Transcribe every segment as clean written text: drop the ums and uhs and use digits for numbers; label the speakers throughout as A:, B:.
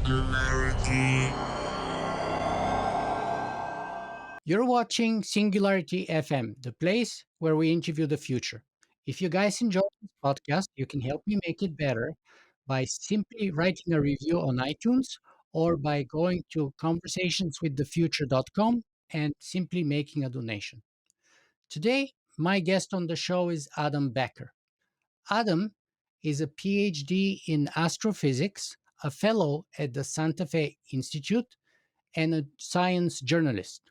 A: You're watching Singularity FM, the place where we interview the future. If you guys enjoy this podcast, you can help me make it better by simply writing a review on iTunes or by going to conversationswiththefuture.com and simply making a donation. Today, my guest on the show is Adam Becker. Adam is a PhD in astrophysics, a fellow at the Santa Fe Institute, and a science journalist.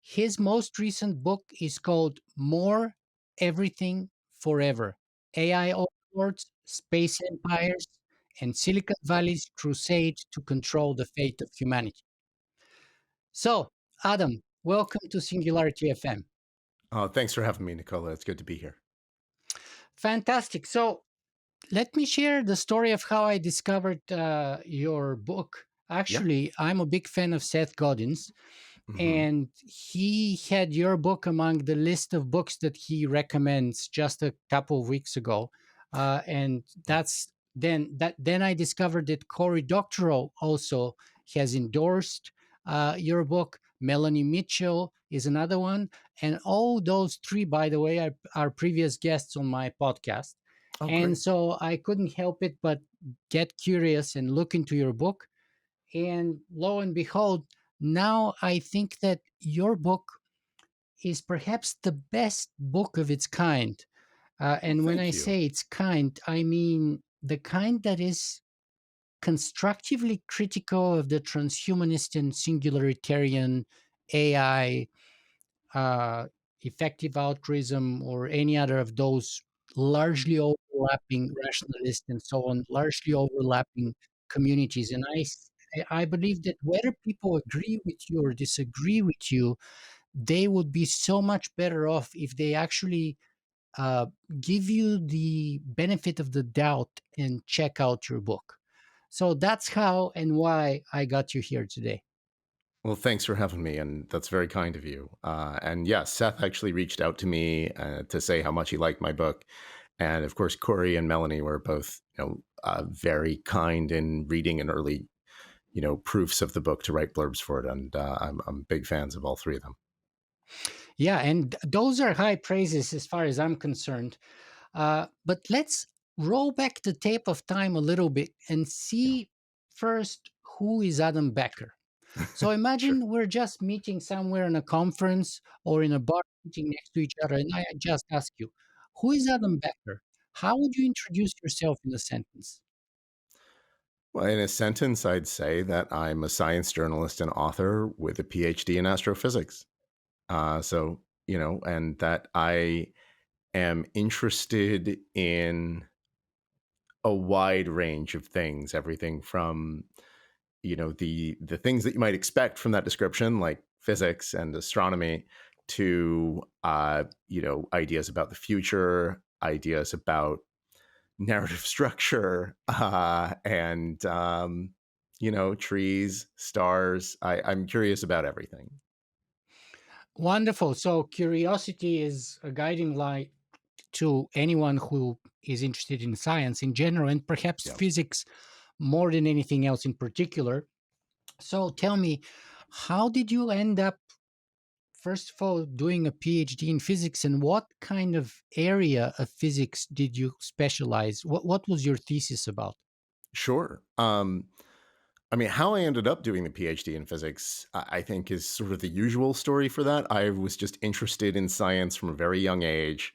A: His most recent book is called More Everything Forever: AI Overlords, Space Empires, and Silicon Valley's Crusade to Control the Fate of Humanity. So, Adam, welcome to Singularity FM.
B: Oh, thanks for having me, Nicola. It's good to be here.
A: Fantastic. So, let me share the story of how I discovered your book.
B: Yeah.
A: Actually, I'm a big fan of Seth Godin's,
B: Hmm.
A: and he had your book among the list of books that he recommends just a couple of weeks ago. And that's then I discovered that Cory Doctorow also has endorsed your book. Melanie Mitchell is another one, and all those three, by the way, are previous guests on my podcast.
B: Oh,
A: And
B: great.
A: so I couldn't help it but get curious and look into your book. And lo and behold, now I think that your book is perhaps the best book of its kind.
B: Well,
A: And when I
B: thank you.
A: say it's kind, I mean the kind that is constructively critical of the transhumanist and singularitarian AI, uh, effective altruism, or any other of those largely overlapping rationalist and so on, largely overlapping communities. And I believe that whether people agree with you or disagree with you, they would be so much better off if they actually uh, give you the benefit of the doubt and check out your book. So that's how and why I got you here today.
B: Well, thanks for having me, and that's very kind of you. And yes, Seth actually reached out to me to say how much he liked my book, and of course, Corey and Melanie were both, very kind in reading and early, proofs of the book to write blurbs for it, and I'm big fans of all three of them.
A: Yeah, and those are high praises as far as I'm concerned. But let's roll back the tape of time a little bit and
B: Yeah,
A: see first who is Adam Becker. So
B: sure.
A: imagine we're just meeting somewhere in a conference or in a bar sitting next to each other, and I just ask you, who is Adam Becker? How would you introduce yourself in a sentence?
B: Well, in a sentence, I'd say that I'm a science journalist and author with a PhD in astrophysics. And that I am interested in a wide range of things, everything from, the things that you might expect from that description, like physics and astronomy, to, ideas about the future, ideas about narrative structure, and trees, stars. I'm curious about everything.
A: Wonderful. So curiosity is a guiding light to anyone who is interested in science in general, and perhaps
B: Yeah.
A: physics more than anything else in particular. So tell me, how did you end up, first of all, doing a PhD in physics, and what kind of area of physics did you specialize? What was your thesis about?
B: Sure. I mean, how I ended up doing the PhD in physics, I think, is sort of the usual story for that. I was just interested in science from a very young age,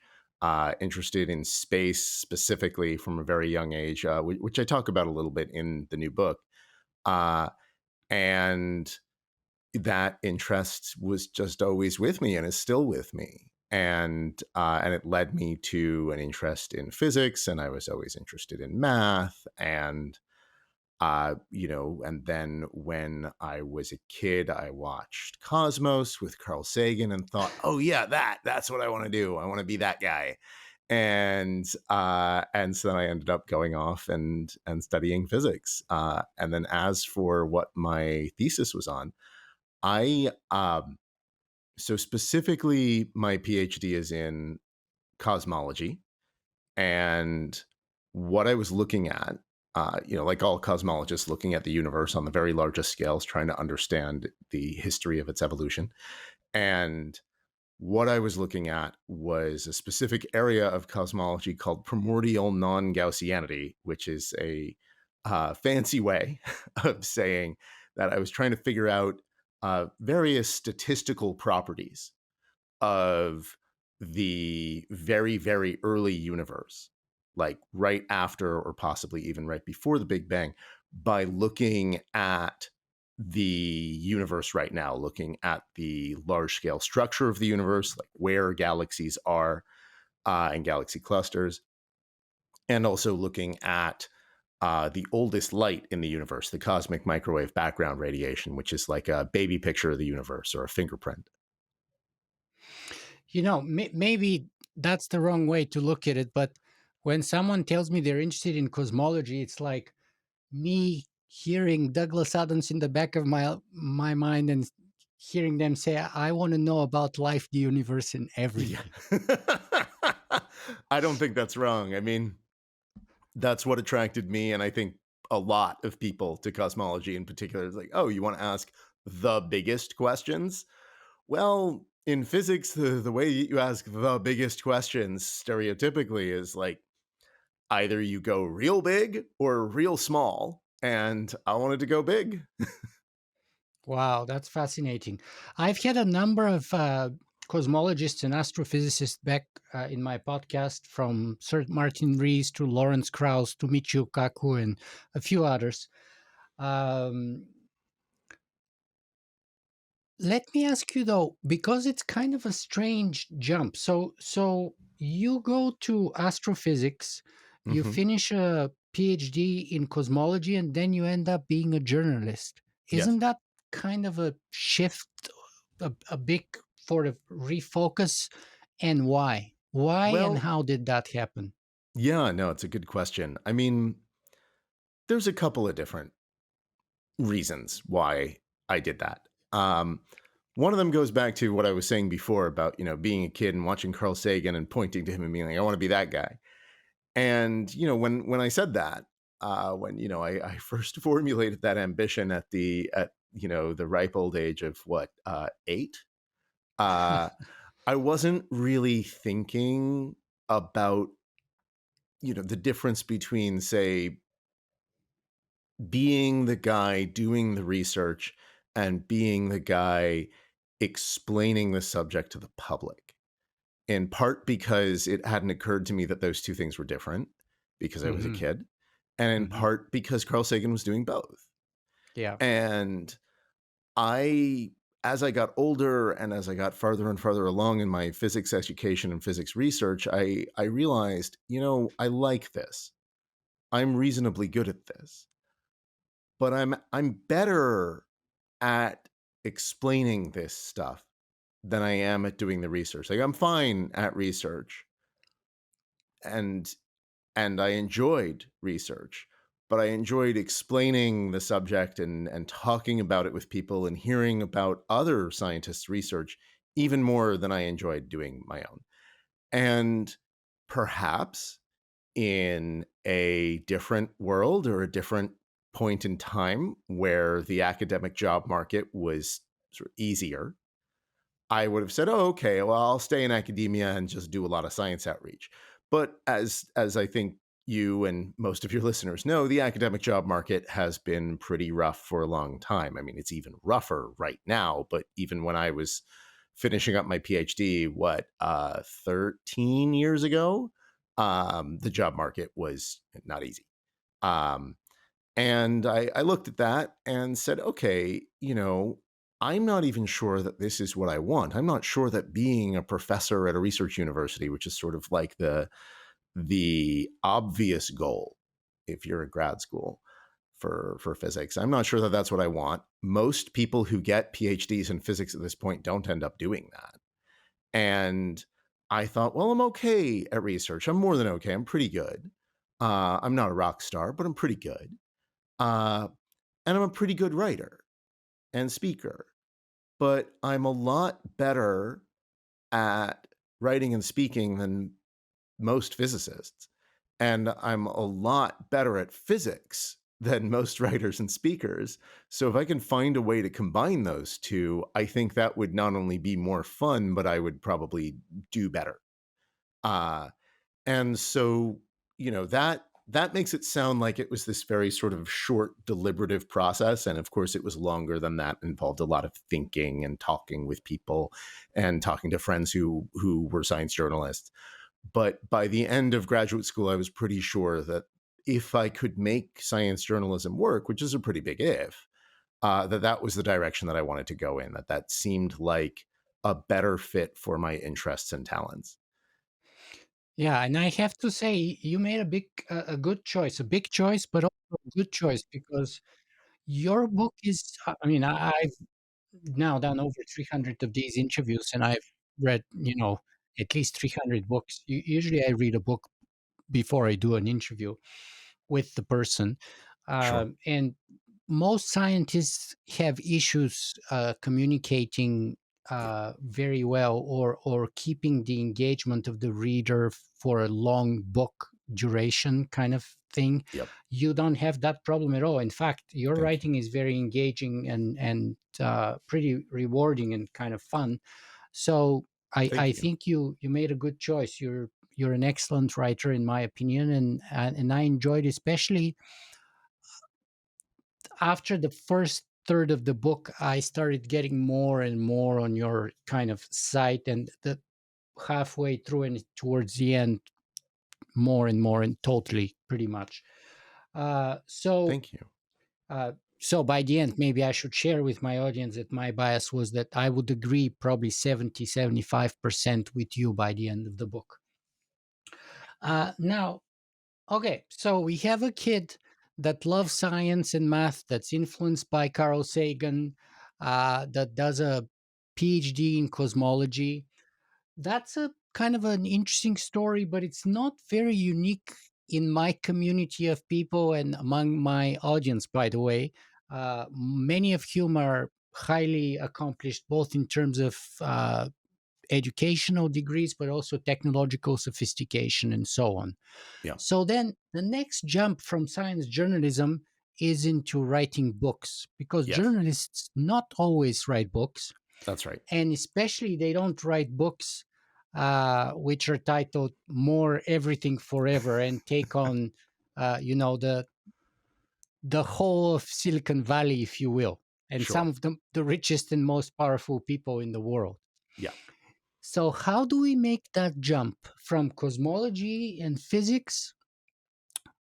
B: interested in space specifically from a very young age, which I talk about a little bit in the new book. Uh, and that interest was just always with me and is still with me. And it led me to an interest in physics, and I was always interested in math and then when I was a kid, I watched Cosmos with Carl Sagan and thought, oh yeah, that's what I want to do. I want to be that guy. And so then I ended up going off and studying physics. And then as for what my thesis was on, I so specifically my PhD is in cosmology, and what I was looking at like all cosmologists looking at the universe on the very largest scales, trying to understand the history of its evolution. And what I was looking at was a specific area of cosmology called primordial non-Gaussianity, which is a fancy way of saying that I was trying to figure out various statistical properties of the very, very early universe, like right after or possibly even right before the Big Bang, by looking at the universe right now, looking at the large scale structure of the universe, like where galaxies are and galaxy clusters, and also looking at the oldest light in the universe, the cosmic microwave background radiation, which is like a baby picture of the universe or a fingerprint.
A: Maybe that's the wrong way to look at it, but when someone tells me they're interested in cosmology, it's like me hearing Douglas Adams in the back of my mind and hearing them say, "I want to know about life, the universe, and
B: Yeah.
A: everything."
B: I don't think that's wrong. I mean, that's what attracted me, and I think a lot of people to cosmology in particular. Is like, oh, you want to ask the biggest questions? Well, in physics, the way you ask the biggest questions stereotypically is like either you go real big or real small. And I wanted to go big.
A: Wow, that's fascinating. I've had a number of cosmologists and astrophysicists back in my podcast, from Sir Martin Rees to Lawrence Krauss to Michio Kaku and a few others. Um, Let me ask you though, because it's kind of a strange jump. So you go to astrophysics, you
B: Hmm.
A: finish a PhD in cosmology, and then you end up being a journalist.
B: Yes.
A: Isn't that kind of a shift, a big sort of refocus? And why? Why and
B: Well,
A: how did that happen?
B: yeah, no, it's a good question. I mean, there's a couple of different reasons why I did that. One of them goes back to what I was saying before about, being a kid and watching Carl Sagan and pointing to him and being like, I want to be that guy. And, when I said that, when, I first formulated that ambition at the ripe old age of what, 8, uh, I wasn't really thinking about, the difference between, say, being the guy doing the research and being the guy explaining the subject to the public. In part because it hadn't occurred to me that those two things were different because I was a
A: Hmm.
B: kid, and in
A: Hmm.
B: part because Carl Sagan was doing both.
A: Yeah.
B: And I, as I got older and as I got farther and farther along in my physics education and physics research, I realized, I like this. I'm reasonably good at this, but I'm better at explaining this stuff than I am at doing the research. Like I'm fine at research and I enjoyed research, but I enjoyed explaining the subject and talking about it with people and hearing about other scientists' research even more than I enjoyed doing my own. And perhaps in a different world or a different point in time where the academic job market was sort of easier, I would have said, "Oh, okay, well, I'll stay in academia and just do a lot of science outreach." But as I think you and most of your listeners know, the academic job market has been pretty rough for a long time. I mean, it's even rougher right now, but even when I was finishing up my PhD, 13 years ago, the job market was not easy. Um, and I looked at that and said, okay, I'm not even sure that this is what I want. I'm not sure that being a professor at a research university, which is sort of like the obvious goal if you're a grad school for physics, I'm not sure that that's what I want. Most people who get PhDs in physics at this point don't end up doing that. And I thought, well, I'm okay at research. I'm more than okay. I'm pretty good. I'm not a rock star, but I'm pretty good. Uh, and I'm a pretty good writer and speaker, but I'm a lot better at writing and speaking than most physicists. and I'm a lot better at physics than most writers and speakers. So if I can find a way to combine those two, I think that would not only be more fun, but I would probably do better. Uh, and so, that makes it sound like it was this very sort of short, deliberative process. And of course, it was longer than that, involved a lot of thinking and talking with people and talking to friends who were science journalists. But by the end of graduate school, I was pretty sure that if I could make science journalism work, which is a pretty big if, that was the direction that I wanted to go in, that seemed like a better fit for my interests and talents.
A: Yeah, and I have to say, you made a good choice, a big choice, but also a good choice because your book is. I mean, I've now done over 300 of these interviews, and I've read, at least 300 books. Usually, I read a book before I do an interview with the person.
B: Sure.
A: And most scientists have issues communicating
B: Yeah.
A: very well, or keeping the engagement of the reader for a long book duration kind of thing.
B: Yep.
A: You don't have that problem at all. In fact, your
B: Thank you.
A: writing is very engaging and pretty rewarding and kind of fun. So
B: Thank
A: I
B: you.
A: think you made a good choice. You're an excellent writer, in my opinion, and I enjoyed, especially after the first third of the book. I started getting more and more on your kind of site, and the halfway through and towards the end, more and more, and totally, pretty much. Uh, so
B: Thank you.
A: uh, so by the end, maybe I should share with my audience that my bias was that I would agree probably 70-75% with you by the end of the book. Now, okay, so we have a kid that loves science and math, that's influenced by Carl Sagan, that does a PhD in cosmology. That's a kind of an interesting story, but it's not very unique in my community of people and among my audience, by the way, many of whom are highly accomplished, both in terms of educational degrees, but also technological sophistication and so on.
B: Yeah.
A: So then the next jump from science journalism is into writing books, because
B: Yes.
A: journalists not always write books,
B: That's right.
A: and especially they don't write books which are titled "More Everything Forever" and take on, the whole of Silicon Valley, if you will, and some
B: Sure.
A: of the richest and most powerful people in the world.
B: Yeah.
A: So how do we make that jump from cosmology and physics?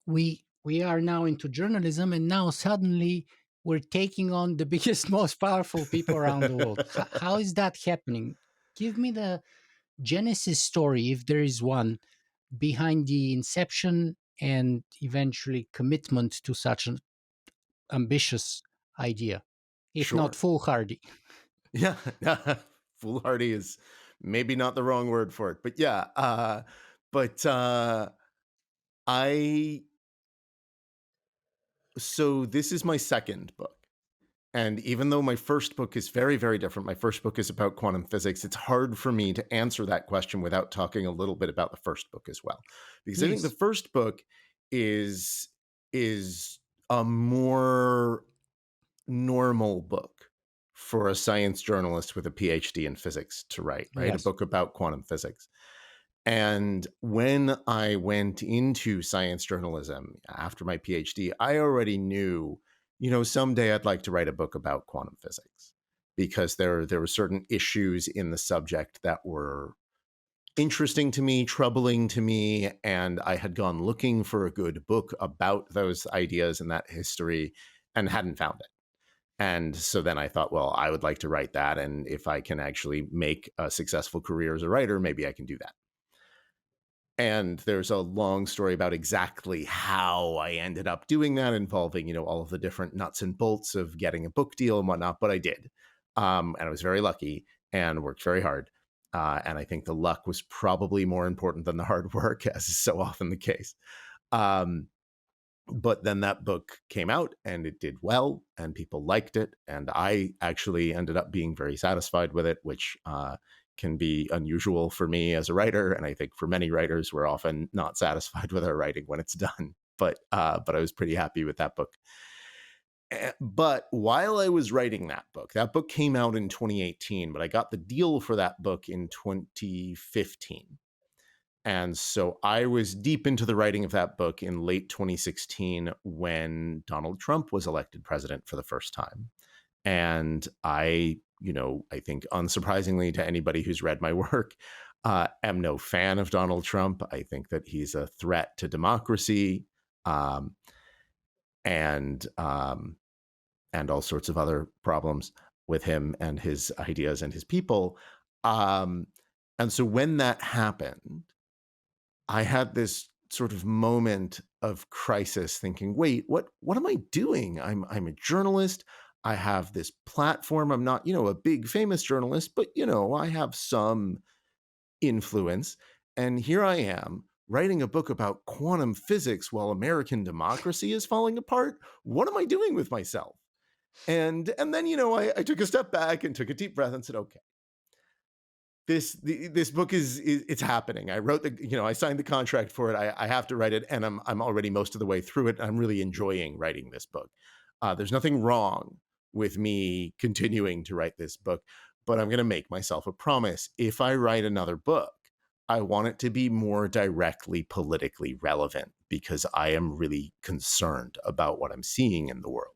A: We are now into journalism, and now suddenly we're taking on the biggest, most powerful people around the world. How is that happening? Give me the genesis story, if there is one, behind the inception and eventually commitment to such an ambitious idea, if not
B: Sure.
A: foolhardy.
B: Yeah. Foolhardy is maybe not the wrong word for it, but yeah. But I so this is my second book. And even though my first book is very, very different, my first book is about quantum physics, it's hard for me to answer that question without talking a little bit about the first book as well. Because I think the
A: Please.
B: first book is is a more normal book for a science journalist with a PhD in physics to write, right? A
A: Yes.
B: book about quantum physics. And when I went into science journalism after my PhD, I already knew, someday I'd like to write a book about quantum physics because there were certain issues in the subject that were interesting to me, troubling to me, and I had gone looking for a good book about those ideas and that history and hadn't found it. And so then I thought, well, I would like to write that. And if I can actually make a successful career as a writer, maybe I can do that. And there's a long story about exactly how I ended up doing that, involving, all of the different nuts and bolts of getting a book deal and whatnot. But I did. And I was very lucky and worked very hard. And I think the luck was probably more important than the hard work, as is so often the case. Um, but then that book came out and it did well and people liked it. And I actually ended up being very satisfied with it, which can be unusual for me as a writer, and I think for many writers, we're often not satisfied with our writing when it's done. But I was pretty happy with that book. But while I was writing that book came out in 2018, but I got the deal for that book in 2015. And so I was deep into the writing of that book in late 2016 when Donald Trump was elected president for the first time. And I think unsurprisingly to anybody who's read my work, am no fan of Donald Trump. I think that he's a threat to democracy, um, and and all sorts of other problems with him and his ideas and his people. Um, and so when that happened, I had this sort of moment of crisis thinking, wait, what am I doing? I'm a journalist. I have this platform. I'm not, a big famous journalist, but I have some influence. And here I am writing a book about quantum physics while American democracy is falling apart. What am I doing with myself? And then, I took a step back and took a deep breath and said, okay, this book is it's happening. I wrote I signed the contract for it. I have to write it, and I'm already most of the way through it. I'm really enjoying writing this book. There's nothing wrong with me continuing to write this book, but I'm going to make myself a promise. If I write another book, I want it to be more directly politically relevant because I am really concerned about what I'm seeing in the world.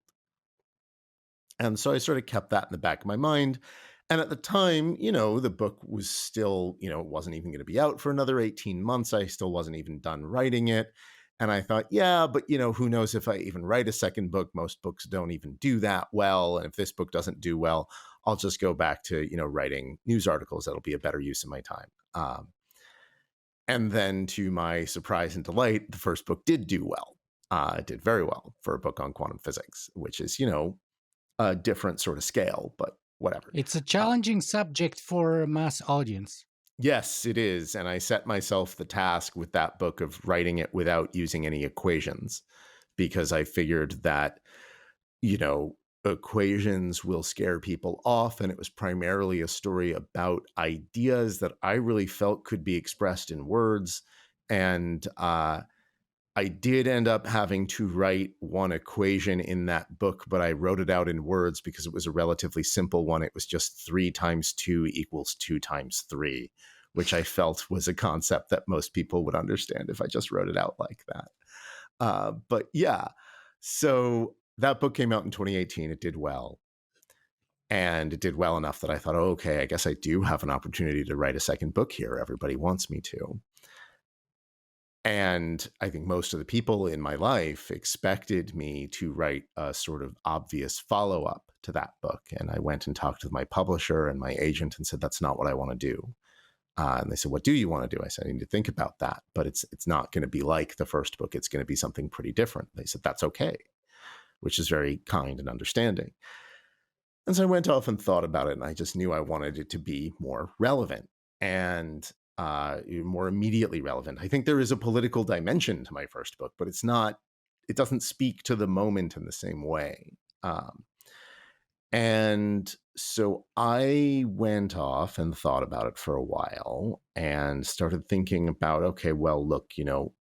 B: And so I sort of kept that in the back of my mind. And at the time, the book was still, it wasn't even going to be out for another 18 months. I still wasn't even done writing it. And I thought, yeah, but, who knows if I even write a second book? Most books don't even do that well. And if this book doesn't do well, I'll just go back to, writing news articles. That'll be a better use of my time. And then to my surprise and delight, the first book did do well. It did very well for a book on quantum physics, which is, a different sort of scale, but whatever.
A: It's a challenging subject for a mass audience.
B: Yes, it is. And I set myself the task with that book of writing it without using any equations because I figured that, equations will scare people off. And it was primarily a story about ideas that I really felt could be expressed in words. And I did end up having to write one equation in that book, but I wrote it out in words because it was a relatively simple one. It was just 3 times 2 equals 2 times 3, which I felt was a concept that most people would understand if I just wrote it out like that. But yeah, so that book came out in 2018. It did well. And it did well enough that I thought, oh, okay, I guess I do have an opportunity to write a second book here. Everybody wants me to. And I think most of the people in my life expected me to write a sort of obvious follow-up to that book. And I went and talked with my publisher and my agent and said, that's not what I want to do. And they said, what do you want to do? I said, I need to think about that. But it's not going to be like the first book. It's going to be something pretty different. They said, that's okay, which is very kind and understanding. And so I went off and thought about it. And I just knew I wanted it to be more relevant. And more immediately relevant. I think there is a political dimension to my first book, but it doesn't speak to the moment in the same way. And so I went off and thought about it for a while and started thinking about, okay, well, look,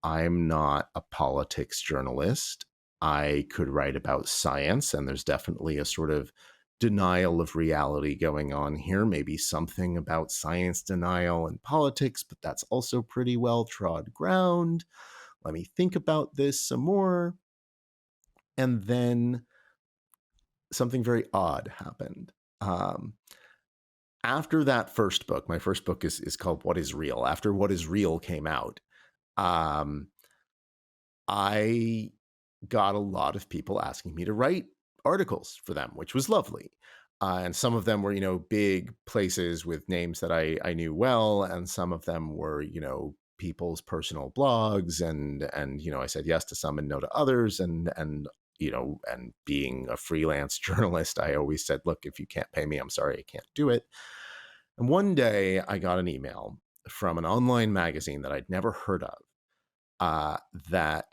B: I'm not a politics journalist. I could write about science, and there's definitely a sort of denial of reality going on here, maybe something about science denial and politics, but that's also pretty well trod ground. Let me think about this some more. And then something very odd happened. After that first book, my first book is called What is Real. After What is Real came out, I got a lot of people asking me to write articles for them, which was lovely. And some of them were, big places with names that I knew well. And some of them were, people's personal blogs. And I said yes to some and no to others. And being a freelance journalist, I always said, look, if you can't pay me, I'm sorry, I can't do it. And one day I got an email from an online magazine that I'd never heard of, that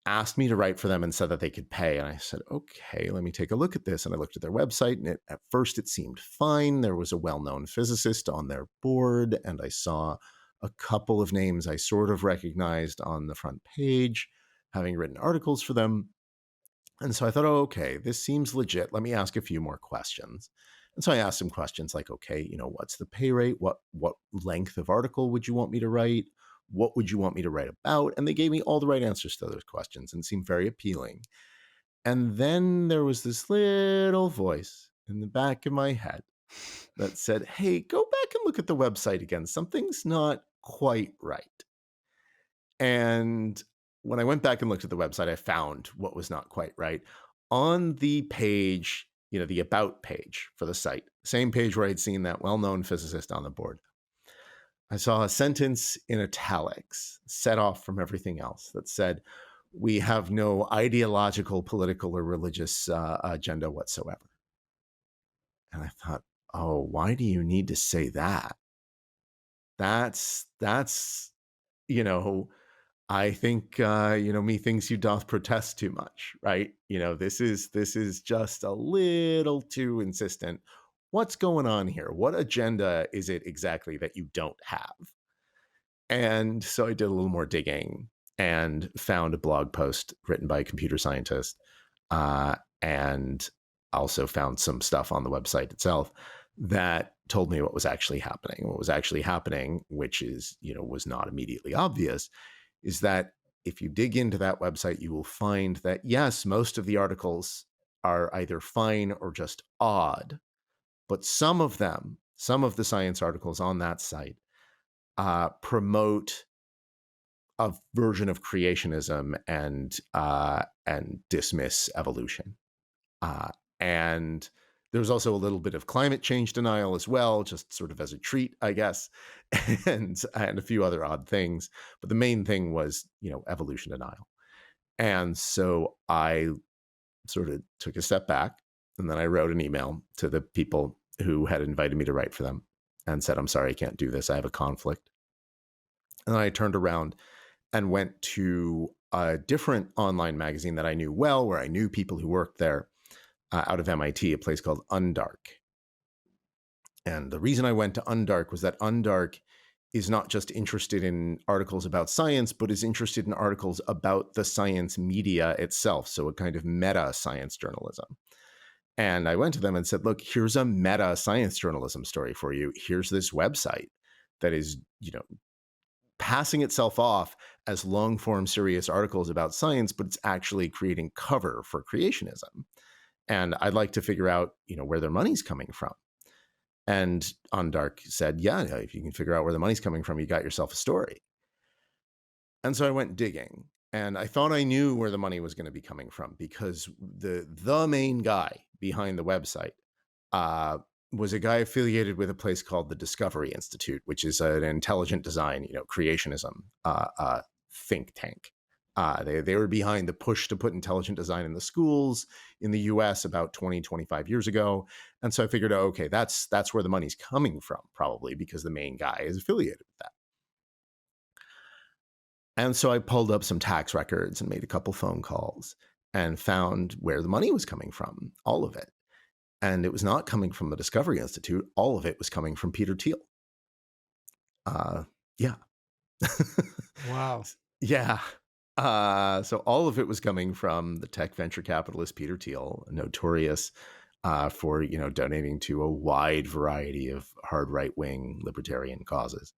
B: asked me to write for them and said that they could pay. And I said, okay, let me take a look at this. And I looked at their website, and at first it seemed fine. There was a well-known physicist on their board, and I saw a couple of names I sort of recognized on the front page, having written articles for them. And so I thought, oh, okay, this seems legit. Let me ask a few more questions. And so I asked some questions like, okay, what's the pay rate? What length of article would you want me to write? What would you want me to write about? And they gave me all the right answers to those questions and seemed very appealing. And then there was this little voice in the back of my head that said, hey, go back and look at the website again. Something's not quite right. And when I went back and looked at the website, I found what was not quite right. On the page, the about page for the site, same page where I'd seen that well-known physicist on the board, I saw a sentence in italics set off from everything else that said, we have no ideological, political, or religious agenda whatsoever. And I thought, oh, why do you need to say that? That's I think, methinks you doth protest too much, right? This is just a little too insistent. What's going on here? What agenda is it exactly that you don't have? And so I did a little more digging and found a blog post written by a computer scientist, and also found some stuff on the website itself that told me what was actually happening. What was actually happening, which is, was not immediately obvious, is that if you dig into that website, you will find that, yes, most of the articles are either fine or just odd, but some of the science articles on that site promote a version of creationism and dismiss evolution. And there's also a little bit of climate change denial as well, just sort of as a treat, I guess, and a few other odd things. But the main thing was, evolution denial. And so I sort of took a step back, and then I wrote an email to the people who had invited me to write for them and said, I'm sorry, I can't do this. I have a conflict. And then I turned around and went to a different online magazine that I knew well, where I knew people who worked there, out of MIT, a place called Undark. And the reason I went to Undark was that Undark is not just interested in articles about science, but is interested in articles about the science media itself. So a kind of meta science journalism. And I went to them and said, look, here's a meta science journalism story for you. Here's this website that is, passing itself off as long form serious articles about science, but it's actually creating cover for creationism. And I'd like to figure out, where their money's coming from. And Undark said, yeah, if you can figure out where the money's coming from, you got yourself a story. And so I went digging, and I thought I knew where the money was going to be coming from, because the main guy behind the website was a guy affiliated with a place called the Discovery Institute, which is an intelligent design, creationism think tank. They were behind the push to put intelligent design in the schools in the US about 20, 25 years ago. And so I figured, okay, that's where the money's coming from, probably, because the main guy is affiliated with that. And so I pulled up some tax records and made a couple phone calls and found where the money was coming from, all of it. And it was not coming from the Discovery Institute. All of it was coming from Peter Thiel. Yeah.
A: Wow.
B: Yeah. So all of it was coming from the tech venture capitalist Peter Thiel, notorious for donating to a wide variety of hard right-wing libertarian causes.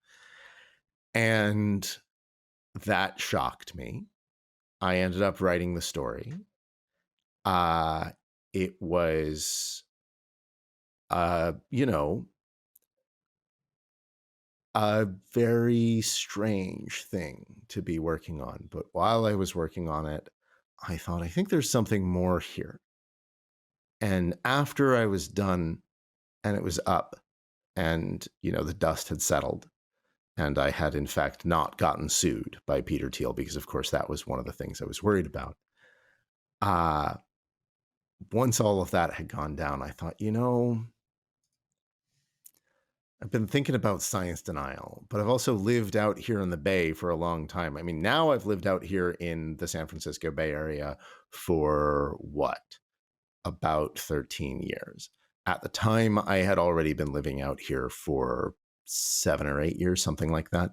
B: And that shocked me. I ended up writing the story. It was, a very strange thing to be working on. But while I was working on it, I thought, I think there's something more here. And after I was done and it was up and, the dust had settled, and I had in fact not gotten sued by Peter Thiel, because of course that was one of the things I was worried about. Once all of that had gone down, I thought, I've been thinking about science denial, but I've also lived out here in the Bay for a long time. I mean, now I've lived out here in the San Francisco Bay Area for what? About 13 years. At the time, I had already been living out here for 7 or 8 years, something like that.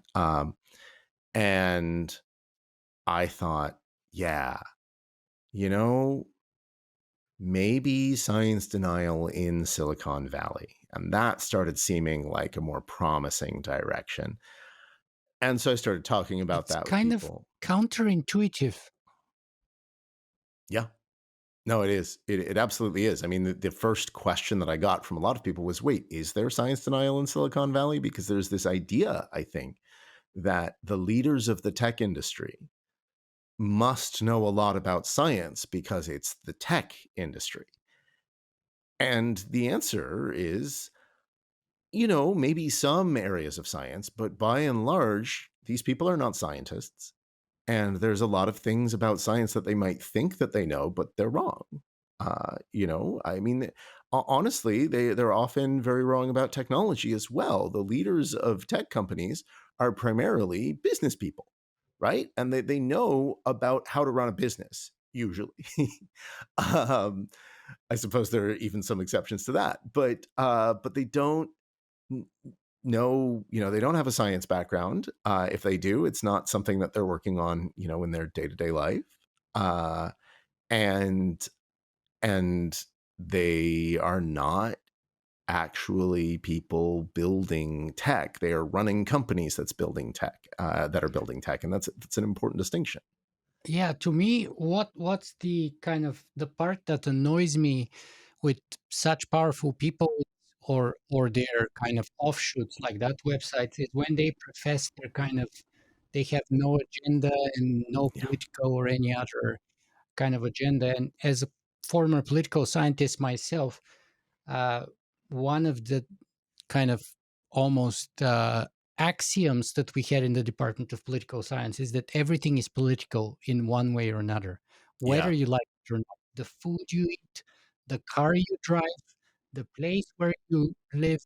B: And I thought, yeah, you know, maybe science denial in Silicon Valley. And that started seeming like a more promising direction. And so I started talking about
A: It's
B: that with
A: kind of
B: people.
A: counterintuitive.
B: Yeah. No, it is. It absolutely is. I mean, the first question that I got from a lot of people was, wait, is there science denial in Silicon Valley? Because there's this idea, I think, that the leaders of the tech industry must know a lot about science because it's the tech industry. And the answer is, maybe some areas of science, but by and large, these people are not scientists. And there's a lot of things about science that they might think that they know, but they're wrong. I mean, honestly, they're often very wrong about technology as well. The leaders of tech companies are primarily business people, right? And they know about how to run a business, usually. um, I suppose there are even some exceptions to that, but they don't know, they don't have a science background. If they do, it's not something that they're working on, in their day-to-day life. Uh, and and they are not actually people building tech. They are running companies that are building tech, and that's an important distinction.
A: Yeah, to me, what's the kind of the part that annoys me with such powerful people or their kind of offshoots like that website is when they profess their kind of they have no agenda and no
B: Yeah,
A: political or any other kind of agenda. And as a former political scientist myself, uh, one of the kind of almost axioms that we had in the Department of Political Science is that everything is political in one way or another, whether
B: yeah,
A: you like it or not. The food you eat, the car you drive, the place where you live,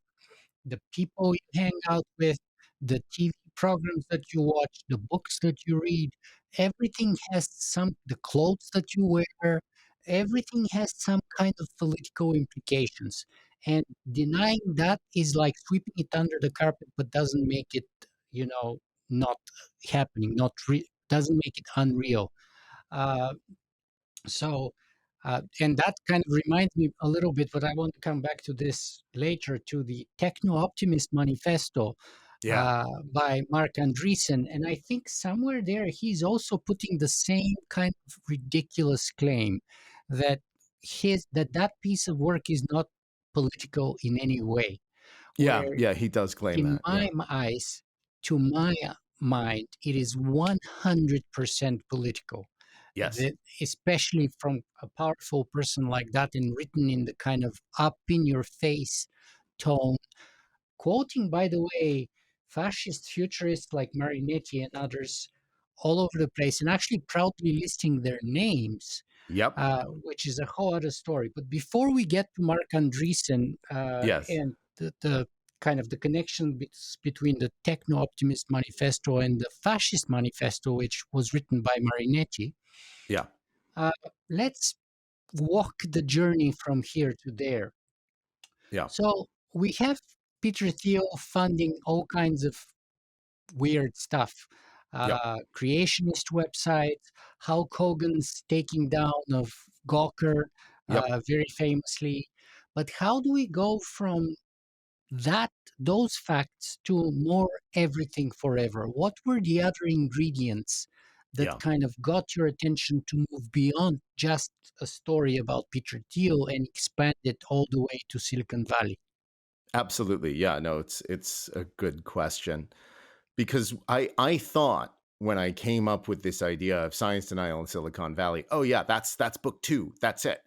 A: the people you hang out with, the TV programs that you watch, the books that you read, everything has the clothes that you wear, everything has some kind of political implications. And denying that is like sweeping it under the carpet, but doesn't make it, not happening, doesn't make it unreal. Uh, so, and that kind of reminds me a little bit, but I want to come back to this later to the Techno-Optimist Manifesto
B: yeah,
A: by Mark Andreessen. And I think somewhere there he's also putting the same kind of ridiculous claim that that piece of work is not political in any way,
B: yeah,
A: where
B: yeah. He does claim
A: in
B: that.
A: my
B: Yeah.
A: eyes, to my mind, it is 100% political.
B: Yes.
A: That, especially from a powerful person like that, and written in the kind of up in your face tone, quoting, by the way, fascist futurists like Marinetti and others all over the place, and actually proudly listing their names,
B: Yep.
A: which is a whole other story. But before we get to Mark Andreessen
B: Yes.
A: and the kind of the connection between the Techno-Optimist Manifesto and the Fascist Manifesto, which was written by Marinetti,
B: Yeah.
A: uh, let's walk the journey from here to there.
B: Yeah.
A: So we have Peter Thiel funding all kinds of weird stuff.
B: Yep.
A: Creationist websites, Hulk Hogan's taking down of Gawker,
B: Yep.
A: very famously. But how do we go from that those facts to more everything forever? What were the other ingredients that
B: Yeah.
A: kind of got your attention to move beyond just a story about Peter Thiel and expand it all the way to Silicon Valley?
B: Absolutely. Yeah. No, it's a good question. Because I thought when I came up with this idea of science denial in Silicon Valley, oh yeah, that's book two. That's it.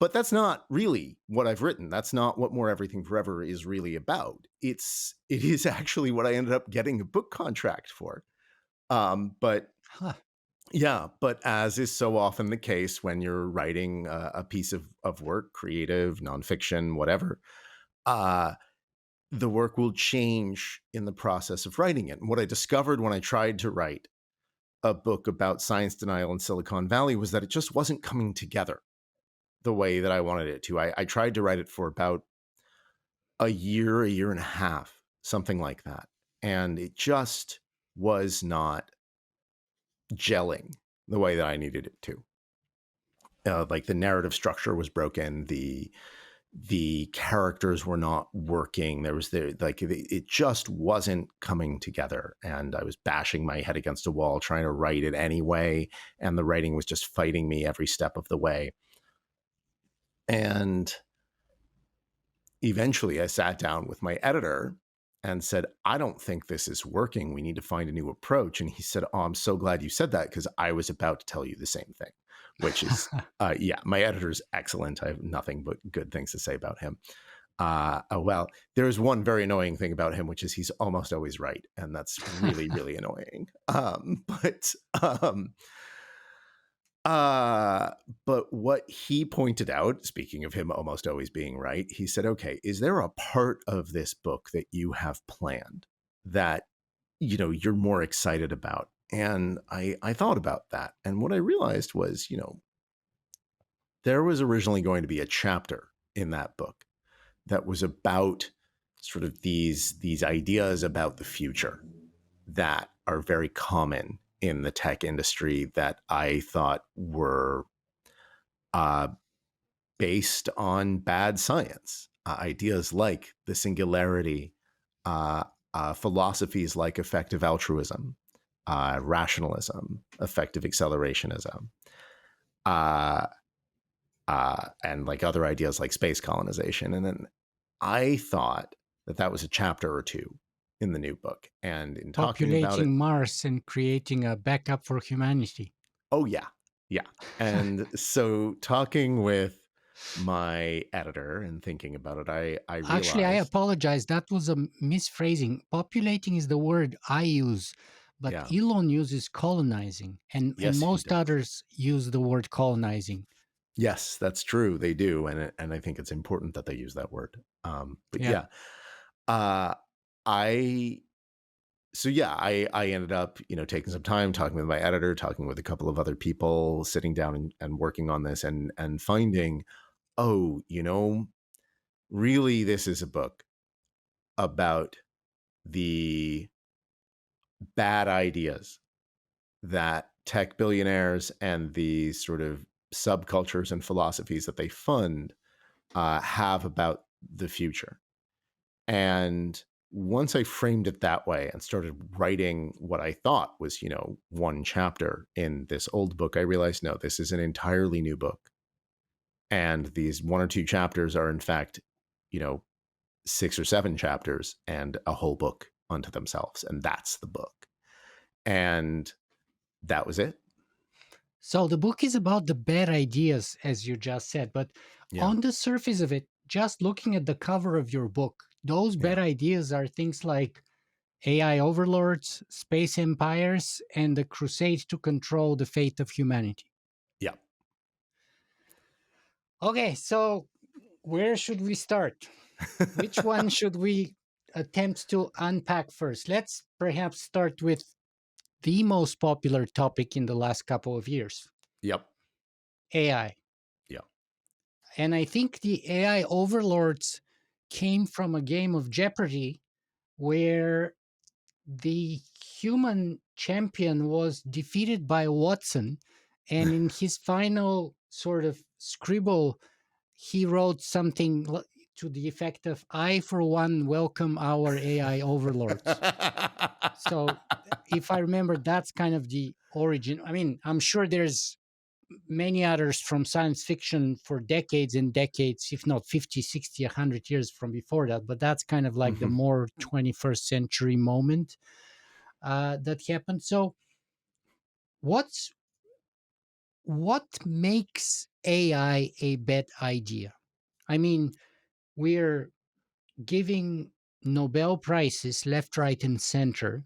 B: But that's not really what I've written. That's not what More Everything Forever is really about. It is actually what I ended up getting a book contract for. But
A: Huh.
B: yeah, but as is so often the case when you're writing a piece of work, creative, nonfiction, whatever, uh, the work will change in the process of writing it. And what I discovered when I tried to write a book about science denial in Silicon Valley was that it just wasn't coming together the way that I wanted it to. I tried to write it for about a year and a half, something like that. And it just was not gelling the way that I needed it to. Like the narrative structure was broken. The characters were not working. It just wasn't coming together. And I was bashing my head against a wall trying to write it anyway. And the writing was just fighting me every step of the way. And eventually I sat down with my editor and said, I don't think this is working. We need to find a new approach. And he said, oh, I'm so glad you said that because I was about to tell you the same thing, which is, yeah, my editor's excellent. I have nothing but good things to say about him. Well, there's one very annoying thing about him, which is he's almost always right. And that's really, really annoying. But what he pointed out, speaking of him almost always being right, he said, okay, is there a part of this book that you have planned that, you're more excited about? And I thought about that. And what I realized was, there was originally going to be a chapter in that book that was about sort of these ideas about the future that are very common in the tech industry that I thought were based on bad science. Ideas like the singularity, philosophies like effective altruism, rationalism, effective accelerationism, and like other ideas like space colonization. And then I thought that was a chapter or two in the new book. And in talking about it,
A: Populating Mars and creating a backup for humanity.
B: oh, yeah. Yeah. And so talking with my editor and thinking about it, I
A: Actually, I
B: realized,
A: apologize. That was a misphrasing. Populating is the word I use, but
B: yeah,
A: Elon uses colonizing, and
B: yes, he
A: most
B: does.
A: others use the word colonizing.
B: Yes, that's true. They do. And I think it's important that they use that word. But
A: Yeah.
B: yeah, uh, I, so yeah, I ended up, taking some time talking with my editor, talking with a couple of other people, sitting down and working on this and finding, oh, really, this is a book about the bad ideas that tech billionaires and the sort of subcultures and philosophies that they fund have about the future. And once I framed it that way and started writing what I thought was, one chapter in this old book, I realized, no, this is an entirely new book. And these one or two chapters are, in fact, you know, 6 or 7 chapters and a whole book unto themselves. And that's the book. And that was it.
A: So the book is about the bad ideas, as you just said, but
B: Yeah.
A: on the surface of it, just looking at the cover of your book, those
B: Yeah.
A: bad ideas are things like AI overlords, space empires, and the crusade to control the fate of humanity.
B: Yeah.
A: Okay, so where should we start? Which one should we attempt to unpack first? Let's perhaps start with the most popular topic in the last couple of years,
B: Yep.
A: AI.
B: Yeah.
A: And I think the AI overlords came from a game of Jeopardy where the human champion was defeated by Watson. And in his final sort of scribble, he wrote something to the effect of, I, for one, welcome our AI overlords. So if I remember, that's kind of the origin. I mean, I'm sure there's many others from science fiction for decades and decades, if not 50, 60, 100 years from before that. But that's kind of like the
B: Mhm.
A: more 21st century moment that happened. So what's what makes AI a bad idea? I mean, we're giving Nobel Prizes left, right, and center.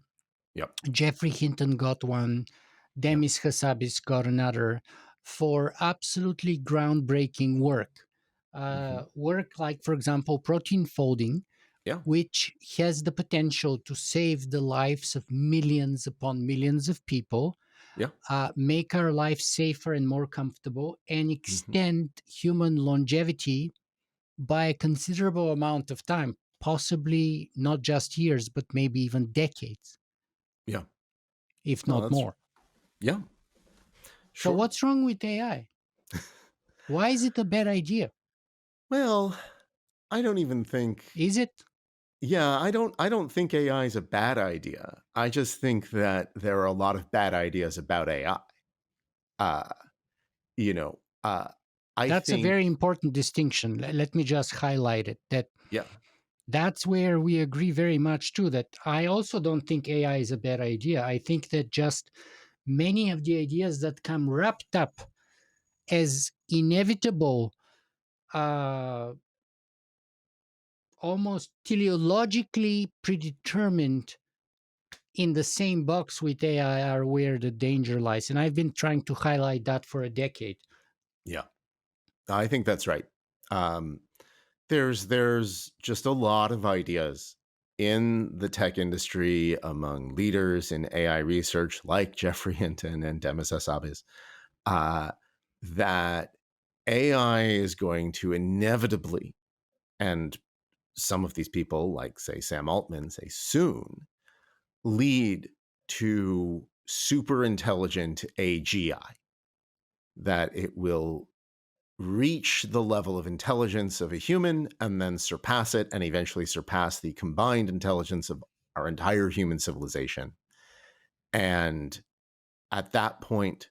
B: Yep.
A: Jeffrey Hinton got one,
B: Yep.
A: Demis Hassabis got another for absolutely groundbreaking work.
B: Mhm.
A: Work like, for example, protein folding,
B: Yeah.
A: which has the potential to save the lives of millions upon millions of people,
B: Yeah.
A: make our life safer and more comfortable, and
B: Hmm.
A: extend human longevity by a considerable amount of time, possibly not just years, but maybe even decades,
B: Yeah.
A: if
B: No,
A: not
B: that's
A: more.
B: yeah.
A: So,
B: Sure.
A: what's wrong with AI? Why is it a bad idea?
B: Well, I don't even think.
A: Is it?
B: Yeah, I don't think AI is a bad idea. I just think that there are a lot of bad ideas about AI. Uh, you know, I
A: That's a
B: think
A: very important distinction. Let me just highlight it.
B: yeah.
A: That's where we agree very much too. That I also don't think AI is a bad idea. I think that just many of the ideas that come wrapped up as inevitable, uh, almost teleologically predetermined in the same box with AI are where the danger lies. And I've been trying to highlight that for a decade.
B: Yeah. I think that's right. Um, there's just a lot of ideas in the tech industry among leaders in AI research, like Jeffrey Hinton and Demis Hassabis, uh, that AI is going to inevitably, and some of these people, like say Sam Altman, say soon, lead to super intelligent AGI. That it will reach the level of intelligence of a human and then surpass it and eventually surpass the combined intelligence of our entire human civilization. And at that point,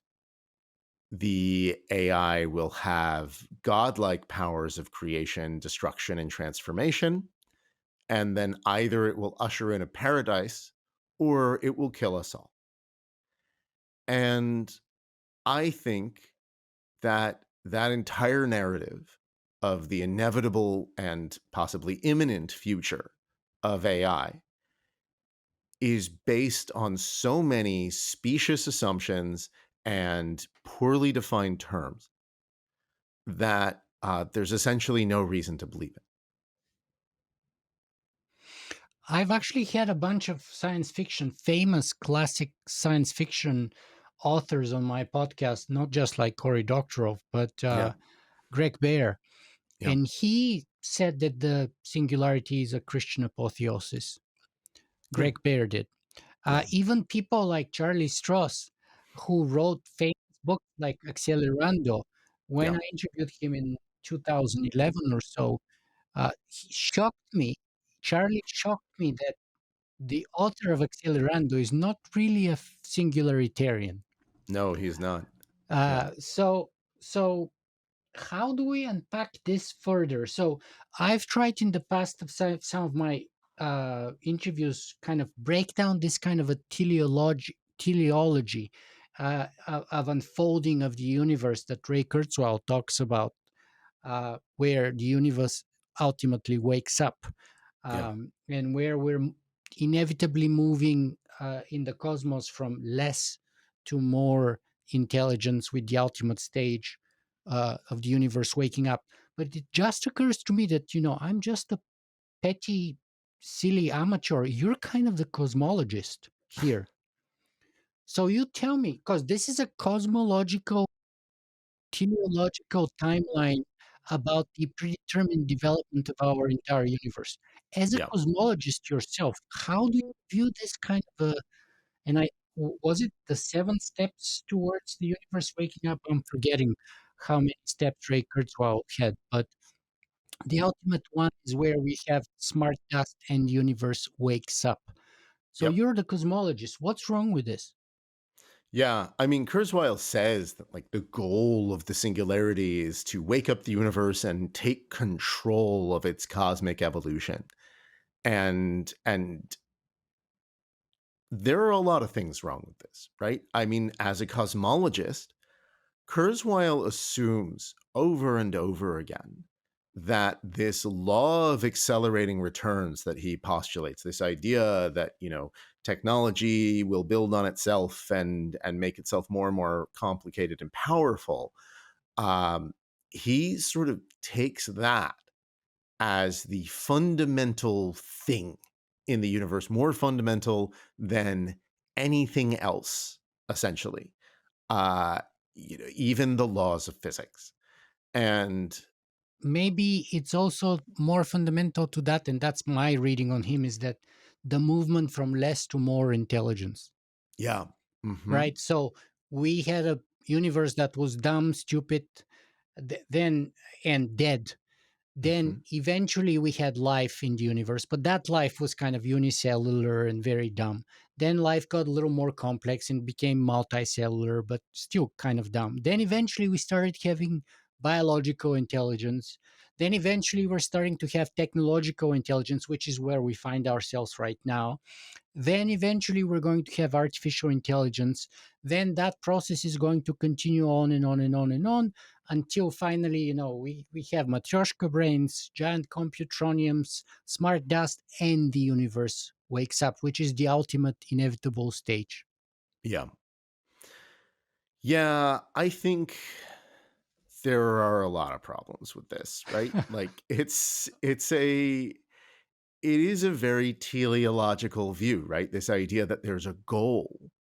B: the AI will have godlike powers of creation, destruction, and transformation. And then either it will usher in a paradise or it will kill us all. And I think that that entire narrative of the inevitable and possibly imminent future of AI is based on so many specious assumptions and poorly defined terms that there's essentially no reason to believe it.
A: I've actually had a bunch of science fiction, famous classic science fiction authors on my podcast, not just like Cory Doctorow, but
B: Yeah,
A: Greg Bear.
B: yeah,
A: And he said that the singularity is a Christian apotheosis.
B: yeah,
A: Greg Bear did.
B: yeah,
A: Even people like Charlie Strauss, who wrote famous books like Accelerando, when
B: yeah.
A: I interviewed him in 2011 or so, he shocked me. Charlie shocked me that the author of Accelerando is not really a singularitarian.
B: No, he's not. Yeah,
A: Uh, so, so how do we unpack this further? So, I've tried in the past of some of my interviews, kind of break down this kind of a teleology of unfolding of the universe that Ray Kurzweil talks about, where the universe ultimately wakes up,
B: yeah,
A: and where we're inevitably moving in the cosmos from less to more intelligence with the ultimate stage of the universe waking up. But it just occurs to me that, I'm just a petty, silly amateur. You're kind of the cosmologist here. So you tell me, because this is a cosmological teleological timeline about the predetermined development of our entire universe. As a
B: yeah.
A: cosmologist yourself, how do you view this kind of a, and was it the seven steps towards the universe waking up? I'm forgetting how many steps Ray Kurzweil had, but the ultimate one is where we have smart dust and the universe wakes up. So
B: Yep.
A: you're the cosmologist. What's wrong with this?
B: Yeah, I mean, Kurzweil says that like the goal of the singularity is to wake up the universe and take control of its cosmic evolution. And there are a lot of things wrong with this, right? I mean, as a cosmologist, Kurzweil assumes over and over again that this law of accelerating returns that he postulates, this idea that, technology will build on itself and make itself more and more complicated and powerful, um, he sort of takes that as the fundamental thing in the universe, more fundamental than anything else, essentially. Uh, even the laws of physics. And
A: Maybe it's also more fundamental to that, and that's my reading on him, is that the movement from less to more intelligence,
B: yeah, hmm
A: right? So we had a universe that was dumb, stupid, then and dead. Then
B: hmm
A: eventually we had life in the universe, but that life was kind of unicellular and very dumb. Then life got a little more complex and became multicellular, but still kind of dumb. Then eventually we started having biological intelligence. Then eventually we're starting to have technological intelligence, which is where we find ourselves right now. Then eventually we're going to have artificial intelligence. Then that process is going to continue on and on and on and on until finally, we have matryoshka brains, giant computroniums, smart dust, and the universe wakes up, which is the ultimate inevitable stage.
B: yeah, yeah. I think there are a lot of problems with this, right? Like it is a very teleological view, right? This idea that there's a goal.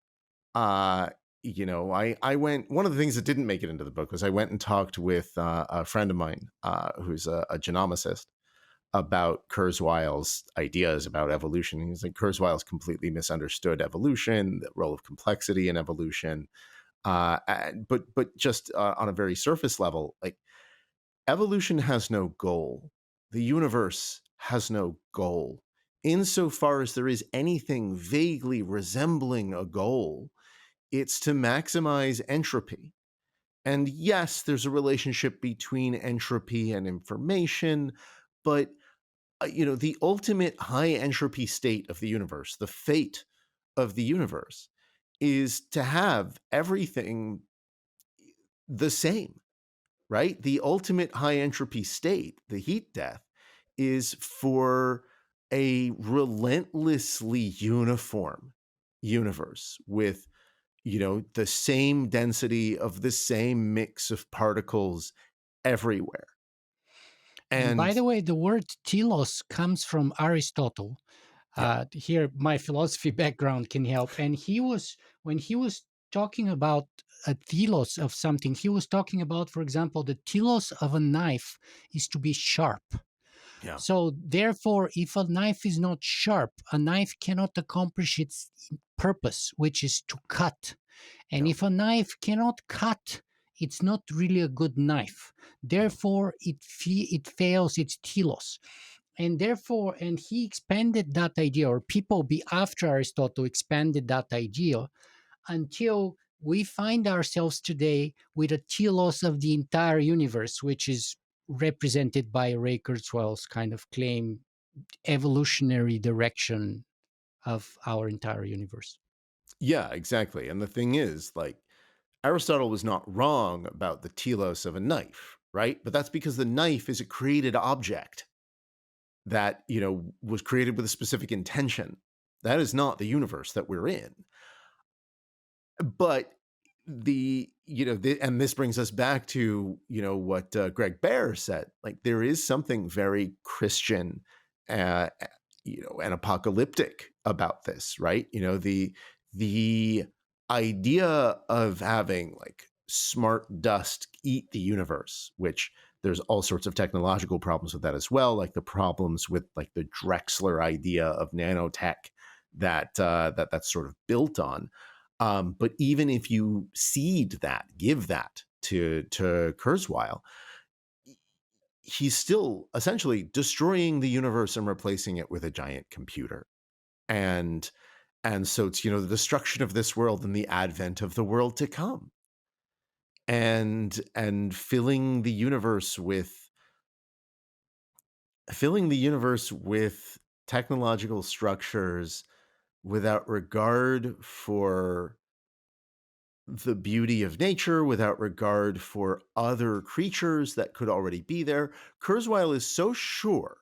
B: Uh, I went. One of the things that didn't make it into the book was I went and talked with a friend of mine who's a genomicist about Kurzweil's ideas about evolution. He's like Kurzweil's completely misunderstood evolution, the role of complexity in evolution. But just on a very surface level, like evolution has no goal. The universe has no goal. Insofar as there is anything vaguely resembling a goal, it's to maximize entropy. And yes, there's a relationship between entropy and information, but the ultimate high entropy state of the universe, the fate of the universe, is to have everything the same, right? The ultimate high entropy state, the heat death, is for a relentlessly uniform universe with the same density of the same mix of particles everywhere.
A: And by
B: And
A: the way, the word telos comes from Aristotle.
B: yeah,
A: Here, my philosophy background can help. And when he was talking about a telos of something, he was talking about, for example, the telos of a knife is to be sharp.
B: yeah,
A: So, therefore, if a knife is not sharp, a knife cannot accomplish its purpose, which is to cut. And
B: yeah,
A: if a knife cannot cut, it's not really a good knife.
B: yeah,
A: Therefore, it fails its telos. And therefore, and he expanded that idea, or people be after Aristotle expanded that idea until we find ourselves today with a telos of the entire universe, which is represented by Ray Kurzweil's kind of claim evolutionary direction of our entire universe.
B: yeah, exactly. And the thing is, like, Aristotle was not wrong about the telos of a knife, right? But that's because the knife is a created object that, was created with a specific intention. That is not the universe that we're in. But and this brings us back to, what Greg Bear said. Like, there is something very Christian, uh, and apocalyptic about this, right? The idea of having like smart dust eat the universe, which there's all sorts of technological problems with that as well, like the problems with like the Drexler idea of nanotech that's sort of built on. But even if you seed that, give that to Kurzweil, he's still essentially destroying the universe and replacing it with a giant computer. And so it's the destruction of this world and the advent of the world to come. And filling the universe with technological structures without regard for the beauty of nature, without regard for other creatures that could already be there. Kurzweil is so sure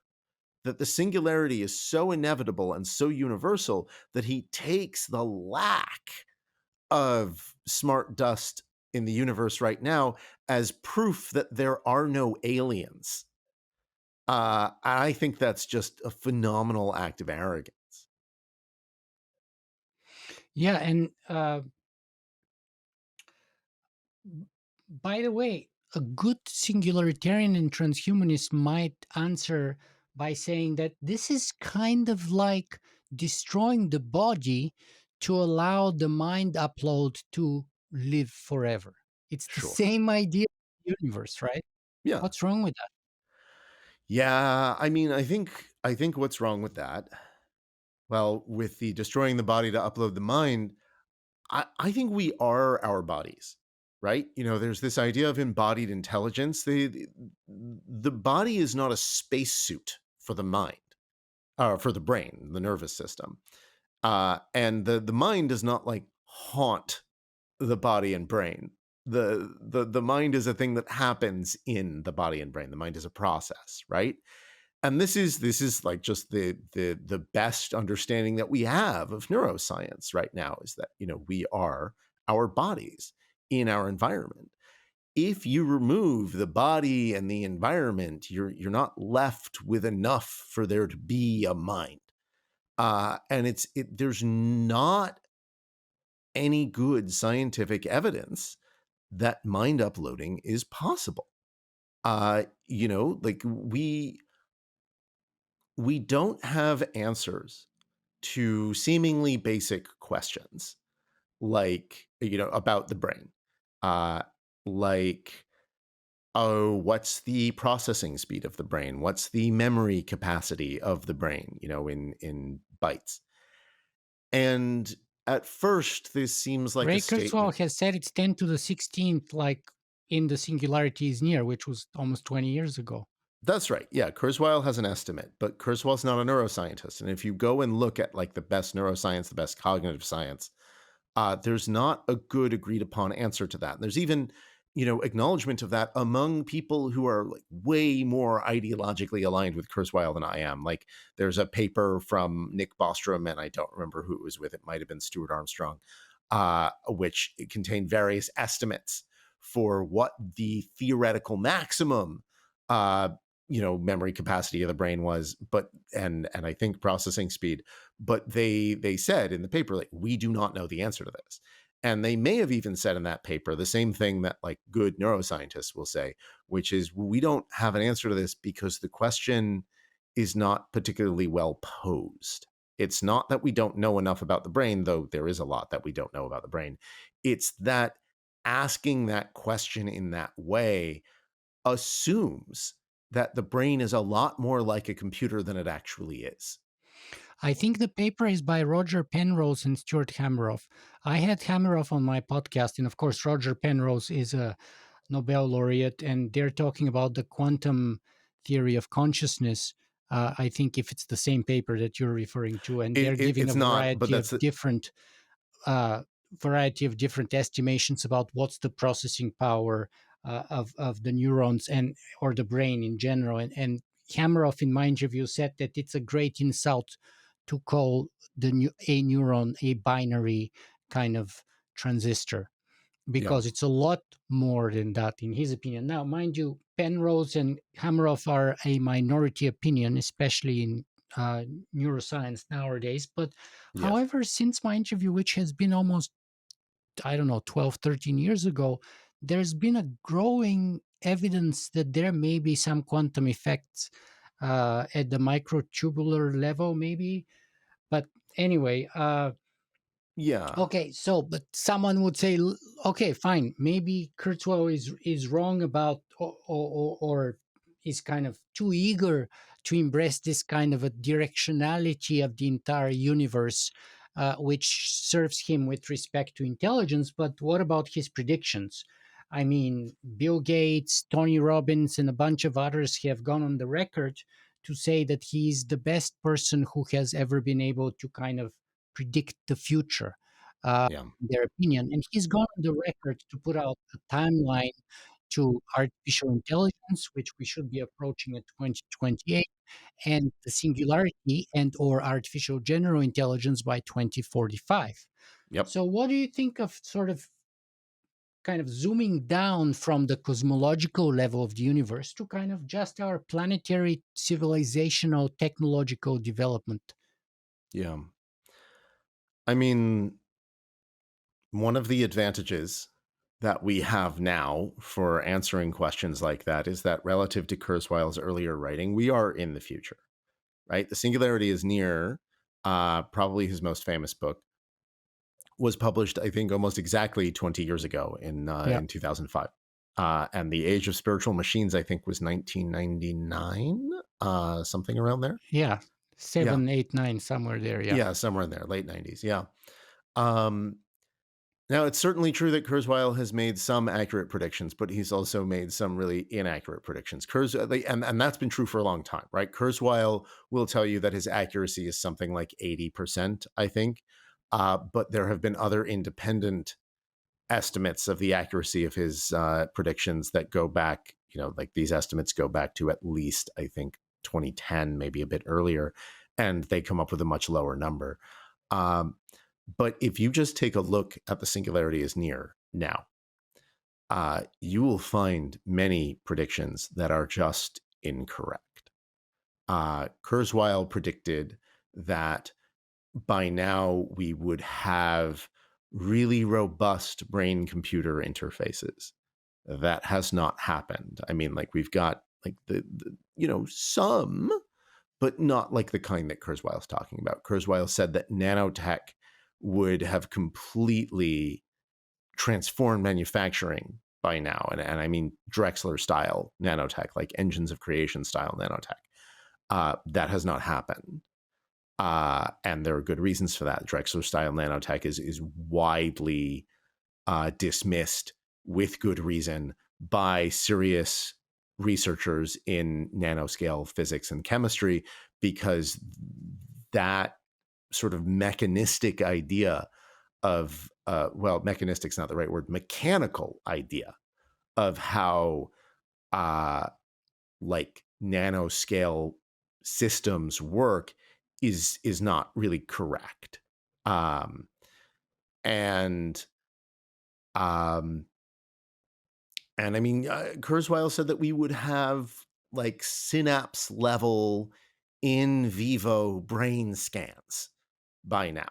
B: that the singularity is so inevitable and so universal that he takes the lack of smart dust in the universe right now as proof that there are no aliens. I think that's just a phenomenal act of arrogance.
A: Yeah, and by the way, a good singularitarian and transhumanist might answer by saying that this is kind of like destroying the body to allow the mind upload to live forever. It's the
B: Sure.
A: same idea of the universe, right?
B: Yeah.
A: What's wrong with that?
B: Yeah. I mean, I think what's wrong with that? Well, with the destroying the body to upload the mind, I think we are our bodies, right? There's this idea of embodied intelligence. The body is not a spacesuit for the mind, for the brain, the nervous system. And the mind does not like haunt the body and brain. The mind is a thing that happens in the body and brain. The mind is a process, right? And this is like just the best understanding that we have of neuroscience right now is that we are our bodies in our environment. If you remove the body and the environment, you're not left with enough for there to be a mind. And there's not any good scientific evidence that mind uploading is possible. Like we don't have answers to seemingly basic questions like about the brain. Uh like, oh, what's the processing speed of the brain? What's the memory capacity of the brain, in bytes? And at first this seems like a
A: Ray Kurzweil
B: statement.
A: has said it's 10 to the 16th, like in the singularity is near, which was almost 20 years ago.
B: That's right. Yeah, Kurzweil has an estimate, but Kurzweil's not a neuroscientist. And if you go and look at like the best neuroscience, the best cognitive science, there's not a good agreed upon answer to that. And there's even, acknowledgement of that among people who are like way more ideologically aligned with Kurzweil than I am. Like there's a paper from Nick Bostrom, and I don't remember who it was with. It might have been Stuart Armstrong, which contained various estimates for what the theoretical maximum uh, memory capacity of the brain was, but and I think processing speed. But they said in the paper, like, we do not know the answer to this. And they may have even said in that paper the same thing that like good neuroscientists will say, which is we don't have an answer to this because the question is not particularly well posed. It's not that we don't know enough about the brain, though there is a lot that we don't know about the brain. It's that asking that question in that way assumes that the brain is a lot more like a computer than it actually is.
A: I think the paper is by Roger Penrose and Stuart Hameroff. I had Hameroff on my podcast, and of course, Roger Penrose is a Nobel laureate, and they're talking about the quantum theory of consciousness. I think if it's the same paper that you're referring to, and they're giving a
B: It's not, but
A: uh, variety of different estimations about what's the processing power of the neurons and or the brain in general. And Hameroff, in my interview, said that it's a great insult to call a neuron a binary kind of transistor
B: yeah,
A: because it's a lot more than that, in his opinion. Now, mind you, Penrose and Hameroff are a minority opinion, especially in uh, neuroscience nowadays. But
B: yes,
A: however, since my interview, which has been almost, I don't know, 12, 13 years ago, there's been a growing evidence that there may be some quantum effects at the microtubular level, maybe. But anyway,
B: yeah,
A: okay, so but someone would say, okay, fine, maybe Kurzweil is wrong about or is kind of too eager to embrace this kind of a directionality of the entire universe, which serves him with respect to intelligence. But what about his predictions? I mean, Bill Gates, Tony Robbins, and a bunch of others have gone on the record to say that he's the best person who has ever been able to kind of predict the future,
B: yeah,
A: in their opinion. And he's gone on the record to put out a timeline to artificial intelligence, which we should be approaching at 2028, and the singularity and or artificial general intelligence by 2045.
B: yep.
A: So what do you think of sort of kind of zooming down from the cosmological level of the universe to kind of just our planetary civilizational technological development.
B: Yeah. I mean, one of the advantages that we have now for answering questions like that is that relative to Kurzweil's earlier writing, we are in the future, right? The singularity is near, probably his most famous book, was published, I think, almost exactly 20 years ago
A: Yeah.
B: in 2005. And The Age of Spiritual Machines, I think, was 1999, something around there.
A: Yeah.
B: Yeah.
A: 7, 8, 9, somewhere there. Yeah.
B: Yeah, somewhere in there, late 90s. Yeah. Um, Now, it's certainly true that Kurzweil has made some accurate predictions, but he's also made some really inaccurate predictions. And that's been true for a long time, right? Kurzweil will tell you that his accuracy is something like 80%, I think. But there have been other independent estimates of the accuracy of his predictions that go back, like these estimates go back to at least, I think, 2010, maybe a bit earlier, and they come up with a much lower number. Um, but if you just take a look at the singularity is near now, you will find many predictions that are just incorrect. Kurzweil predicted that by now we would have really robust brain computer interfaces. That has not happened. I mean, like we've got like some, but not like the kind that Kurzweil's talking about. Kurzweil said that nanotech would have completely transformed manufacturing by now. And I mean Drexler style nanotech, like engines of creation style nanotech. That has not happened. And there are good reasons for that. Drexler style nanotech is widely dismissed with good reason by serious researchers in nanoscale physics and chemistry, because that sort of mechanistic idea of, mechanistic's not the right word, mechanical idea of how like nanoscale systems work is not really correct. Um, and um, and I mean, Kurzweil said that we would have like synapse level in vivo brain scans by now.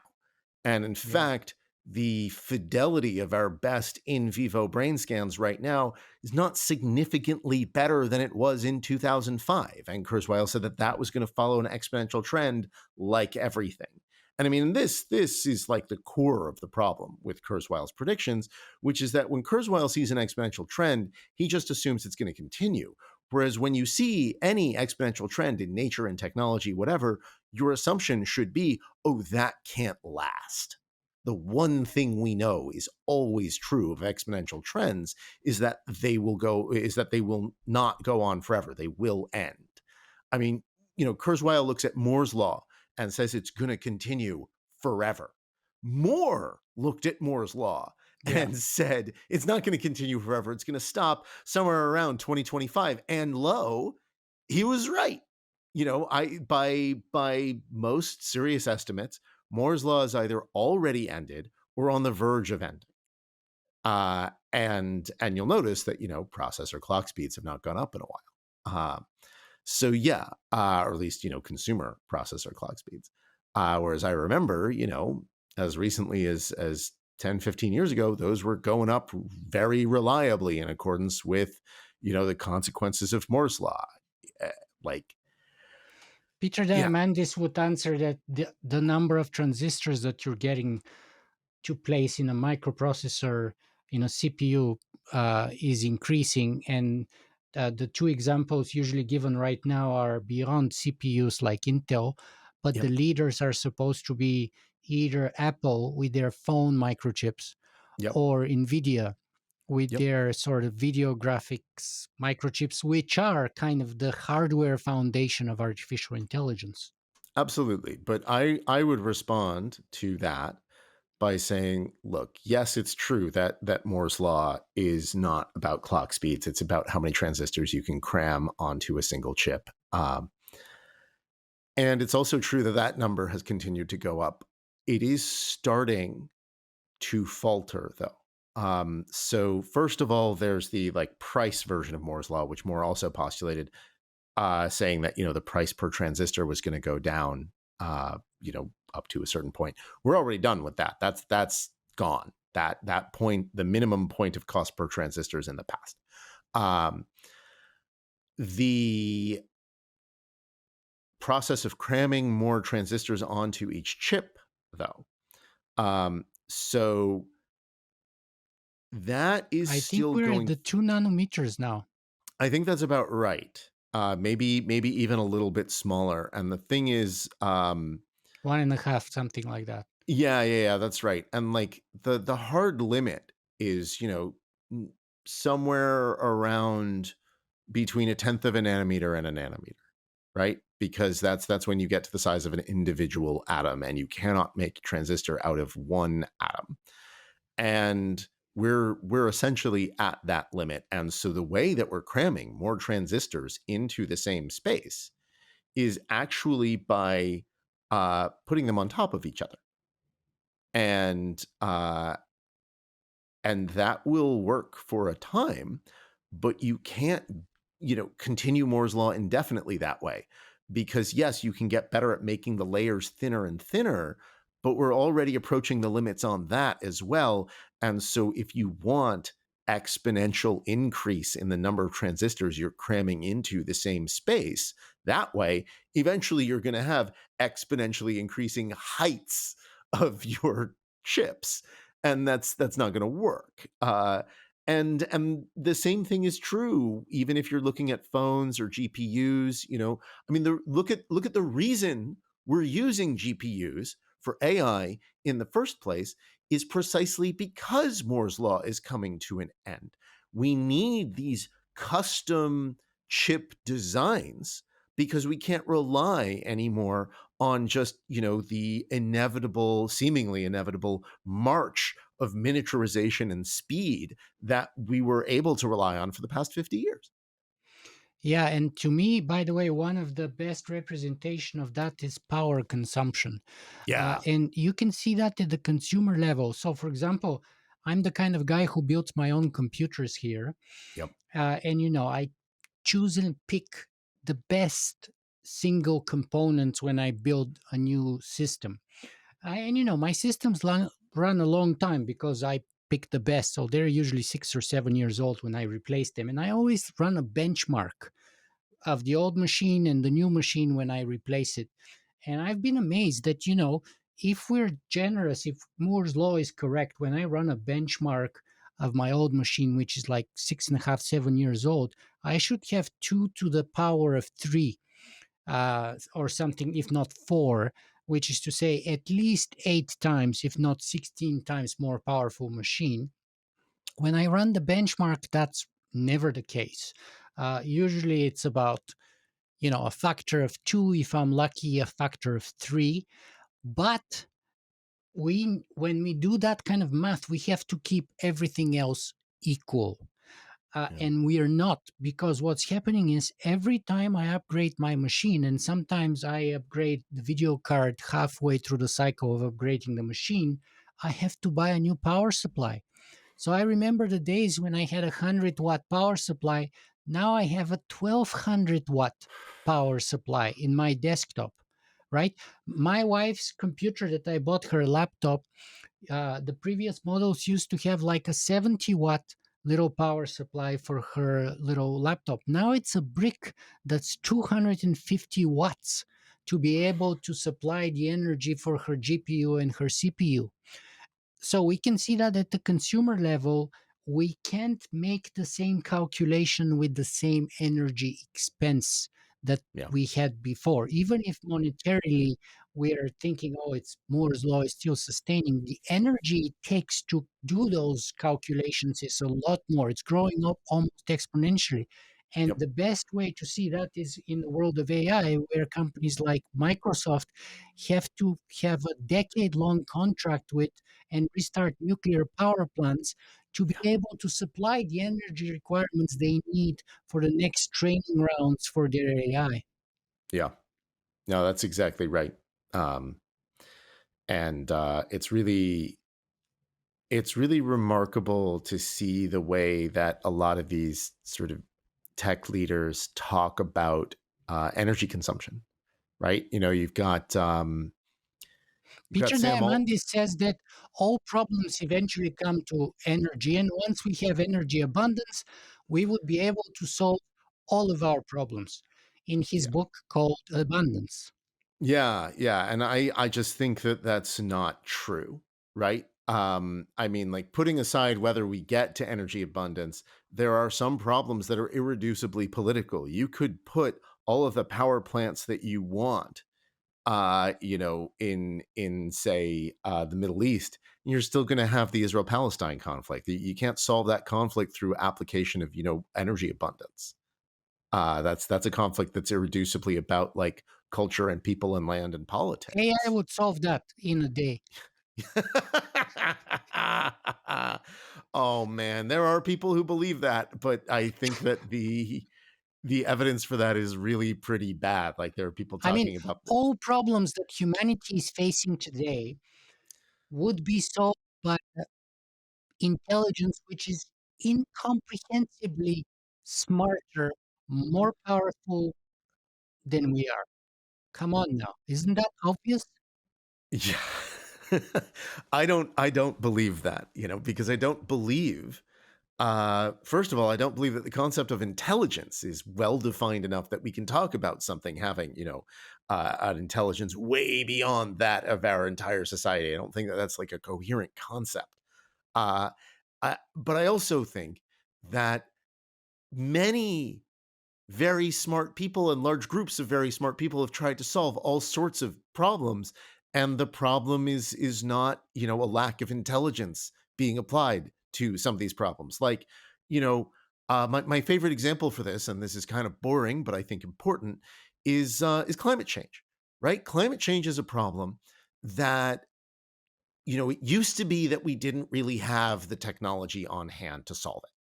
B: And in
A: Yeah.
B: fact, the fidelity of our best in vivo brain scans right now is not significantly better than it was in 2005. And Kurzweil said that that was going to follow an exponential trend like everything. And I mean, this is like the core of the problem with Kurzweil's predictions, which is that when Kurzweil sees an exponential trend, he just assumes it's going to continue. Whereas when you see any exponential trend in nature and technology, whatever, your assumption should be, oh, that can't last. The one thing we know is always true of exponential trends is that they will not go on forever. They will end. I mean, Kurzweil looks at Moore's law and says it's going to continue forever. Moore looked at Moore's law
A: Yeah.
B: and said it's not going to continue forever. It's going to stop somewhere around 2025. And lo, he was right. By most serious estimates, Moore's law is either already ended or on the verge of ending. And you'll notice that processor clock speeds have not gone up in a while. So yeah, or at least consumer processor clock speeds. Whereas I remember, as recently as 10, 15 years ago, those were going up very reliably in accordance with the consequences of Moore's law. Like,
A: Peter
B: yeah,
A: Diamandis would answer that the number of transistors that you're getting to place in a microprocessor, in a CPU, is increasing. And the two examples usually given right now are beyond CPUs like Intel, but the
B: yep,
A: leaders are supposed to be either Apple with their phone microchips
B: yep,
A: or NVIDIA with
B: yep.
A: their sort of video graphics microchips, which are kind of the hardware foundation of artificial intelligence.
B: Absolutely. But I would respond to that by saying, look, yes, it's true that Moore's law is not about clock speeds. It's about how many transistors you can cram onto a single chip. And it's also true that number has continued to go up. It is starting to falter, though. So first of all, there's the like price version of Moore's law, which Moore also postulated, saying that the price per transistor was going to go down, up to a certain point. We're already done with that. That's gone. That point, the minimum point of cost per transistor, is in the past. Um, the process of cramming more transistors onto each chip, though, so that is
A: I think
B: still
A: we're at
B: going.
A: the 2 nanometers now,
B: I think that's about right. Maybe even a little bit smaller. And the thing is,
A: 1.5, something like that.
B: yeah, that's right. And like the hard limit is, somewhere around between a tenth of a nanometer and a nanometer, right? Because that's when you get to the size of an individual atom, and you cannot make a transistor out of one atom. And we're essentially at that limit. And so the way that we're cramming more transistors into the same space is actually by putting them on top of each other. And and that will work for a time, but you can't continue Moore's law indefinitely that way, because yes, you can get better at making the layers thinner and thinner, but we're already approaching the limits on that as well. And so if you want exponential increase in the number of transistors you're cramming into the same space, that way eventually you're going to have exponentially increasing heights of your chips, and that's not going to work. And the same thing is true even if you're looking at phones or GPUs. I mean, look at the reason we're using GPUs for AI in the first place is precisely because Moore's law is coming to an end. We need these custom chip designs because we can't rely anymore on just the seemingly inevitable march of miniaturization and speed that we were able to rely on for the past 50 years.
A: Yeah, and to me, by the way, one of the best representation of that is power consumption.
B: Yeah.
A: And you can see that at the consumer level. So, for example, I'm the kind of guy who builds my own computers here.
B: Yep.
A: And, I choose and pick the best single components when I build a new system. And, my systems run a long time because I pick the best. So they're usually 6 or 7 years old when I replace them. And I always run a benchmark of the old machine and the new machine when I replace it. And I've been amazed that, if we're generous, if Moore's law is correct, when I run a benchmark of my old machine, which is like 6.5, 7 years old, I should have 2 to the power of 3 or something, if not 4, which is to say at least 8 times, if not 16 times more powerful machine. When I run the benchmark, that's never the case. Usually it's about a factor of 2, if I'm lucky, a factor of 3. But when we do that kind of math, we have to keep everything else equal.
B: Yeah.
A: And we are not, because what's happening is every time I upgrade my machine, and sometimes I upgrade the video card halfway through the cycle of upgrading the machine, I have to buy a new power supply. So I remember the days when I had a 100-watt power supply. Now I have a 1200-watt power supply in my desktop, right? My wife's computer that I bought her laptop, the previous models used to have like a 70-watt little power supply for her little laptop. Now it's a brick that's 250 watts to be able to supply the energy for her GPU and her CPU. So we can see that at the consumer level, we can't make the same calculation with the same energy expense that
B: Yeah.
A: we had before. Even if monetarily we are thinking, oh, it's Moore's law is still sustaining, the energy it takes to do those calculations is a lot more. It's growing up almost exponentially. And
B: Yep.
A: the best way to see that is in the world of AI, where companies like Microsoft have to have a decade long contract with and restart nuclear power plants to be
B: Yeah.
A: able to supply the energy requirements they need for the next training rounds for their AI.
B: Yeah. No, that's exactly right. And it's really It's really remarkable to see the way that a lot of these sort of tech leaders talk about energy consumption, right? You've got
A: Peter
B: Sam Alt.
A: Diamandis says that all problems eventually come to energy, and once we have energy abundance, we would be able to solve all of our problems in his book called Abundance.
B: Yeah, yeah, and I just think that that's not true, right? I mean, like putting aside whether we get to energy abundance, there are some problems that are irreducibly political. You could put all of the power plants that you want, in say the Middle East, and you're still going to have the Israel-Palestine conflict. You can't solve that conflict through application of energy abundance. That's a conflict that's irreducibly about like culture and people and land and
A: AI
B: politics.
A: would solve that in a day.
B: Oh man, there are people who believe that, but I think that the evidence for that is really pretty bad. Like there are people
A: I mean,
B: talking about the
A: all problems that humanity is facing today would be solved by intelligence which is incomprehensibly smarter, more powerful than we are. Come on now. Isn't that obvious?
B: yeah. I don't believe that, because I don't believe first of all, I don't believe that the concept of intelligence is well defined enough that we can talk about something having, an intelligence way beyond that of our entire society. I don't think that that's like a coherent concept. Uh, but I also think that many very smart people and large groups of very smart people have tried to solve all sorts of problems, and the problem is not a lack of intelligence being applied to some of these problems. Like you know my favorite example for this, and this is kind of boring but I think important, is climate change. Right, climate change is a problem that it used to be that we didn't really have the technology on hand to solve it,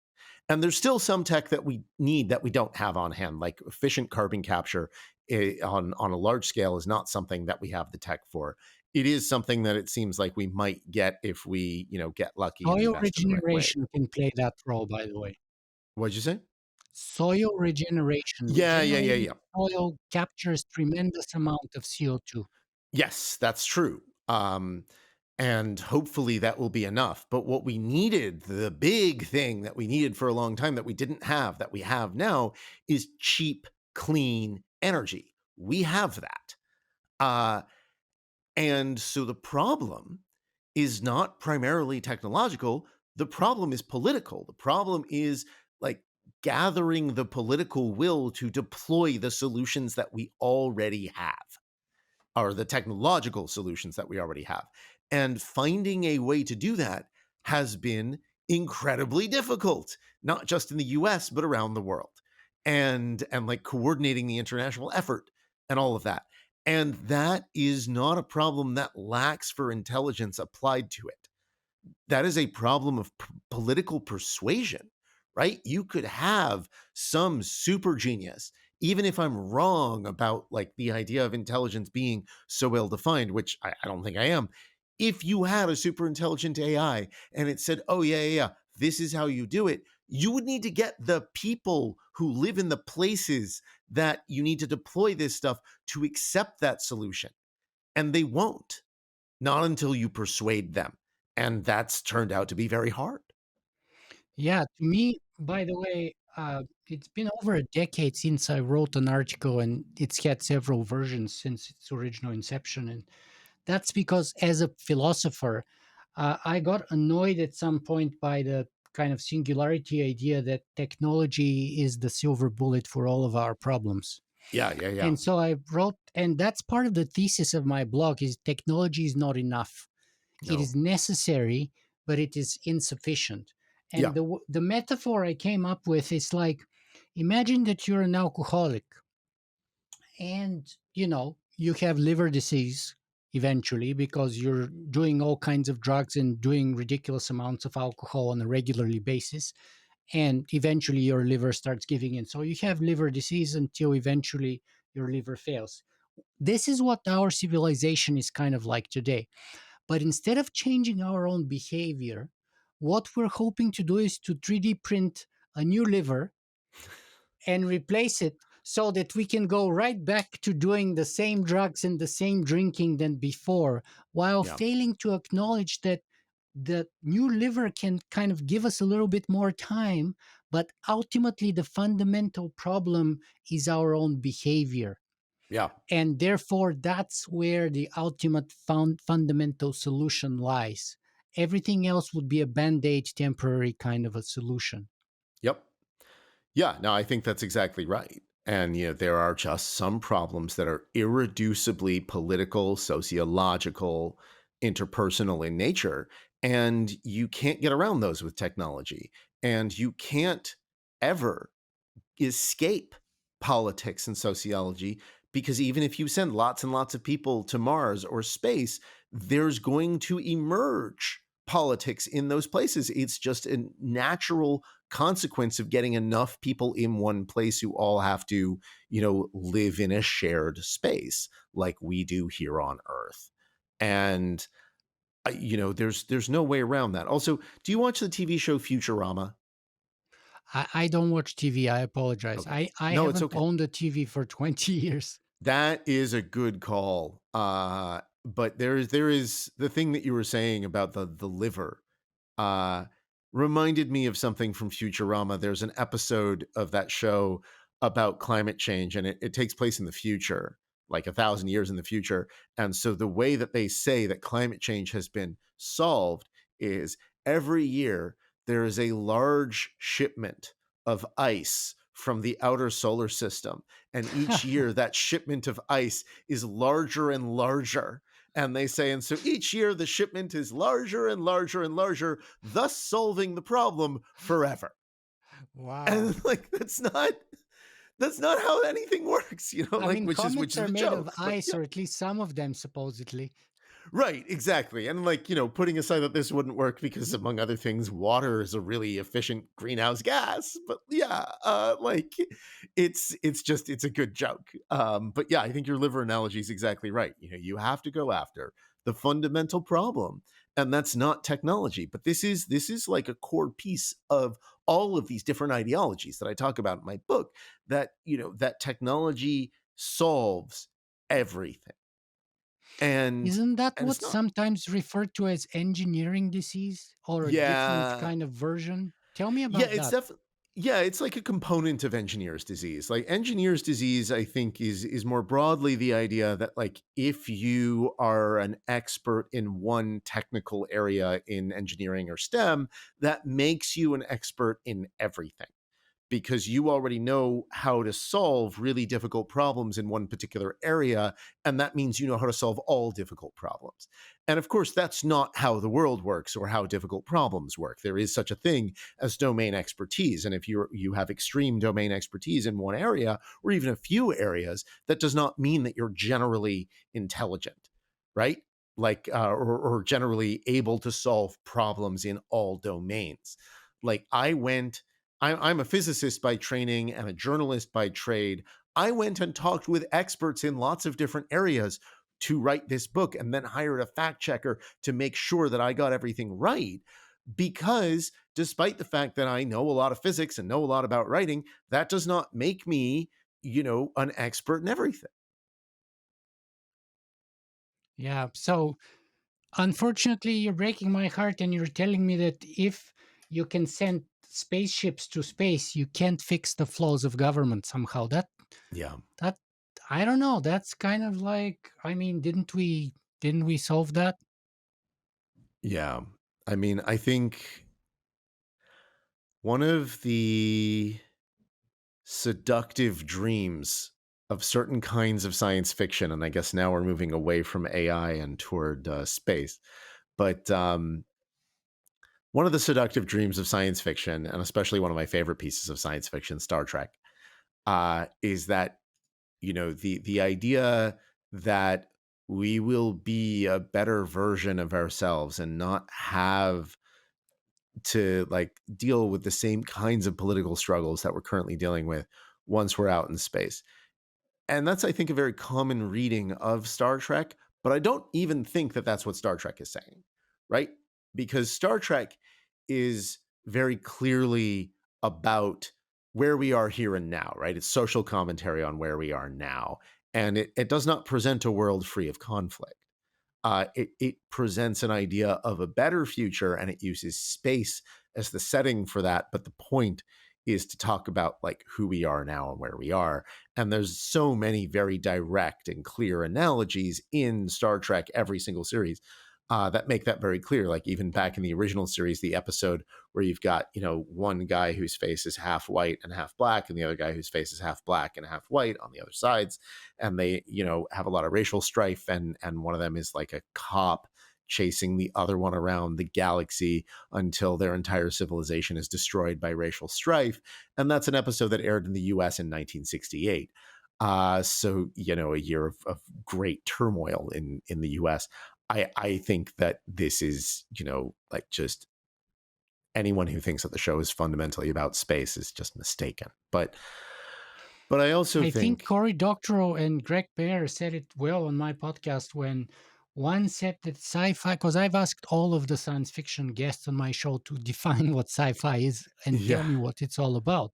B: and there's still some tech that we need that we don't have on hand, like efficient carbon capture on a large scale is not something that we have the tech for. It is something that it seems like we might get if we, get lucky and
A: Soil
B: invest in the right way.
A: regeneration can play that role, by the way.
B: What'd you say?
A: Soil regeneration,
B: Yeah, yeah, yeah,
A: regenerating
B: yeah.
A: soil captures tremendous amount of CO2.
B: Yes, that's true. And hopefully that will be enough. But what we needed, the big thing that we needed for a long time that we didn't have, that we have now, is cheap, clean energy. We have that. Uh, and so the problem is not primarily technological. The problem is political. The problem is like gathering the political will to deploy the solutions that we already have, or the technological solutions that we already have. And finding a way to do that has been incredibly difficult, not just in the US, but around the world. And like coordinating the international effort and all of that. And that is not a problem that lacks for intelligence applied to it. That is a problem of political persuasion, right? You could have some super genius, even if I'm wrong about like the idea of intelligence being so well defined, which I don't think I am. If you had a super intelligent AI and it said, oh, yeah, yeah, yeah, this is how you do it, you would need to get the people who live in the places that you need to deploy this stuff to accept that solution. And they won't, not until you persuade them. And that's turned out to be very hard.
A: Yeah, to me, by the way, it's been over a decade since I wrote an article, and it's had several versions since its original inception. And that's because, as a philosopher, I got annoyed at some point by the kind of singularity idea that technology is the silver bullet for all of our problems.
B: Yeah, yeah, yeah.
A: And so I wrote, and that's part of the thesis of my blog: is technology is not enough. It
B: No.
A: is necessary, but it is insufficient.
B: Yeah.
A: And the metaphor I came up with is like, imagine that you're an alcoholic, and you have liver disease eventually because you're doing all kinds of drugs and doing ridiculous amounts of alcohol on a regularly basis, and eventually your liver starts giving in, so you have liver disease until eventually your liver fails. This is what our civilization is kind of like today. But instead of changing our own behavior, what we're hoping to do is to 3D print a new liver and replace it so that we can go right back to doing the same drugs and the same drinking than before, while
B: Yeah.
A: failing to acknowledge that the new liver can kind of give us a little bit more time, but ultimately the fundamental problem is our own behavior.
B: Yeah.
A: And therefore, that's where the ultimate fundamental solution lies. Everything else would be a band aid, temporary kind of a solution.
B: Yep. Yeah, no, I think that's exactly right. And there are just some problems that are irreducibly political, sociological, interpersonal in nature, and you can't get around those with technology. And you can't ever escape politics and sociology, because even if you send lots and lots of people to Mars or space, there's going to emerge politics in those places. It's just a natural consequence of getting enough people in one place who all have to, live in a shared space like we do here on Earth. And there's no way around that. Also, do you watch the TV show Futurama?
A: I don't watch TV. I apologize.
B: Okay.
A: I
B: No, it's
A: haven't
B: okay.
A: owned a TV for 20 years.
B: That is a good call. But there is the thing that you were saying about the liver. Uh, Reminded me of something from Futurama. There's an episode of that show about climate change, and it takes place in the future, like 1,000 years in the future. And so the way that they say that climate change has been solved is every year there is a large shipment of ice from the outer solar system. And each year that shipment of ice is larger and larger. And they say, and so each year the shipment is larger and larger and larger, thus solving the problem forever.
A: Wow.
B: And like that's not how anything works,
A: I
B: like
A: mean,
B: which
A: comets
B: is
A: are
B: the
A: made of
B: joke. But
A: ice,
B: yeah.
A: or at least some of them, supposedly.
B: Right, exactly. And like, putting aside that this wouldn't work because among other things, water is a really efficient greenhouse gas. But yeah, like it's a good joke. But yeah, I think your liver analogy is exactly right. You have to go after the fundamental problem. And that's not technology. But this is like a core piece of all of these different ideologies that I talk about in my book, that that technology solves everything. And
A: Isn't that
B: and it's
A: what's
B: not.
A: sometimes referred to as engineering disease, or a different
B: Yeah.
A: kind of version? Tell me
B: Yeah,
A: about
B: it's
A: that.
B: definitely. Yeah, it's like a component of engineer's disease. Like engineer's disease, I think is more broadly the idea that like if you are an expert in one technical area in engineering or STEM, that makes you an expert in everything, because you already know how to solve really difficult problems in one particular area. And that means you know how to solve all difficult problems. And of course, that's not how the world works or how difficult problems work. There is such a thing as domain expertise. And if you have extreme domain expertise in one area or even a few areas, that does not mean that you're generally intelligent, right? Like, or generally able to solve problems in all domains. Like, I'm a physicist by training and a journalist by trade. I went and talked with experts in lots of different areas to write this book, and then hired a fact checker to make sure that I got everything right. Because despite the fact that I know a lot of physics and know a lot about writing, that does not make me, an expert in everything.
A: Yeah. So, unfortunately, you're breaking my heart, and you're telling me that if you can send spaceships to space, you can't fix the flaws of government somehow.
B: Yeah.
A: That I don't know. That's kind of like, I mean, didn't we solve that?
B: Yeah. I mean, I think one of the seductive dreams of certain kinds of science fiction, and I guess now we're moving away from AI and toward space. But one of the seductive dreams of science fiction, and especially one of my favorite pieces of science fiction, Star Trek, is that the idea that we will be a better version of ourselves and not have to like deal with the same kinds of political struggles that we're currently dealing with once we're out in space. And that's, I think, a very common reading of Star Trek, But I don't even think that that's what Star Trek is saying, right? Because Star Trek is very clearly about where we are here and now, right? It's social commentary on where we are now. And it does not present a world free of conflict. It presents an idea of a better future, and it uses space as the setting for that. But the point is to talk about like who we are now and where we are. And there's so many very direct and clear analogies in Star Trek, every single series, that make that very clear. Like even back in the original series, the episode where you've got, one guy whose face is half white and half black, and the other guy whose face is half black and half white on the other sides. And they, have a lot of racial strife. And one of them is like a cop chasing the other one around the galaxy until their entire civilization is destroyed by racial strife. And that's an episode that aired in the US in 1968. So, a year of great turmoil in the US. I think that this is, like just anyone who thinks that the show is fundamentally about space is just mistaken. But I also
A: I think
B: think,
A: Cory Doctorow and Greg Bear said it well on my podcast when one said that sci-fi, because I've asked all of the science fiction guests on my show to define what sci-fi is and tell
B: yeah,
A: me what it's all about.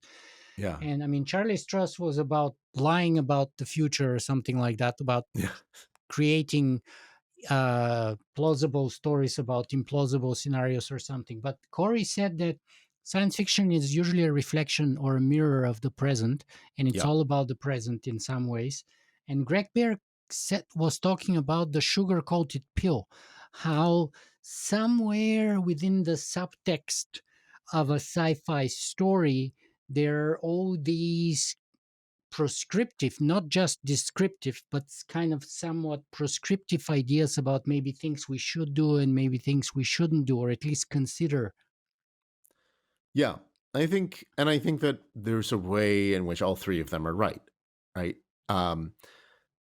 B: yeah,
A: And I mean, Charlie Strauss was about lying about the future or something like that, about
B: yeah,
A: creating plausible stories about implausible scenarios or something. But Corey said that science fiction is usually a reflection or a mirror of the present, and it's
B: yeah,
A: all about the present in some ways. And Greg Bear was talking about the sugar coated pill, how somewhere within the subtext of a sci fi story, there are all these prescriptive, not just descriptive, but kind of somewhat prescriptive ideas about maybe things we should do and maybe things we shouldn't do, or at least consider.
B: yeah. I think that there's a way in which all three of them are right, right? Um,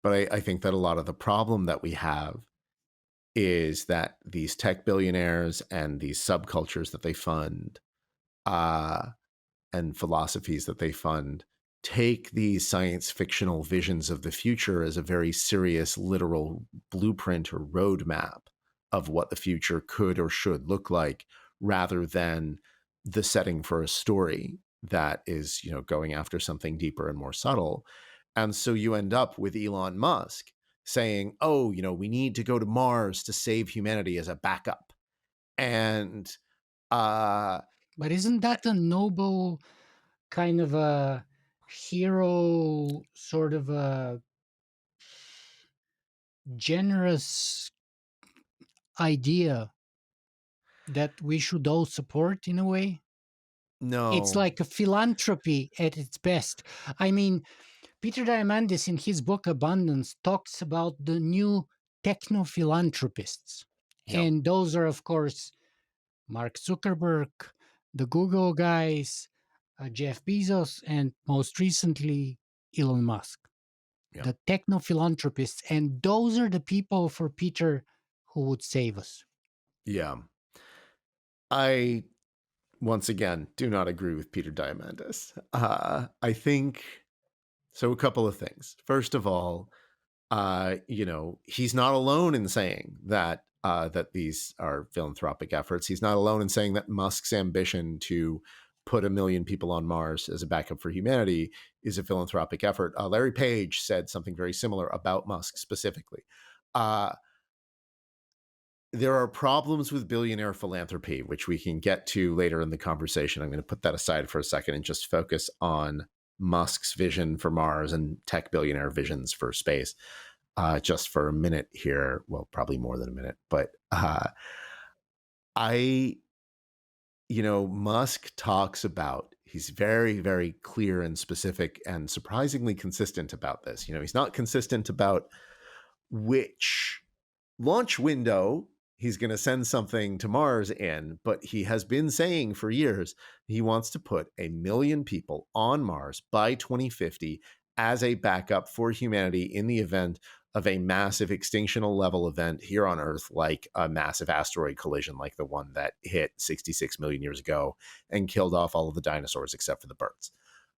B: but I think that a lot of the problem that we have is that these tech billionaires and these subcultures that they fund, uh, and philosophies that they fund, take these science fictional visions of the future as a very serious literal blueprint or roadmap of what the future could or should look like, rather than the setting for a story that is, going after something deeper and more subtle. And so you end up with Elon Musk saying, oh, we need to go to Mars to save humanity as a backup. And uh
A: But isn't that a noble kind of a hero, sort of a generous idea that we should all support in a way? It's
B: no,
A: like a philanthropy at its best. I mean, Peter Diamandis, in his book Abundance, talks about the new techno philanthropists.
B: yeah,
A: And those are, of course, Mark Zuckerberg, the Google guys, Jeff Bezos, and most recently, Elon Musk,
B: yeah,
A: the techno philanthropists. And those are the people for Peter who would save us.
B: yeah. I once again do not agree with Peter Diamandis. I think so. A couple of things. First of all, he's not alone in saying that that these are philanthropic efforts. He's not alone in saying that Musk's ambition to put 1 million people on Mars as a backup for humanity is a philanthropic effort. Larry Page said something very similar about Musk specifically. Uh, there are problems with billionaire philanthropy, which we can get to later in the conversation. I'm going to put that aside for a second and just focus on Musk's vision for Mars and tech billionaire visions for space, just for a minute here. Well, probably more than a minute, but I, Musk talks about, he's very, very clear and specific and surprisingly consistent about this. He's not consistent about which launch window he's going to send something to Mars in, but he has been saying for years he wants to put 1 million people on Mars by 2050 as a backup for humanity in the event of a massive extinctional level event here on Earth, like a massive asteroid collision like the one that hit 66 million years ago and killed off all of the dinosaurs except for the birds.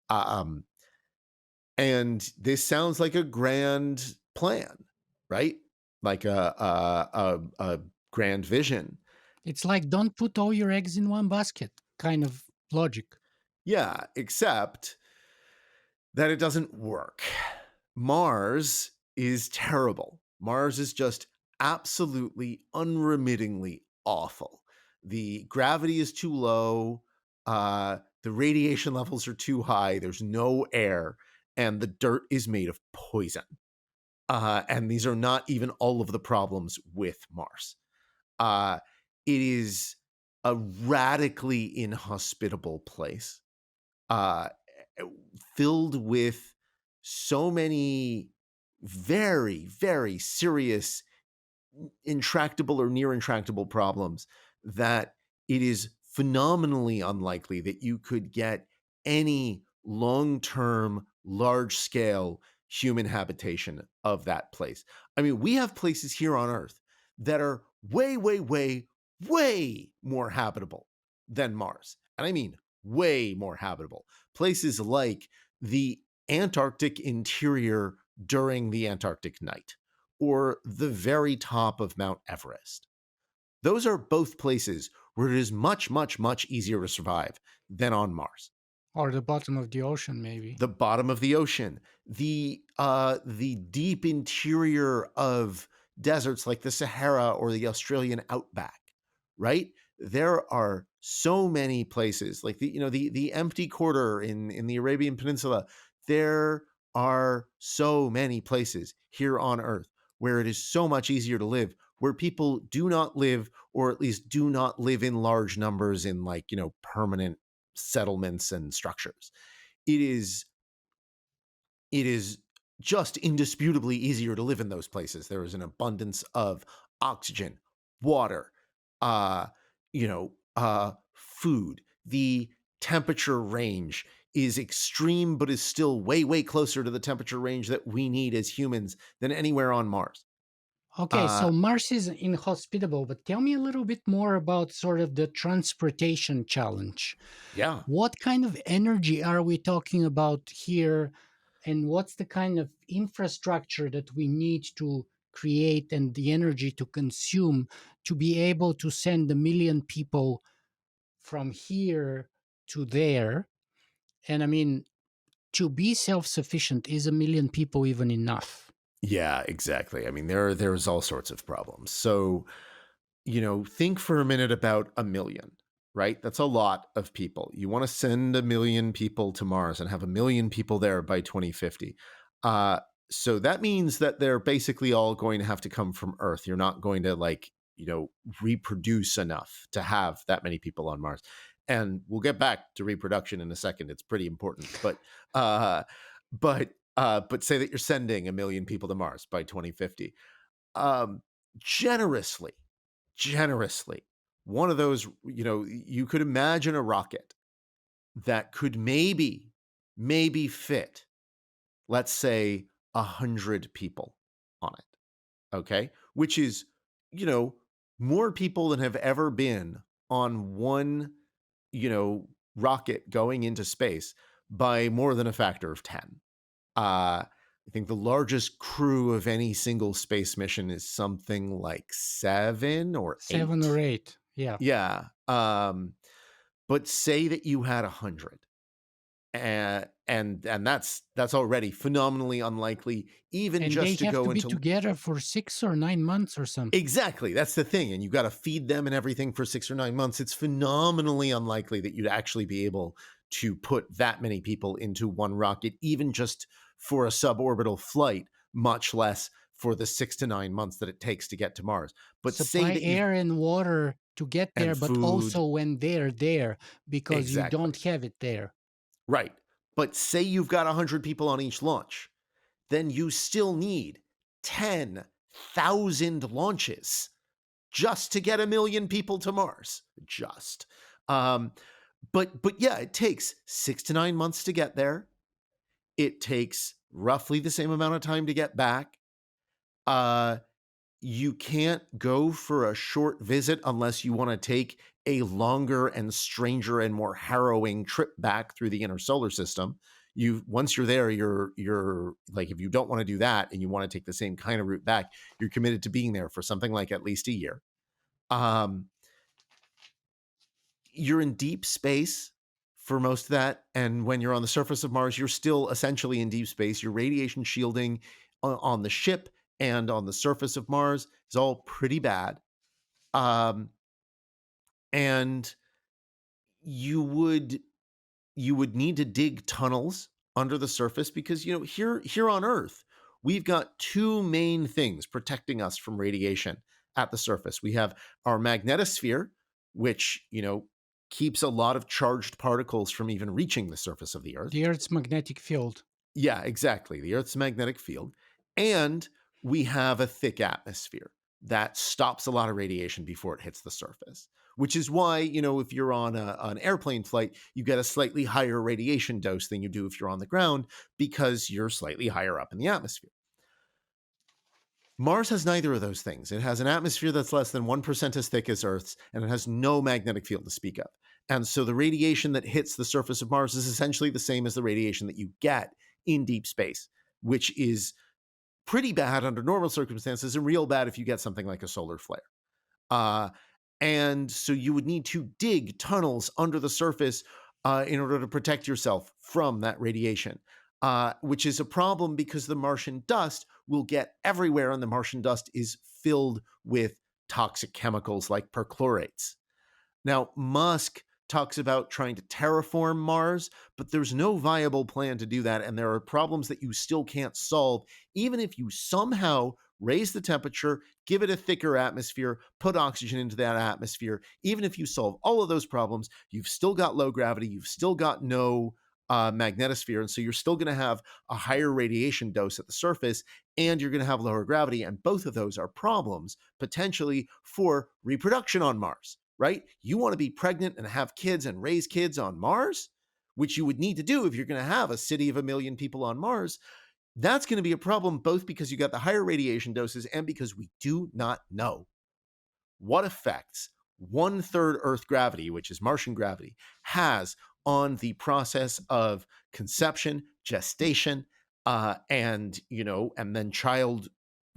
B: Um, and this sounds like a grand plan, right? like a grand vision.
A: It's like don't put all your eggs in one basket kind of logic.
B: Yeah, except that it doesn't work. Mars is terrible. Mars is just absolutely unremittingly awful. The gravity is too low. The radiation levels are too high. There's no air, and the dirt is made of poison. And these are not even all of the problems with Mars. Uh, it is a radically inhospitable place, uh, filled with so many very, very serious, intractable or near intractable problems that it is phenomenally unlikely that you could get any long term, large scale human habitation of that place. I mean, we have places here on Earth that are way, way, way, way more habitable than Mars. And I mean, way more habitable. Places like the Antarctic interior during the Antarctic night, or the very top of Mount Everest. Those are both places where it is much, much, much easier to survive than on Mars.
A: Or the bottom of the ocean, maybe.
B: The bottom of the ocean, the deep interior of deserts like the Sahara or the Australian outback, right? There are so many places like the empty quarter in the Arabian Peninsula. There are so many places here on Earth where it is so much easier to live, where people do not live, or at least do not live in large numbers in permanent settlements and structures. It is it is just indisputably easier to live in those places. There is an abundance of oxygen, water, uh, food. The temperature range is extreme, but is still way, way closer to the temperature range that we need as humans than anywhere on Mars.
A: Okay,
B: Uh,
A: so Mars is inhospitable, but tell me a little bit more about sort of the transportation challenge.
B: yeah,
A: What kind of energy are we talking about here? And what's the kind of infrastructure that we need to create and the energy to consume to be able to send 1 million people from here to there? And I mean, to be self sufficient, is 1 million people even enough?
B: yeah, exactly. I mean, there's all sorts of problems. So think for a minute about a million, right? That's a lot of people. You want to send 1 million people to Mars and have 1 million people there by 2050. Uh, so that means that they're basically all going to have to come from Earth. You're not going to reproduce enough to have that many people on Mars. And we'll get back to reproduction in a second. It's pretty important. But say that you're sending 1 million people to Mars by 2050. Um, generously, generously, one of those, you could imagine a rocket that could maybe fit, let's say, 100 people on it. Okay. Which is, you know, more people than have ever been on one, rocket going into space by more than a factor of 10. I think the largest crew of any single space mission is something like 7 or 8.
A: 7 or 8. Yeah.
B: Yeah. But say that you had 100. And that's already phenomenally unlikely, even
A: And they
B: just to
A: have to
B: go
A: be
B: into.
A: together for 6 or 9 months or something.
B: Exactly. That's the thing. And you've got to feed them and everything for 6 or 9 months. It's phenomenally unlikely that you'd actually be able to put that many people into one rocket, even just for a suborbital flight, much less for the 6 to 9 months that it takes to get to Mars. But say
A: Supply
B: that you've.
A: air and water to get there,
B: And
A: but
B: food.
A: also when they're there, because you
B: Exactly.
A: don't have it there.
B: Right. But say you've got 100 people on each launch, then you still need 10,000 launches just to get 1 million people to Mars. Just. Um, but yeah, it takes 6 to 9 months to get there. It takes roughly the same amount of time to get back. Uh, you can't go for a short visit unless you want to take a longer and stranger and more harrowing trip back through the inner solar system. Once you're there, you're like, if you don't want to do that and you want to take the same kind of route back, you're committed to being there for something like at least a year. You're in deep space for most of that. And when you're on the surface of Mars, you're still essentially in deep space. Your radiation shielding on the ship and on the surface of Mars is all pretty bad. And you would need to dig tunnels under the surface because, here on Earth, we've got two main things protecting us from radiation at the surface. We have our magnetosphere, which, keeps a lot of charged particles from even reaching the surface of the Earth.
A: The Earth's magnetic field.
B: Yeah, exactly. The Earth's magnetic field. And we have a thick atmosphere that stops a lot of radiation before it hits the surface, which is why, if you're on an airplane flight, you get a slightly higher radiation dose than you do if you're on the ground because you're slightly higher up in the atmosphere. Mars has neither of those things. It has an atmosphere that's less than 1% as thick as Earth's, and it has no magnetic field to speak of. And so the radiation that hits the surface of Mars is essentially the same as the radiation that you get in deep space, which is pretty bad under normal circumstances and real bad if you get something like a solar flare. And so you would need to dig tunnels under the surface in order to protect yourself from that radiation, which is a problem because the Martian dust will get everywhere, and the Martian dust is filled with toxic chemicals like perchlorates. Now, Musk talks about trying to terraform Mars, but there's no viable plan to do that, and there are problems that you still can't solve, even if you somehow raise the temperature, give it a thicker atmosphere, put oxygen into that atmosphere. Even if you solve all of those problems, you've still got low gravity, you've still got no magnetosphere, and so you're still going to have a higher radiation dose at the surface, and you're going to have lower gravity, and both of those are problems potentially for reproduction on Mars. Right? You want to be pregnant and have kids and raise kids on Mars, which you would need to do if you're going to have a city of 1 million people on Mars. That's going to be a problem both because you got the higher radiation doses and because we do not know what effects 1/3 Earth gravity, which is Martian gravity, has on the process of conception, gestation, and then child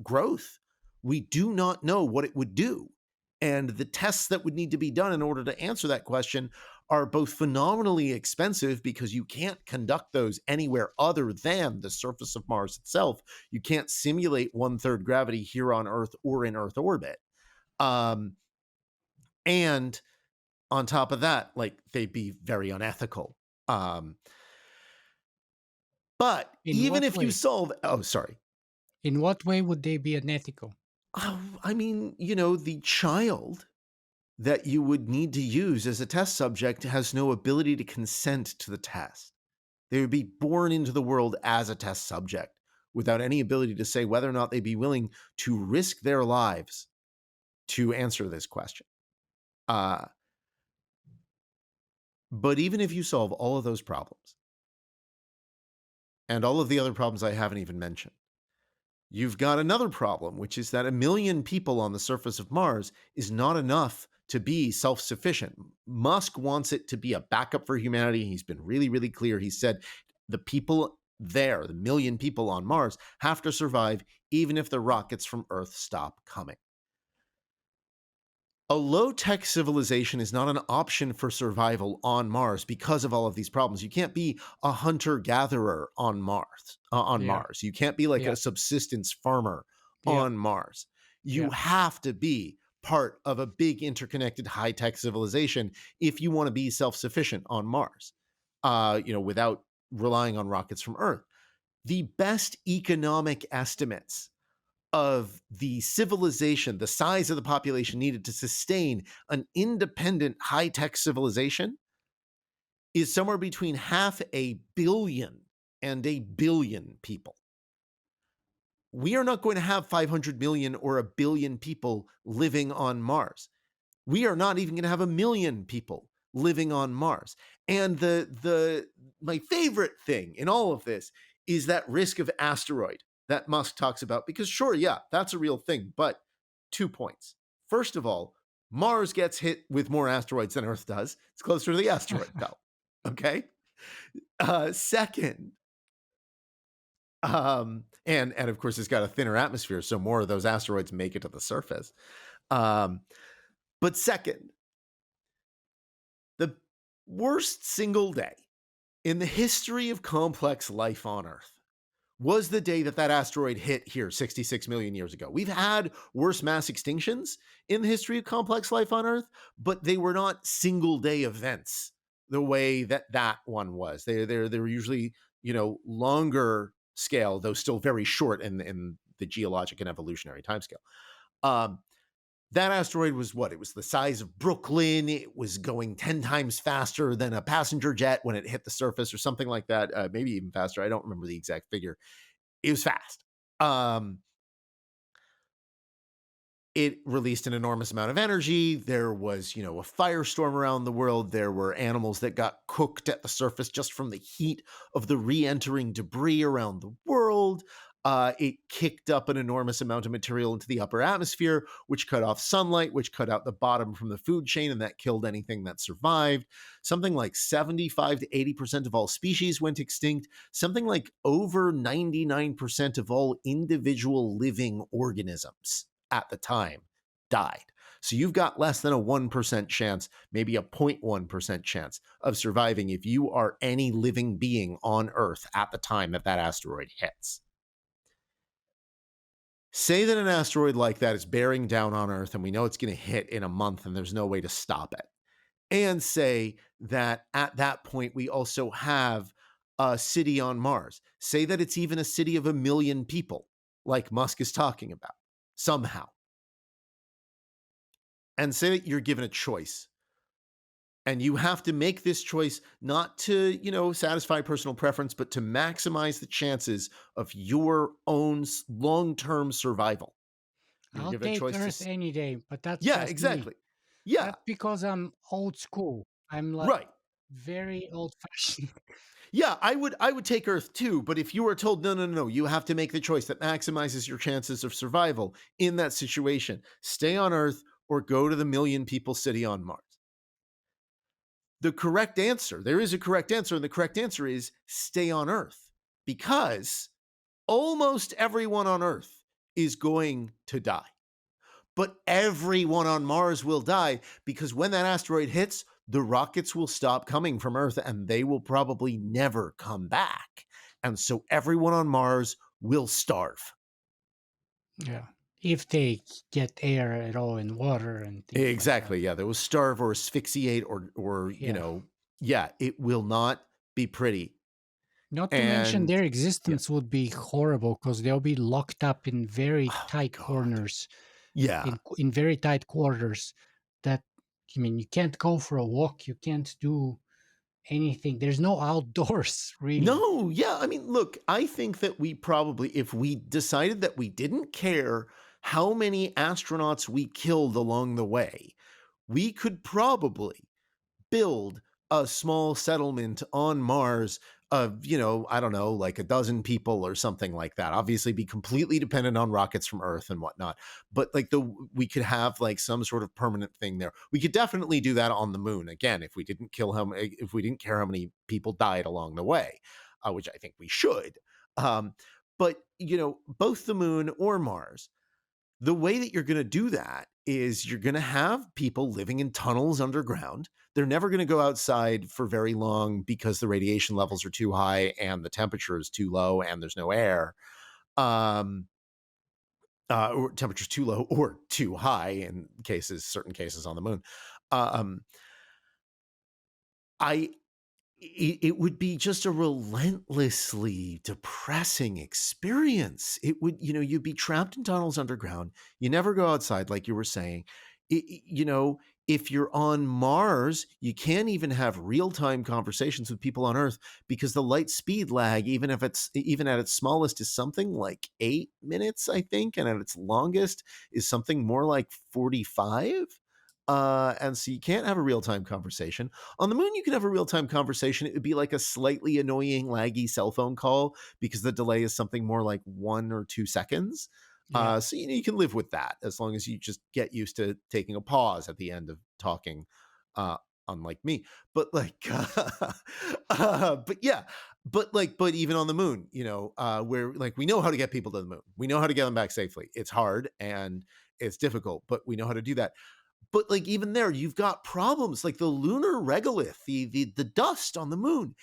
B: growth. We do not know what it would do. And the tests that would need to be done in order to answer that question are both phenomenally expensive because you can't conduct those anywhere other than the surface of Mars itself. You can't simulate 1/3 gravity here on Earth or in Earth orbit. And on top of that, they'd be very unethical. But even if you solve,
A: In what way would they be unethical?
B: The child that you would need to use as a test subject has no ability to consent to the test. They would be born into the world as a test subject without any ability to say whether or not they'd be willing to risk their lives to answer this question. But even if you solve all of those problems and all of the other problems I haven't even mentioned, you've got another problem, which is that 1 million people on the surface of Mars is not enough to be self-sufficient. Musk wants it to be a backup for humanity. He's been really, really clear. He said the people there, the 1 million people on Mars, have to survive even if the rockets from Earth stop coming. A low-tech civilization is not an option for survival on Mars because of all of these problems. You can't be a hunter-gatherer on Mars. Mars, you can't be like a subsistence farmer on Mars. You have to be part of a big interconnected high-tech civilization if you want to be self-sufficient on Mars, without relying on rockets from Earth. The best economic estimates of the civilization, the size of the population needed to sustain an independent high-tech civilization is somewhere between 500 million and 1 billion people. We are not going to have 500 million or 1 billion people living on Mars. We are not even going to have 1 million people living on Mars. And my favorite thing in all of this is that risk of asteroid that Musk talks about, because sure, yeah, that's a real thing, but 2 points. First of all, Mars gets hit with more asteroids than Earth does. It's closer to the asteroid belt, okay? Second, and of course it's got a thinner atmosphere, so more of those asteroids make it to the surface. Um, but second, the worst single day in the history of complex life on Earth was the day that that asteroid hit here 66 million years ago. We've had worse mass extinctions in the history of complex life on Earth, but they were not single day events the way that that one was. They were usually, longer scale, though still very short in the geologic and evolutionary timescale. Um, that asteroid was what? It was the size of Brooklyn. It was going 10 times faster than a passenger jet when it hit the surface or something like that. Maybe even faster. I don't remember the exact figure. It was fast. It released an enormous amount of energy. There was, a firestorm around the world. There were animals that got cooked at the surface just from the heat of the re-entering debris around the world. It kicked up an enormous amount of material into the upper atmosphere, which cut off sunlight, which cut out the bottom from the food chain, and that killed anything that survived. Something like 75 to 80% of all species went extinct. Something like over 99% of all individual living organisms at the time died. So you've got less than a 1% chance, maybe a 0.1% chance of surviving if you are any living being on Earth at the time that that asteroid hits. Say that an asteroid like that is bearing down on Earth and we know it's going to hit in a month and there's no way to stop it. And say that at that point we also have a city on Mars. Say that it's even a city of 1 million people, like Musk is talking about, somehow. And say that you're given a choice. And you have to make this choice not to, satisfy personal preference, but to maximize the chances of your own long-term survival. You're
A: I'll
B: given a
A: take
B: choice
A: Earth any day, but that's
B: yeah,
A: just me.
B: exactly. Yeah,
A: That's because I'm old school. I'm like
B: right.
A: very old fashioned.
B: Yeah, I would take Earth too, but if you were told no, no, no, no, you have to make the choice that maximizes your chances of survival in that situation, stay on Earth or go to the 1 million people city on Mars. The correct answer, there is a correct answer, and the correct answer is stay on Earth because almost everyone on Earth is going to die. But everyone on Mars will die because when that asteroid hits, the rockets will stop coming from Earth and they will probably never come back. And so everyone on Mars will starve.
A: Yeah. If they get air at all in water and things like that.
B: Exactly. Yeah, they will starve or asphyxiate
A: Yeah.
B: yeah, it will not be pretty.
A: Not to mention
B: And
A: their
B: yeah.
A: existence would be horrible because they'll be locked up in very
B: Oh my
A: tight
B: God.
A: corners,
B: Yeah.
A: in very tight quarters. That I mean, you can't go for a walk. You can't do anything. There's no outdoors really.
B: No, yeah. I mean, look, I think that we probably, if we decided that we didn't care how many astronauts we killed along the way, we could probably build a small settlement on Mars of, I don't know, like a dozen people or something like that. Obviously be completely dependent on rockets from Earth and whatnot. But like we could have like some sort of permanent thing there. We could definitely do that on the moon. Again, if we didn't if we didn't care how many people died along the way, which I think we should. But both the moon or Mars, the way that you're going to do that is you're going to have people living in tunnels underground. They're never going to go outside for very long because the radiation levels are too high and the temperature is too low and there's no air. Or temperature's too low or too high in certain cases on the moon. Um, I it would be just a relentlessly depressing experience. It would, you'd be trapped in tunnels underground. You never go outside, like you were saying. If you're on Mars, you can't even have real time conversations with people on Earth because the light speed lag, even at its smallest, is something like 8 minutes, I think, and at its longest is something more like 45. And so you can't have a real time conversation. On the moon, you can have a real time conversation. It would be like a slightly annoying, laggy cell phone call because the delay is something more like 1 or 2 seconds.
A: Yeah.
B: So you can live with that as long as you just get used to taking a pause at the end of talking unlike me. But like, but yeah, but even on the moon, where like we know how to get people to the moon, we know how to get them back safely. It's hard and it's difficult, but we know how to do that. But like even there, you've got problems like the lunar regolith, the dust on the moon.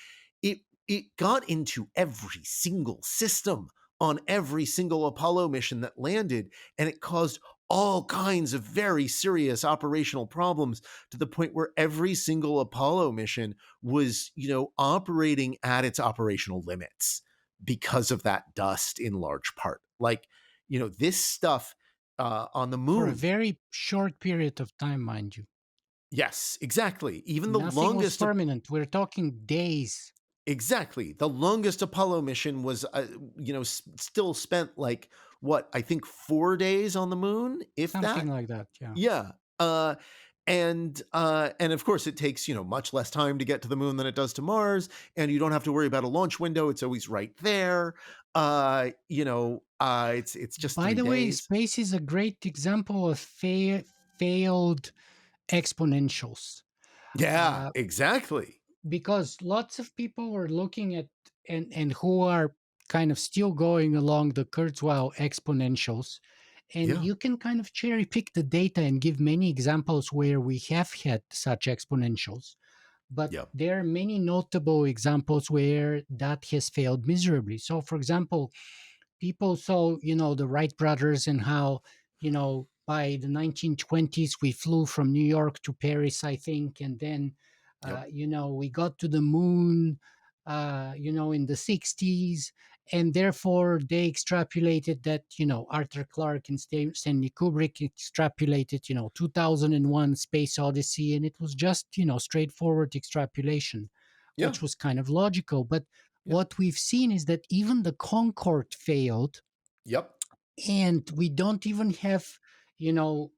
B: It got into every single system on every single Apollo mission that landed, and it caused all kinds of very serious operational problems to the point where every single Apollo mission was, operating at its operational limits because of that dust in large part. Like, this stuff on the
A: For a
B: moon.
A: very short period of time, mind you.
B: Yes, exactly. Even the
A: Nothing was
B: longest
A: permanent. We're talking days,
B: exactly. The longest Apollo mission was still spent like what, I think 4 days on the moon, if
A: something
B: that.
A: like that. Yeah.
B: Yeah. And of course it takes, much less time to get to the moon than it does to Mars, and you don't have to worry about a launch window. It's always right there. It's just
A: By
B: 3
A: the way,
B: days.
A: space is a great example of failed exponentials.
B: Yeah,
A: Uh,
B: exactly.
A: because lots of people were looking at and who are kind of still going along the Kurzweil exponentials, and
B: Yeah.
A: you can kind of cherry pick the data and give many examples where we have had such exponentials, but
B: Yep.
A: there are many notable examples where that has failed miserably. So for example, people saw, the Wright brothers, and how, by the 1920s we flew from New York to Paris, I think, and then
B: Yep.
A: we got to the moon, in the 60s, and therefore they extrapolated that, Arthur Clarke and Stanley Kubrick extrapolated, 2001 Space Odyssey, and it was just, straightforward extrapolation,
B: Yeah.
A: which was kind of logical. But
B: Yeah.
A: what we've seen is that even the Concorde failed,
B: Yep.
A: and we don't even have, you know,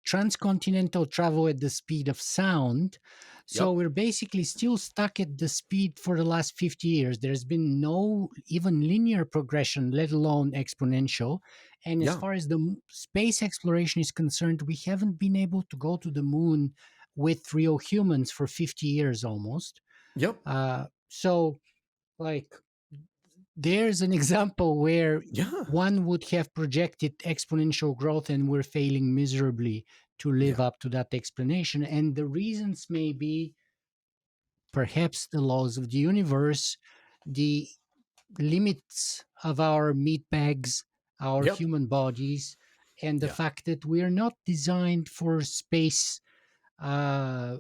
A: transcontinental travel at the speed of sound. So
B: Yep.
A: we're basically still stuck at the speed for the last 50 years. There's been no even linear progression, let alone exponential. And as
B: Yeah.
A: far as the space exploration is concerned, we haven't been able to go to the moon with real humans for 50 years almost.
B: Yep.
A: So, like, there's an example where
B: Yeah.
A: one would have projected exponential growth and we're failing miserably to live
B: Yeah.
A: up to that explanation. And the reasons may be perhaps the laws of the universe, the limits of our meat bags, our
B: Yep.
A: human bodies, and the
B: Yeah.
A: fact that we're not designed for space. Uh,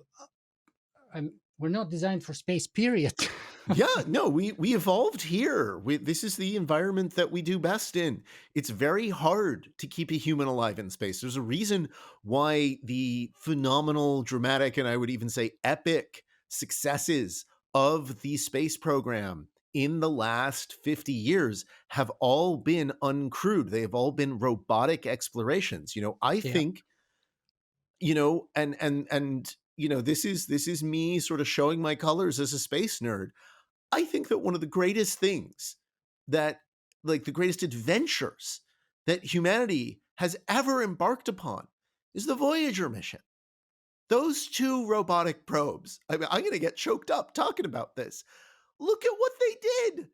A: we're not designed for space, period.
B: Yeah, no, we evolved here. This is the environment that we do best in. It's very hard to keep a human alive in space. There's a reason why the phenomenal, dramatic, and I would even say epic successes of the space program in the last 50 years have all been uncrewed. They have all been robotic explorations. I
A: Yeah.
B: think, and this is me sort of showing my colors as a space nerd. I think that one of the greatest things that, like the greatest adventures that humanity has ever embarked upon is the Voyager mission. Those two robotic probes. I mean, I'm going to get choked up talking about this. Look at what they did.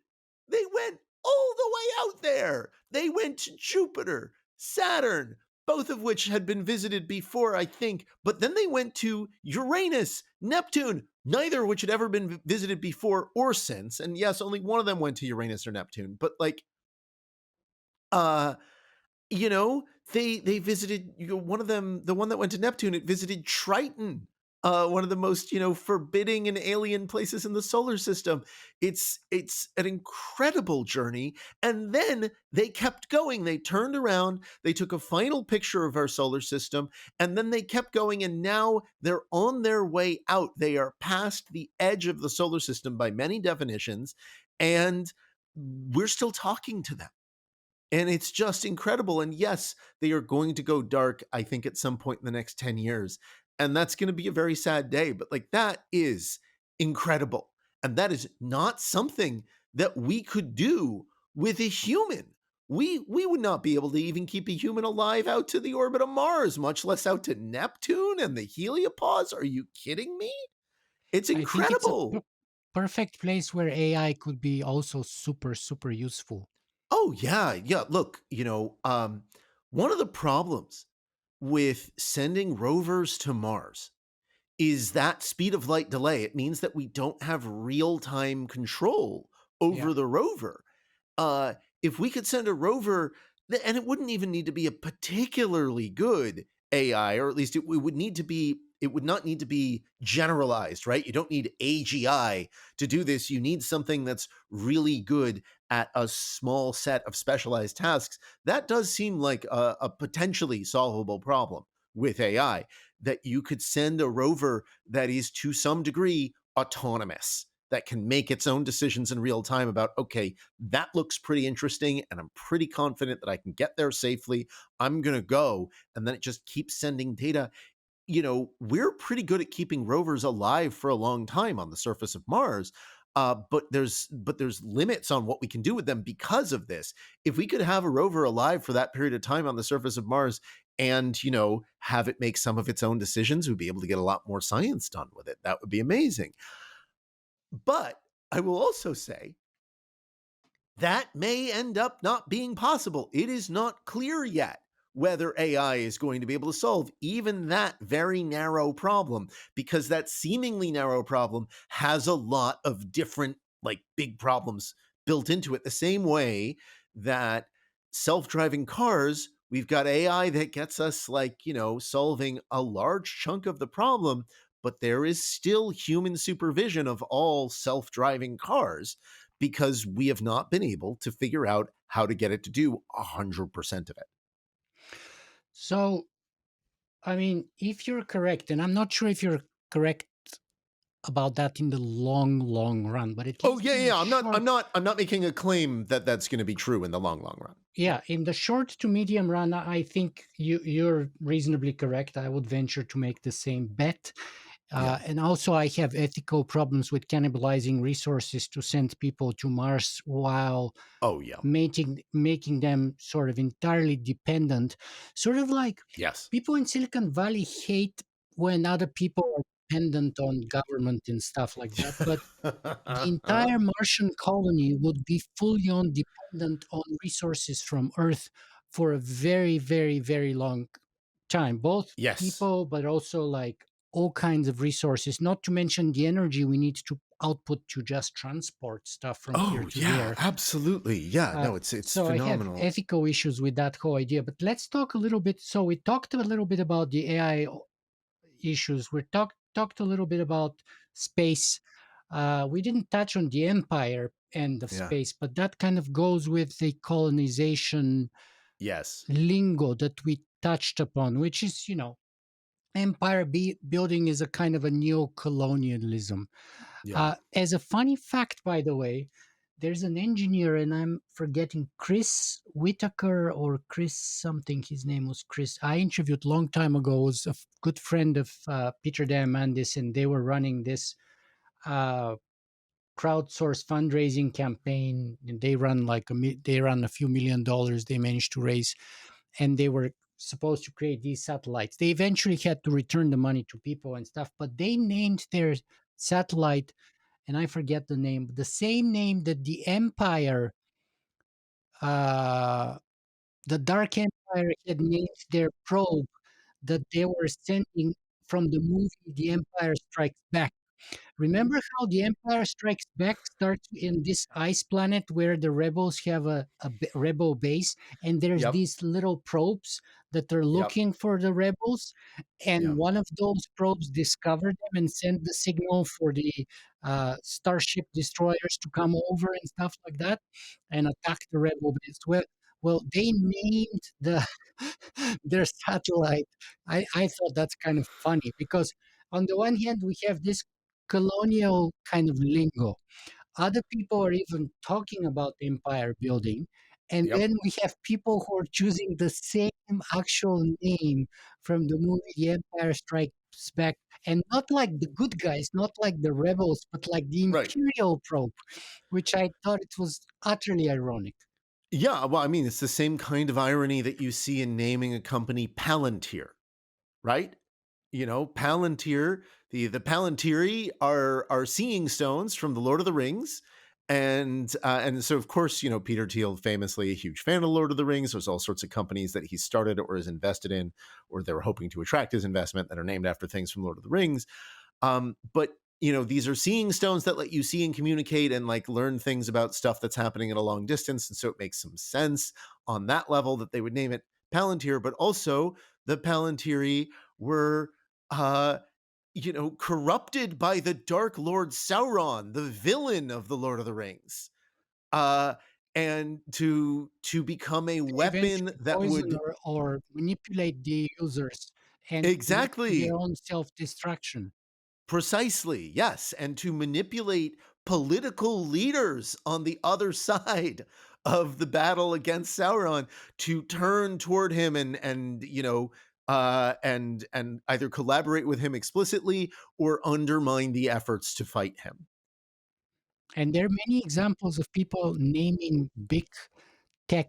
B: They went all the way out there. They went to Jupiter, Saturn, both of which had been visited before, I think, but then they went to Uranus, Neptune, neither of which had ever been visited before or since. And yes, only one of them went to Uranus or Neptune, but like, uh, they visited, one of them, the one that went to Neptune, it visited Triton, one of the most, forbidding and alien places in the solar system. It's an incredible journey. And then they kept going. They turned around, they took a final picture of our solar system, and then they kept going, and now they're on their way out. They are past the edge of the solar system by many definitions, and we're still talking to them. And it's just incredible. And yes, they are going to go dark, I think, at some point in the next 10 years. And that's going to be a very sad day. But like, that is incredible. And that is not something that we could do with a human. we would not be able to even keep a human alive out to the orbit of Mars, much less out to Neptune and the heliopause. Are you kidding me? It's
A: I think it's a
B: incredible.
A: perfect place where AI could be also super, super useful.
B: Oh yeah, yeah. Look, one of the problems with sending rovers to Mars is that speed of light delay. It means that we don't have real time control
A: Yeah.
B: over the rover. If we could send a rover, and it wouldn't even need to be a particularly good AI, or at least it would need to be. It would not need to be generalized, right? You don't need AGI to do this. You need something that's really good at a small set of specialized tasks. That does seem like a potentially solvable problem with AI, that you could send a rover that is to some degree autonomous, that can make its own decisions in real time about, okay, that looks pretty interesting and I'm pretty confident that I can get there safely. I'm going to go. And then it just keeps sending data. We're pretty good at keeping rovers alive for a long time on the surface of Mars. But there's limits on what we can do with them because of this. If we could have a rover alive for that period of time on the surface of Mars and have it make some of its own decisions, we'd be able to get a lot more science done with it. That would be amazing. But I will also say that may end up not being possible. It is not clear yet whether AI is going to be able to solve even that very narrow problem, because that seemingly narrow problem has a lot of different, like, big problems built into it. The same way that self driving cars, we've got AI that gets us, like, solving a large chunk of the problem, but there is still human supervision of all self driving cars because we have not been able to figure out how to get it to do 100% of it.
A: So, I mean, if you're correct, and I'm not sure if you're correct about that in the long, long run, but at
B: Oh
A: least
B: yeah,
A: in the
B: yeah. I'm not.
A: short,
B: I'm not. I'm not making a claim that that's going to be true in the long, long run. Yeah.
A: yeah, in the short to medium run, I think you're reasonably correct. I would venture to make the same bet.
B: Yeah.
A: And also, I have ethical problems with cannibalizing resources to send people to Mars while
B: Oh yeah.
A: making them sort of entirely dependent. Sort of like
B: Yes.
A: people in Silicon Valley hate when other people are dependent on government and stuff like that. But the entire Martian colony would be fully on dependent on resources from Earth for a very, very, very long time. Both
B: yes.
A: people, but also like all kinds of resources, not to mention the energy we need to output to just transport stuff from here
B: Oh
A: to
B: yeah.
A: there.
B: Absolutely. Yeah. No. It's
A: So I have
B: phenomenal.
A: ethical issues with that whole idea. But let's talk a little bit. So we talked a little bit about the AI issues. We talked a little bit about space. We didn't touch on the empire end of
B: Yeah.
A: space, but that kind of goes with the colonization
B: Yes.
A: lingo that we touched upon, which is, empire building is a kind of a neo-colonialism.
B: Yeah.
A: As a funny fact, by the way, there's an engineer, and I'm forgetting Chris Whitaker or Chris something. His name was Chris. I interviewed long time ago. Was a good friend of Peter Diamandis, and they were running this uh, crowdsourced fundraising campaign. And they run they run a few $1 million. They managed to raise, and they were supposed to create these satellites. They eventually had to return the money to people and stuff, but they named their satellite, and I forget the name, the same name that uh, the Dark Empire had named their probe that they were sending from the movie The Empire Strikes Back. Remember how The Empire Strikes Back starts in this ice planet where the rebels have a rebel base, and there's
B: Yep.
A: these little probes that are
B: Yep.
A: looking for the rebels, and
B: Yep.
A: one of those probes discovered them and sent the signal for the starship destroyers to come over and stuff like that and attack the rebel base. Well, they named their satellite. I thought that's kind of funny because on the one hand we have this colonial kind of lingo. Other people are even talking about empire building. And
B: Yep.
A: then we have people who are choosing the same actual name from the movie The Empire Strikes Back. And not like the good guys, not like the rebels, but like the
B: Right.
A: Imperial probe, which I thought it was utterly ironic.
B: Yeah, well, I mean, it's the same kind of irony that you see in naming a company Palantir, right? Palantir, the Palantiri are seeing stones from the Lord of the Rings. And so of course, Peter Thiel, famously a huge fan of Lord of the Rings. There's all sorts of companies that he started or is invested in, or they were hoping to attract his investment, that are named after things from Lord of the Rings. But these are seeing stones that let you see and communicate and like learn things about stuff that's happening at a long distance. And so it makes some sense on that level that they would name it Palantir. But also, the Palantiri were uh corrupted by the Dark Lord Sauron, the villain of the Lord of the Rings. Uh and to become a
A: They
B: weapon
A: eventually
B: that
A: poison
B: would
A: or manipulate the users and lead to their
B: exactly.
A: own self-destruction.
B: Precisely, yes, and to manipulate political leaders on the other side of the battle against Sauron to turn toward him and either collaborate with him explicitly or undermine the efforts to fight him.
A: And there are many examples of people naming big tech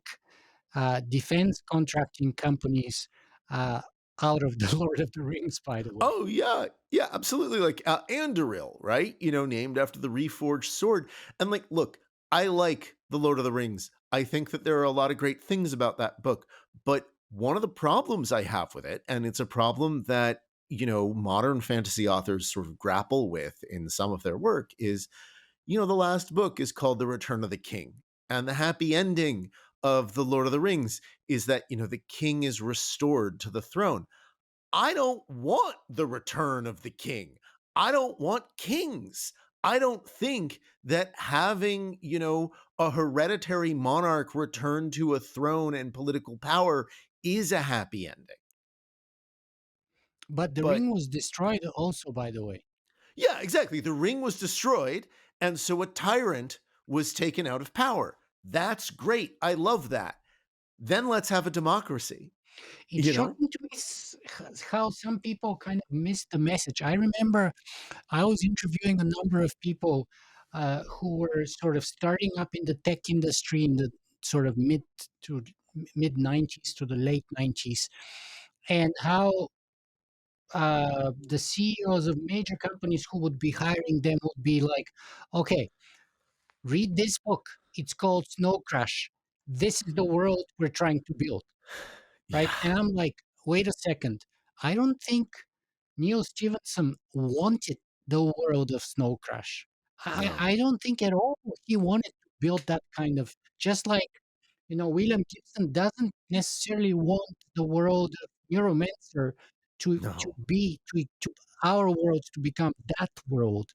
A: defense contracting companies uh, out of the Lord of the Rings, by the way.
B: Oh yeah, yeah, absolutely. Like Anduril, right? Named after the reforged sword. And like, look, I like the Lord of the Rings. I think that there are a lot of great things about that book, but one of the problems I have with it, and it's a problem that modern fantasy authors sort of grapple with in some of their work, is the last book is called The Return of the King, and the happy ending of the Lord of the Rings is that the king is restored to the throne. I don't want the return of the king. I don't want kings. I don't think that having, a hereditary monarch return to a throne and political power is a happy ending.
A: But the
B: But
A: ring was destroyed also, by the way.
B: yeah, exactly. The ring was destroyed, and so a tyrant was taken out of power. That's great. I love that. Then let's have a democracy,
A: It's
B: you know?
A: shocking to me how some people kind of miss the message. I remember I was interviewing a number of people who were sort of starting up in the tech industry in the sort of to mid 90s to the late 90s, and how the CEOs of major companies who would be hiring them would be like, okay, read this book. It's called Snow Crash. This is the world we're trying to build, right?
B: Yeah.
A: And I'm like, wait a second. I don't think Neil Stevenson wanted the world of Snow Crash.
B: No.
A: I don't think at all he wanted to build that kind of, just like, William Gibson doesn't necessarily want the world of Neuromancer to
B: No.
A: be to our world to become that world.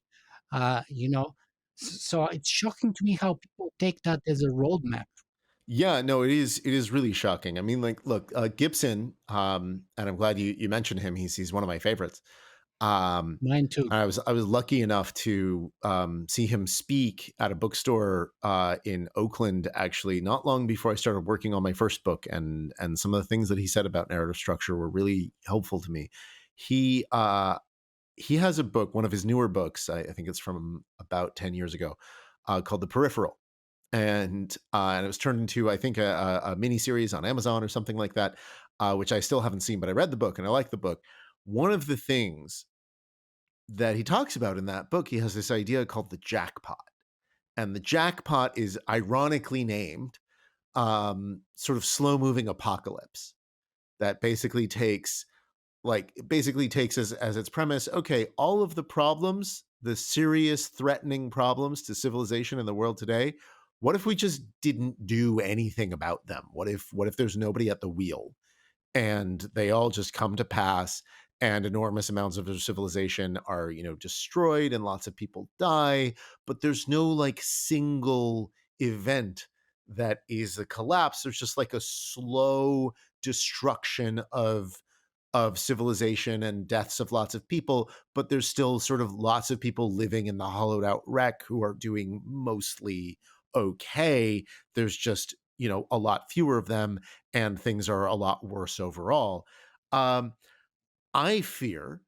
A: Uh, you know, so it's shocking to me how people take that as a roadmap.
B: Yeah, no, it is really shocking. I mean, like, look, Gibson, and I'm glad you mentioned him. He's one of my favorites. Um,
A: Mine too.
B: I was lucky enough to see him speak at a bookstore in Oakland, actually, not long before I started working on my first book, and some of the things that he said about narrative structure were really helpful to me. He he has a book, one of his newer books. I think it's from about 10 years ago, called The Peripheral, and it was turned into, I think, a mini series on Amazon or something like that, which I still haven't seen, but I read the book and I like the book. One of the things that he talks about in that book, he has this idea called the jackpot, and the jackpot is ironically named sort of slow moving apocalypse that basically takes as its premise, okay, all of the problems, the serious threatening problems to civilization in the world today, what if we just didn't do anything about them? What if there's nobody at the wheel and they all just come to pass, and enormous amounts of their civilization are, destroyed, and lots of people die, but there's no like single event that is a collapse. There's just like a slow destruction of civilization and deaths of lots of people, but there's still sort of lots of people living in the hollowed out wreck who are doing mostly okay. There's just, a lot fewer of them, and things are a lot worse overall. Um, I fear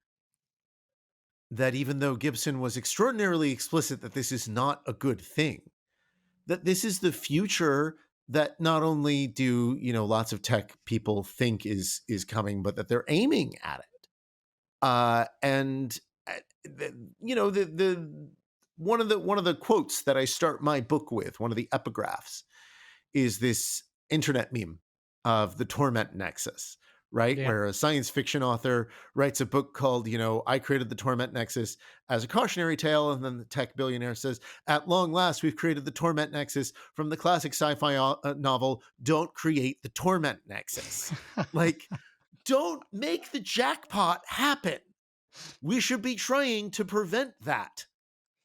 B: that even though Gibson was extraordinarily explicit that this is not a good thing, that this is the future that not only do, lots of tech people think is coming, but that they're aiming at it. And the one of the quotes that I start my book with, one of the epigraphs, is this internet meme of the torment nexus, right?
A: Yeah.
B: Where a science fiction author writes a book called, I created the torment nexus as a cautionary tale. And then the tech billionaire says, at long last, we've created the torment nexus from the classic sci fi novel, Don't Create the Torment Nexus. Like, don't make the jackpot happen. We should be trying to prevent that.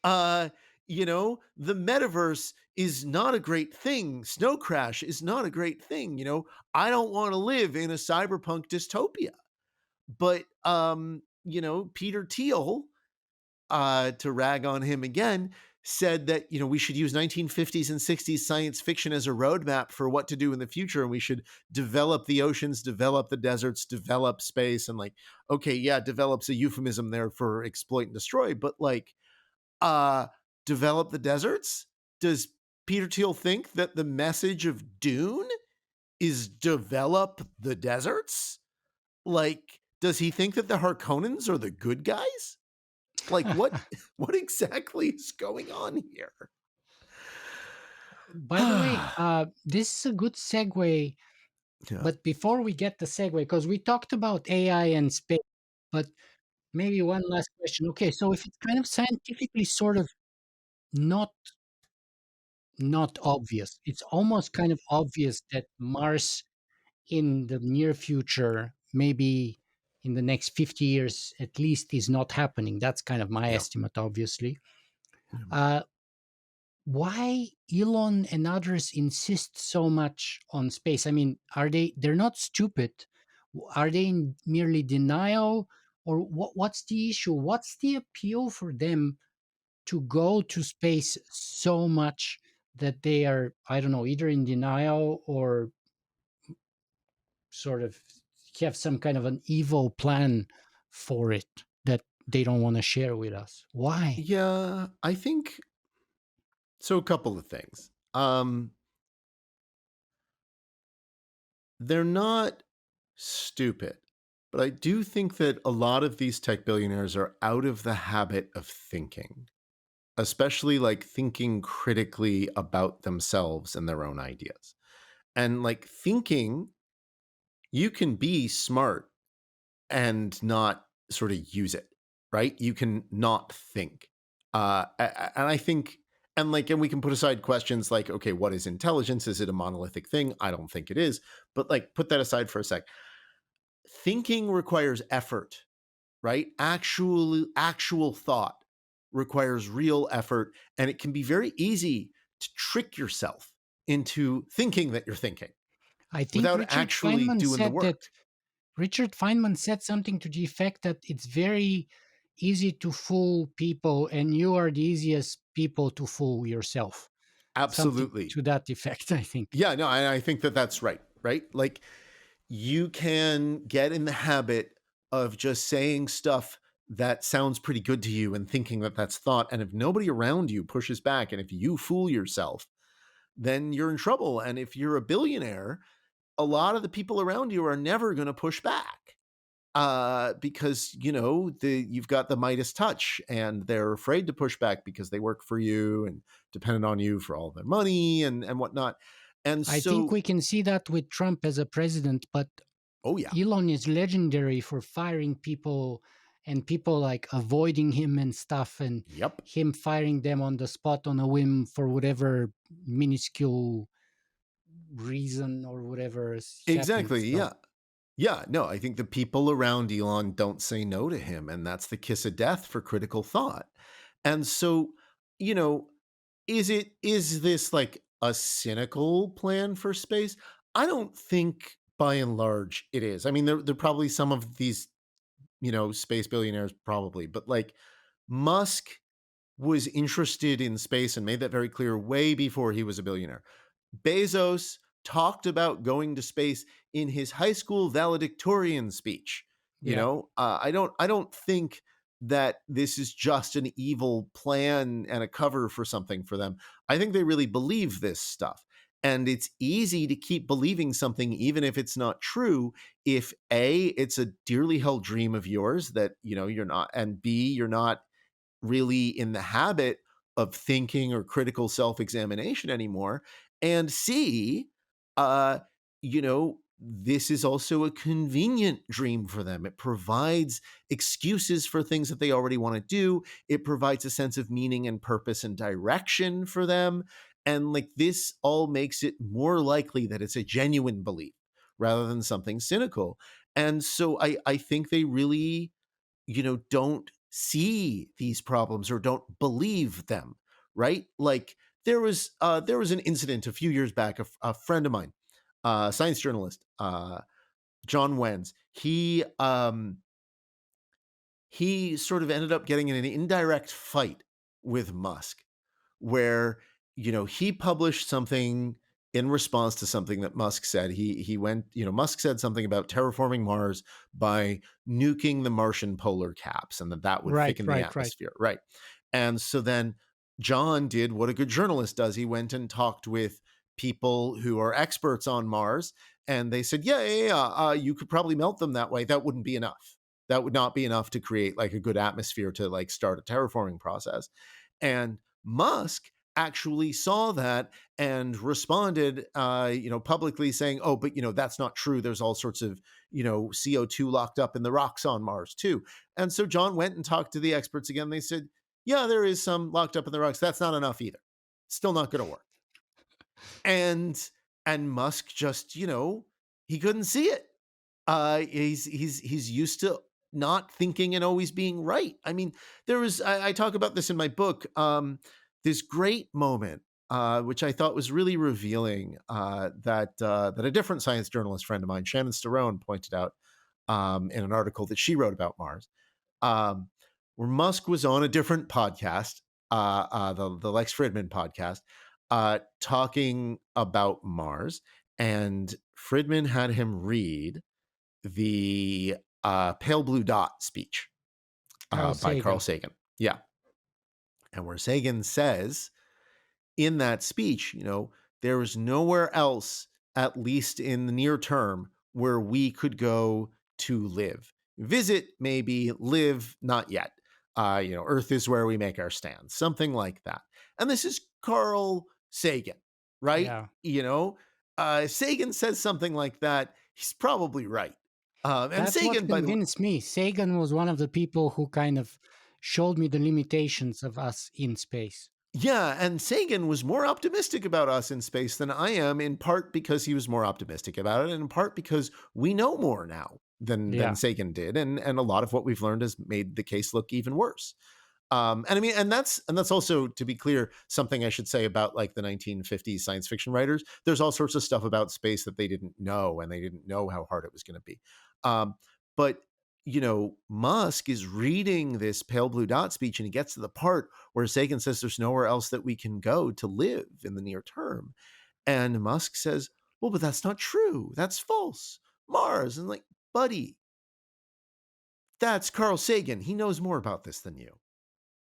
B: uh the metaverse is not a great thing. Snow Crash is not a great thing. I don't want to live in a cyberpunk dystopia. But Peter Thiel, to rag on him again, said that we should use 1950s and 60s science fiction as a roadmap for what to do in the future, and we should develop the oceans, develop the deserts, develop space. And like, okay, yeah, develops a euphemism there for exploit and destroy, but like, uh, develop the deserts? Does Peter Thiel think that the message of Dune is develop the deserts? Like, does he think that the Harkonnens are the good guys? Like, what what exactly is going on here?
A: By the way, this is a good segue.
B: Yeah.
A: But before we get the segue, because we talked about AI and space, but maybe one last question. Okay, so if it's kind of scientifically sort of not not obvious, it's almost kind of obvious that Mars in the near future, maybe in the next 50 years at least, is not happening. That's kind of my
B: Yeah.
A: estimate, obviously.
B: Yeah.
A: Uh, why Elon and others insist so much on space? I mean, they're not stupid. Are they in merely denial, or what's the issue? What's the appeal for them to go to space so much that they are, I don't know, either in denial or sort of have some kind of an evil plan for it that they don't want to share with us? Why?
B: Yeah, I think so. A couple of things. They're not stupid, but I do think that a lot of these tech billionaires are out of the habit of thinking, especially like thinking critically about themselves and their own ideas. And like thinking, you can be smart and not sort of use it, right? You can not think. And I think, and we can put aside questions like, okay, what is intelligence? Is it a monolithic thing? I don't think it is. But like, put that aside for a sec. Thinking requires effort, right? Actual thought requires real effort, and it can be very easy to trick yourself into thinking that you're thinking
A: I think
B: without actually doing the work.
A: Richard Feynman said something to the effect that it's very easy to fool people, and you are the easiest people to fool yourself. Something
B: Absolutely.
A: to that effect, I think.
B: Yeah, no, I think that that's right, right? Like, you can get in the habit of just saying stuff that sounds pretty good to you and thinking that that's thought. And if nobody around you pushes back, and if you fool yourself, then you're in trouble. And if you're a billionaire, a lot of the people around you are never going to push back, because you've got the Midas touch, and they're afraid to push back because they work for you and dependent on you for all their money and whatnot. And
A: I think
B: so,
A: we can see that with Trump as a president, but
B: oh yeah,
A: Elon is legendary for firing people and people like avoiding him and stuff, and
B: yep,
A: him firing them on the spot on a whim for whatever minuscule reason or whatever is happened.
B: exactly,
A: So
B: yeah. Yeah, no, I think the people around Elon don't say no to him, and that's the kiss of death for critical thought. And so, you know, is this like a cynical plan for space? I don't think by and large it is. I mean, there probably some of these, space billionaires probably, but like Musk was interested in space and made that very clear way before he was a billionaire. Bezos talked about going to space in his high school valedictorian speech.
A: yeah,
B: I don't think that this is just an evil plan and a cover for something for them. I think they really believe this stuff. And it's easy to keep believing something even if it's not true, if A, it's a dearly held dream of yours that, you're not, and B, you're not really in the habit of thinking or critical self-examination anymore, and C, this is also a convenient dream for them. It provides excuses for things that they already want to do. It provides a sense of meaning and purpose and direction for them. And like this all makes it more likely that it's a genuine belief rather than something cynical. And so I think they really, don't see these problems or don't believe them, right? Like there was an incident a few years back. A friend of mine, science journalist, John Wenz, he sort of ended up getting in an indirect fight with Musk where he published something in response to something that Musk said. He went, Musk said something about terraforming Mars by nuking the Martian polar caps, and that would
A: Right,
B: thicken the
A: right, right.
B: atmosphere, right? And so then John did what a good journalist does. He went and talked with people who are experts on Mars, and they said, yeah, you could probably melt them that way. That wouldn't be enough. That would not be enough to create like a good atmosphere to like start a terraforming process. And Musk actually saw that and responded, publicly saying, "Oh, but that's not true. There's all sorts of CO2 locked up in the rocks on Mars too." And so John went and talked to the experts again. They said, "Yeah, there is some locked up in the rocks. That's not enough either. Still not going to work." And Musk just, he couldn't see it. He's used to not thinking and always being right. I mean, I talk about this in my book. This great moment, which I thought was really revealing, that a different science journalist friend of mine, Shannon Sterone, pointed out in an article that she wrote about Mars, um, where Musk was on a different podcast, the Lex Fridman podcast, talking about Mars, and Fridman had him read the Pale Blue Dot speech
A: Carl
B: by Carl
A: Sagan.
B: Sagan. Yeah. And where Sagan says in that speech, there is nowhere else, at least in the near term, where we could go to live. Visit, maybe, live, not yet. Earth is where we make our stand, something like that. And this is Carl Sagan, right?
A: Yeah.
B: Sagan says something like that, he's probably right. And
A: That's what
B: Sagan, by the way,
A: convinced me. Sagan was one of the people who kind of showed me the limitations of us in space.
B: yeah, and Sagan was more optimistic about us in space than I am, in part because he was more optimistic about it, and in part because we know more now than
A: Yeah.
B: Sagan did, and a lot of what we've learned has made the case look even worse. And I mean, and that's also, to be clear, something I should say about like the 1950s science fiction writers. There's all sorts of stuff about space that they didn't know, and they didn't know how hard it was going to be. But Musk is reading this Pale Blue Dot speech, and he gets to the part where Sagan says there's nowhere else that we can go to live in the near term, and Musk says, "Well, but that's not true. That's false. Mars." And like, buddy, that's Carl Sagan. He knows more about this than you.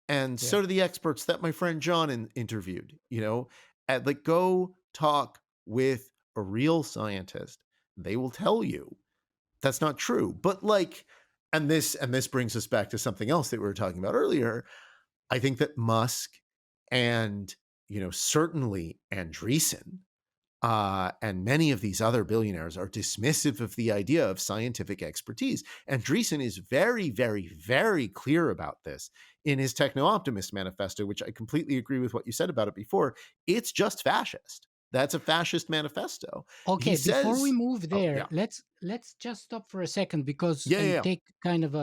B: And
A: Yeah.
B: so do the experts that my friend John interviewed, like go talk with a real scientist. They will tell you that's not true. But like, and this brings us back to something else that we were talking about earlier. I think that Musk and, certainly Andreessen, and many of these other billionaires are dismissive of the idea of scientific expertise. And Andreessen is very, very, very clear about this in his techno-optimist manifesto, which I completely agree with what you said about it before. It's just fascist. That's a fascist manifesto. He
A: Okay, before we
B: says,
A: move
B: oh,
A: there,
B: yeah.
A: let's just stop for a second because
B: Yeah, yeah,
A: and
B: yeah.
A: take kind of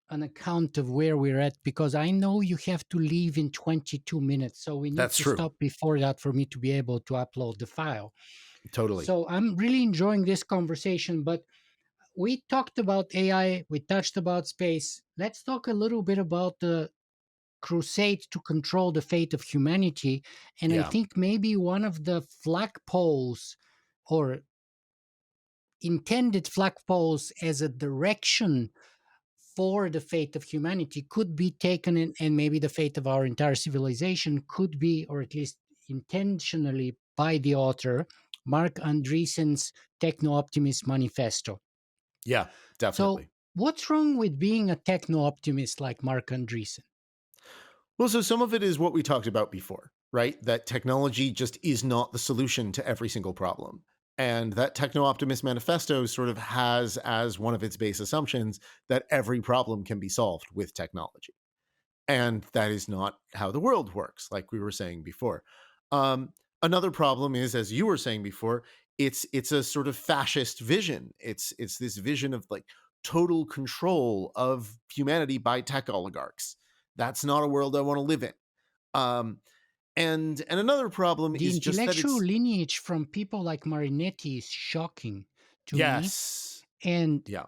A: an account of where we're at, because I know you have to leave in 22 minutes, so we need
B: That's
A: to
B: true.
A: stop before that for me to be able to upload the file.
B: Totally.
A: So I'm really enjoying this conversation, but we talked about AI, we touched about space. Let's talk a little bit about the crusade to control the fate of humanity. And I
B: Yeah.
A: think maybe one of the flagpoles, or intended flagpoles as a direction for the fate of humanity, could be taken in, and maybe the fate of our entire civilization could be, or at least intentionally by the author, Mark Andreessen's Techno-Optimist Manifesto.
B: Yeah,
A: So,
B: definitely.
A: what's wrong with being a techno-optimist like Mark Andreessen?
B: Well, so some of it is what we talked about before, right? That technology just is not the solution to every single problem. And that Techno Optimist Manifesto sort of has as one of its base assumptions that every problem can be solved with technology. And that is not how the world works, like we were saying before. Another problem is, as you were saying before, it's a sort of fascist vision. It's this vision of like total control of humanity by tech oligarchs. That's not a world I want to live in. Um, and another problem
A: The
B: is just that
A: intellectual
B: it's
A: lineage from people like Marinetti is shocking to me,
B: yes,
A: and
B: yeah,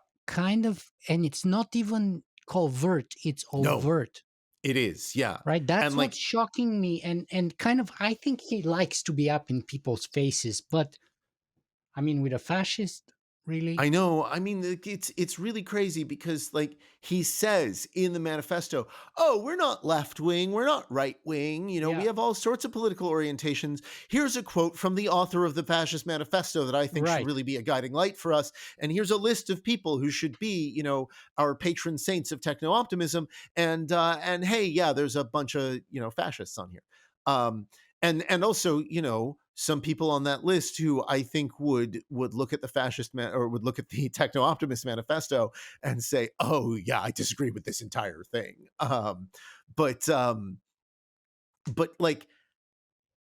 A: and it's not even covert, it's
B: no,
A: overt.
B: it is, yeah,
A: Right,
B: and
A: that's
B: like
A: what's shocking me, and kind of I think he likes to be up in people's faces, but I mean, with a fascist, really?
B: I know. I mean, it's really crazy because like he says in the manifesto, "Oh, we're not left wing, we're not right wing. You know, we
A: Yeah,
B: have all sorts of political orientations." Here's a quote from the author of the fascist manifesto that I think should
A: right.
B: really be a guiding light for us. And here's a list of people who should be, our patron saints of techno optimism. And hey, yeah, there's a bunch of fascists on here. Um, and also some people on that list who I think would look at the fascist man or would look at the techno optimist manifesto and say, oh yeah, I disagree with this entire thing. But like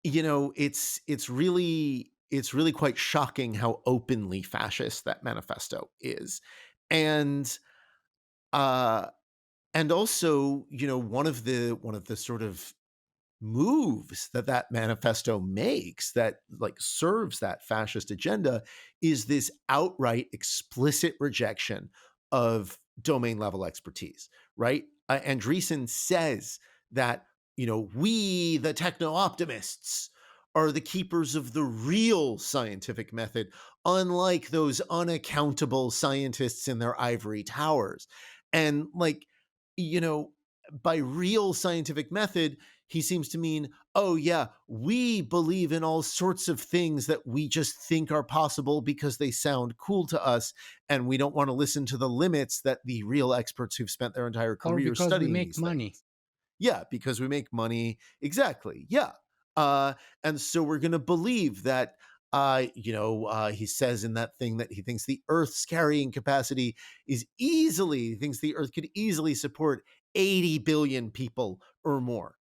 B: it's really quite shocking how openly fascist that manifesto is. And uh and also one of the sort of moves that manifesto makes that like serves that fascist agenda is this outright explicit rejection of domain level expertise, right? Andreessen says that we the techno optimists are the keepers of the real scientific method, unlike those unaccountable scientists in their ivory towers. And like you know by real scientific method, he seems to mean, oh, yeah, we believe in all sorts of things that we just think are possible because they sound cool to us. And we don't want to listen to the limits that the real experts who've spent their entire
A: Or
B: career
A: because we
B: studying
A: make
B: these
A: money.
B: things. Yeah, because we make money. Exactly. Yeah. And so we're going to believe that, he says in that thing that he thinks the Earth's carrying capacity he thinks the Earth could easily support 80 billion people or more.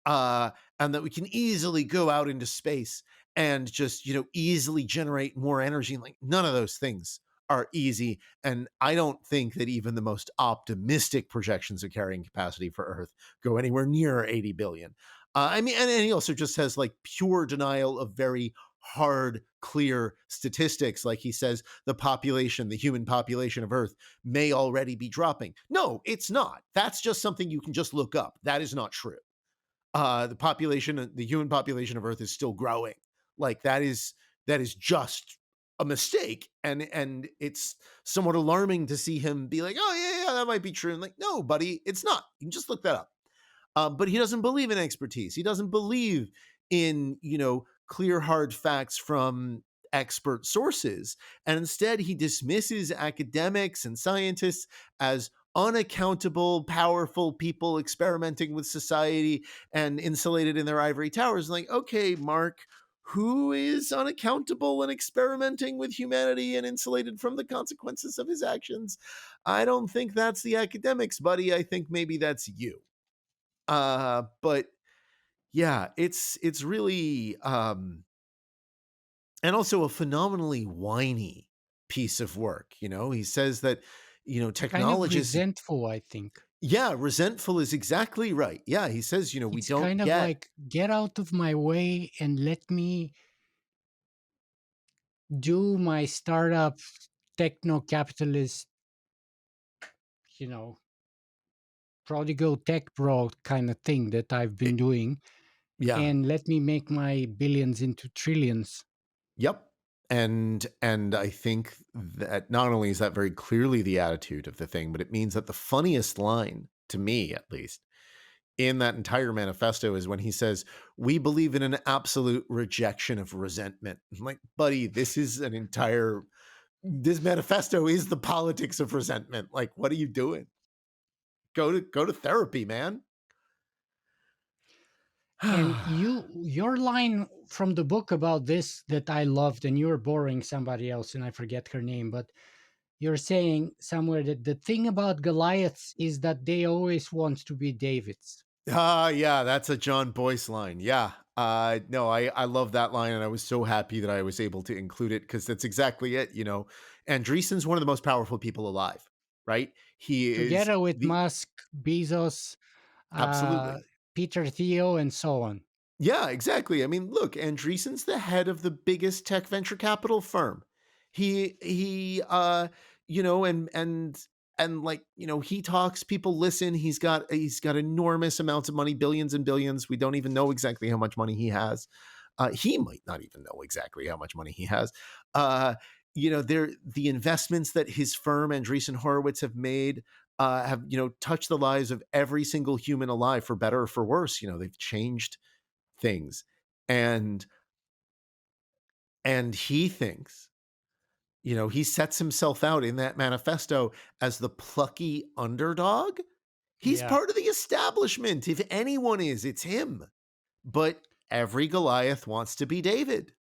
B: And that we can easily go out into space and just, easily generate more energy. Like none of those things are easy. And I don't think that even the most optimistic projections of carrying capacity for Earth go anywhere near 80 billion. I mean, and he also just has like pure denial of very hard, clear statistics. Like he says, the human population of Earth may already be dropping. No, it's not. That's just something you can just look up. That is not true. The human population of Earth is still growing. Like that is just a mistake, and it's somewhat alarming to see him be like, oh yeah, that might be true. And like, no, buddy, it's not. You can just look that up. But he doesn't believe in expertise. He doesn't believe in clear hard facts from expert sources, and instead he dismisses academics and scientists as unaccountable, powerful people experimenting with society and insulated in their ivory towers. Like, okay, Mark, who is unaccountable and experimenting with humanity and insulated from the consequences of his actions? I don't think that's the academics, buddy. I think maybe that's you. But yeah, it's really and also a phenomenally whiny piece of work. He says that
A: Kind of
B: technologists.
A: resentful, I think.
B: Yeah, resentful is exactly right. Yeah, he says we
A: It's
B: don't
A: kind of
B: get.
A: like, get out of my way and let me do my startup techno capitalist, you know, prodigal tech bro kind of thing that I've been
B: It,
A: doing,
B: yeah.
A: and let me make my billions into trillions.
B: Yep. And I think that not only is that very clearly the attitude of the thing, but it means that the funniest line to me, at least, in that entire manifesto is when he says, "We believe in an absolute rejection of resentment." I'm like, buddy, this manifesto is the politics of resentment. Like, what are you doing? Go to therapy, man.
A: And your line from the book about this that I loved, and you're borrowing somebody else, and I forget her name, but you're saying somewhere that the thing about Goliaths is that they always want to be Davids.
B: Yeah, that's a John Boyce line. Yeah. No, I love that line, and I was so happy that I was able to include it because that's exactly it. Andreessen's one of the most powerful people alive, right? He is
A: Together with
B: the
A: Musk, Bezos, uh,
B: absolutely.
A: Peter Thiel, and so on.
B: Yeah, exactly. I mean, look, Andreessen's the head of the biggest tech venture capital firm. And like, he talks, people listen. He's got enormous amounts of money, billions and billions. We don't even know exactly how much money he has. He might not even know exactly how much money he has. The investments that his firm Andreessen Horowitz have made have touched the lives of every single human alive, for better or for worse. They've changed things. And and he thinks, he sets himself out in that manifesto as the plucky underdog. He's
A: Yeah.
B: part of the establishment. If anyone is, it's him. But every Goliath wants to be David.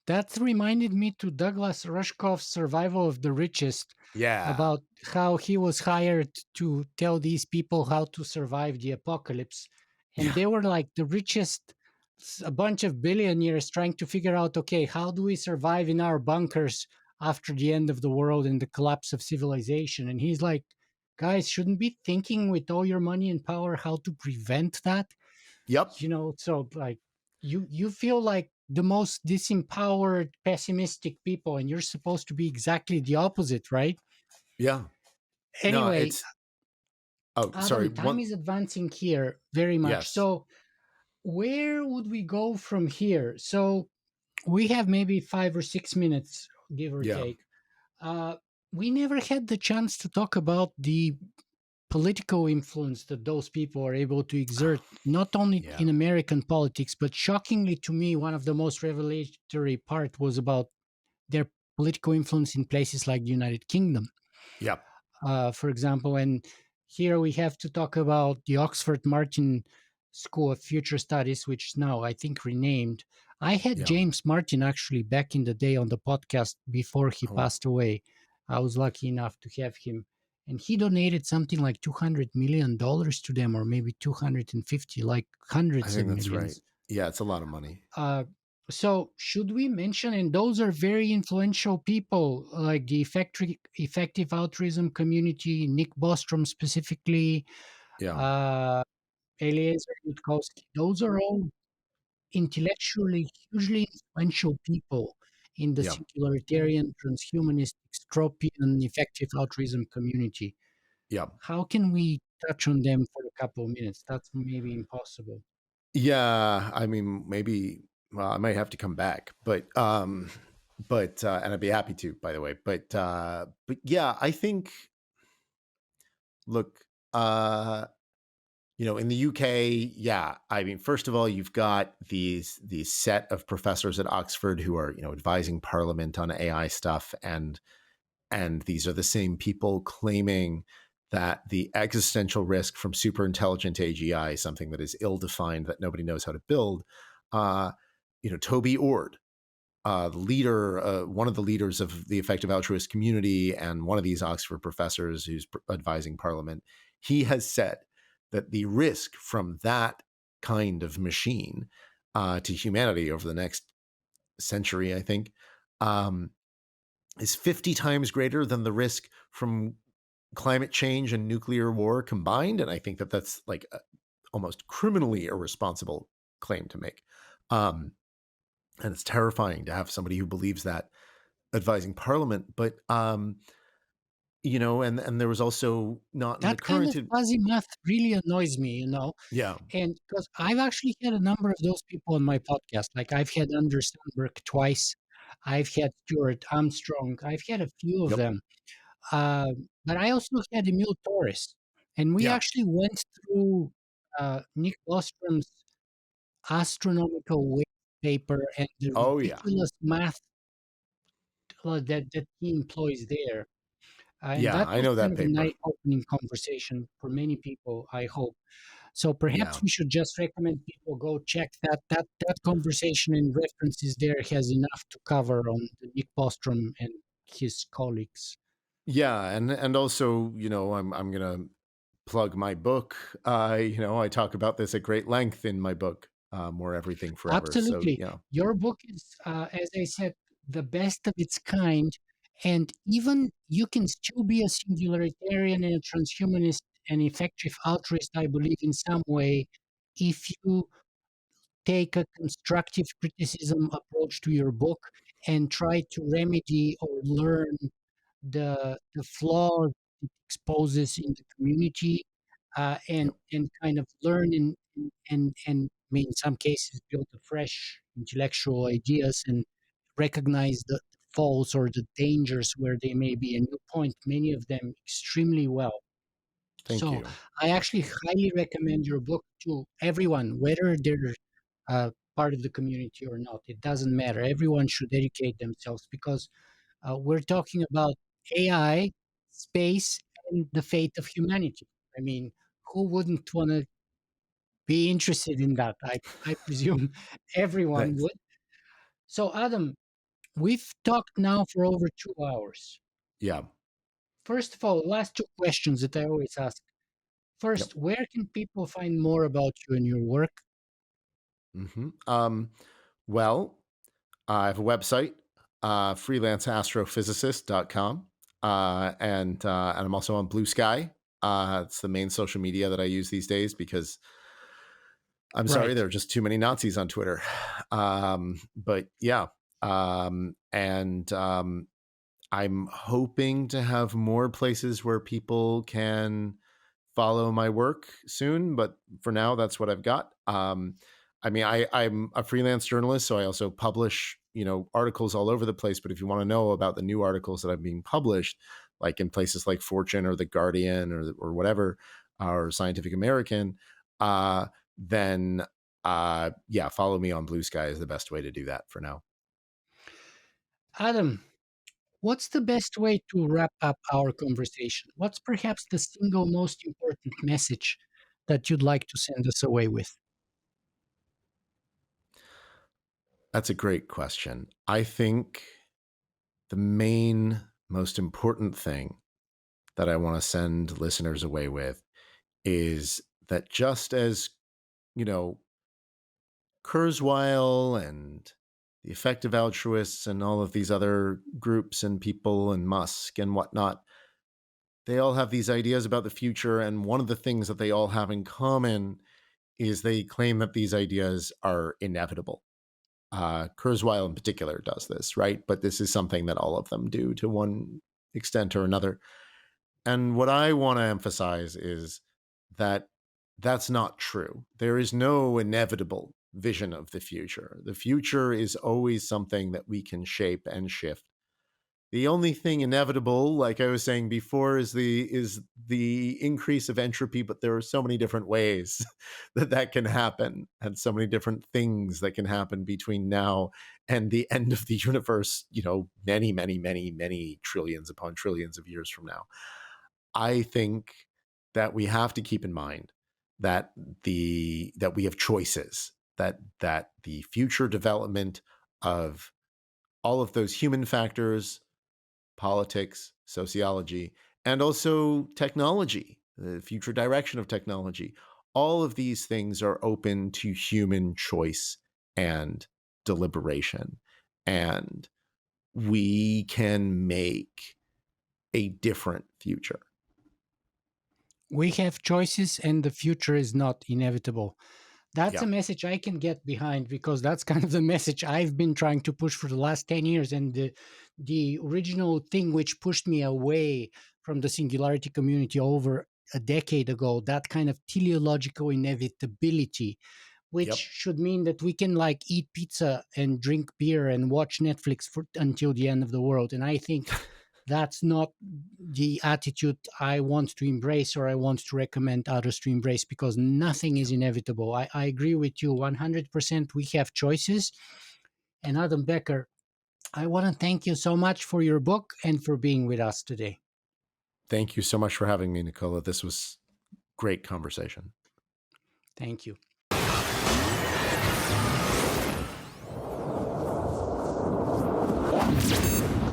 A: That reminded me to Douglas Rushkoff's Survival of the Richest,
B: Yeah.
A: about how he was hired to tell these people how to survive the apocalypse. And
B: Yeah.
A: they were like the richest, a bunch of billionaires trying to figure out, okay, how do we survive in our bunkers after the end of the world and the collapse of civilization? And he's like, guys, shouldn't be thinking with all your money and power how to prevent that.
B: Yep.
A: So like you feel like the most disempowered, pessimistic people, and you're supposed to be exactly the opposite, right?
B: Yeah. No,
A: Anyway,
B: it's oh, sorry.
A: Adam, time
B: One
A: is advancing here very much.
B: Yes.
A: So where would we go from here? So we have maybe 5 or 6 minutes, give or
B: Yeah.
A: take. uh, we never had the chance to talk about the political influence that those people are able to exert, not only
B: Yeah.
A: in American politics, but shockingly to me, one of the most revelatory part was about their political influence in places like the United Kingdom,
B: Yep.
A: for example. And here we have to talk about the Oxford Martin School of Future Studies, which is now, I think, renamed. I had
B: Yeah.
A: James Martin actually back in the day on the podcast before he
B: Oh,
A: passed away. I was lucky enough to have him. And he donated something like $200 million to them, or maybe 250, like
B: I
A: hundreds of
B: think that's right.
A: millions.
B: Yeah, it's a lot of money.
A: Uh, so should we mention, and those are very influential people, like the effective altruism community, Nick Bostrom specifically,
B: Yeah.
A: uh, Eliezer Yudkowsky. Those are all intellectually hugely influential people in the
B: Yeah.
A: singularitarian, transhumanist, extropian, effective altruism community.
B: Yeah.
A: How can we touch on them for a couple of minutes? That's maybe impossible.
B: Yeah, I mean, maybe. Well, I might have to come back, and I'd be happy to, by the way. But yeah, I think. Look, in the UK, yeah. I mean, first of all, you've got these set of professors at Oxford who are advising Parliament on AI stuff, and these are the same people claiming that the existential risk from super intelligent AGI is something that is ill defined, that nobody knows how to build. Uh, Toby Ord, the leader, one of the leaders of the effective altruist community, and one of these Oxford professors who's advising Parliament, he has said that the risk from that kind of machine to humanity over the next century, I think, um, is 50 times greater than the risk from climate change and nuclear war combined. And I think that that's like almost criminally irresponsible claim to make. Um, and it's terrifying to have somebody who believes that advising Parliament. And there was also not in the
A: That kind
B: current.
A: of fuzzy math really annoys me.
B: Yeah.
A: And because I've actually had a number of those people on my podcast. Like I've had Anders Sandberg twice. I've had Stuart Armstrong. I've had a few of
B: Yep.
A: them. But I also had Emil Torres. And we
B: Yeah.
A: actually went through Nick Bostrom's astronomical weight paper and the
B: Oh yeah,
A: ridiculous math that he employs there. And
B: yeah.
A: that
B: I
A: was
B: know
A: kind
B: that
A: of an
B: paper.
A: eye-opening conversation for many people, I hope. So perhaps
B: Yeah,
A: we should just recommend people go check that conversation, and references there has enough to cover on the Nick Bostrom and his colleagues.
B: yeah, and also, I'm gonna plug my book. I talk about this at great length in my book, More Everything Forever. So
A: Absolutely.
B: yeah,
A: Your book is, as I said, the best of its kind. And even you can still be a singularitarian and a transhumanist and effective altruist, I believe, in some way, if you take a constructive criticism approach to your book and try to remedy or learn the flaws it exposes in the community,
B: yep,
A: and kind of learn and I mean, in some cases build the fresh intellectual ideas and recognize the faults or the dangers where they may be, and you point many of them extremely well.
B: thank
A: So
B: you.
A: I actually highly recommend your book to everyone, whether they're part of the community or not. It doesn't matter. Everyone should educate themselves because we're talking about AI, space, and the fate of humanity. I mean, who wouldn't want to be interested in that? I presume everyone
B: Thanks.
A: would. So, Adam, we've talked now for over 2 hours.
B: Yeah,
A: First of all, last two questions that I always ask.
B: yep.
A: First, where can people find more about you and your work?
B: Well, I have a website, freelanceastrophysicist.com. And I'm also on Blue Sky. It's the main social media that I use these days because I'm sorry,
A: Right.
B: there are just too many Nazis on Twitter. But yeah, and I'm hoping to have more places where people can follow my work soon, but for now, that's what I've got. I'm a freelance journalist, so I also publish, articles all over the place. But if you want to know about the new articles that are being published, like in places like Fortune or The Guardian or whatever, or Scientific American, then yeah, follow me on Blue Sky is the best way to do that for now.
A: Adam, what's the best way to wrap up our conversation? What's perhaps the single most important message that you'd like to send us away with?
B: That's a great question. I think the main, most important thing that I want to send listeners away with is that just as, you know, Kurzweil and the effective altruists and all of these other groups and people and Musk and whatnot, they all have these ideas about the future. And one of the things that they all have in common is they claim that these ideas are inevitable. Kurzweil in particular does this, right? But this is something that all of them do to one extent or another. And what I want to emphasize is that that's not true. There is no inevitable vision of the future. The future is always something that we can shape and shift. The only thing inevitable, like I was saying before, is the increase of entropy. But there are so many different ways that can happen, and so many different things that can happen between now and the end of the universe. Many, many, many, many trillions upon trillions of years from now. I think that we have to keep in mind that that we have choices, that the future development of all of those human factors, politics, sociology, and also technology, the future direction of technology, all of these things are open to human choice and deliberation. And we can make a different future.
A: We have choices, and the future is not inevitable. That's a
B: Yeah.
A: message I can get behind because that's kind of the message I've been trying to push for the last 10 years. And the original thing which pushed me away from the singularity community over a decade ago, that kind of teleological inevitability, which
B: Yep.
A: should mean that we can like eat pizza and drink beer and watch Netflix for until the end of the world. And I think that's not the attitude I want to embrace or I want to recommend others to embrace, because nothing is inevitable. I agree with you 100%. We have choices. And Adam Becker, I want to thank you so much for your book and for being with us today.
B: Thank you so much for having me, Nicola. This was great conversation.
A: Thank you.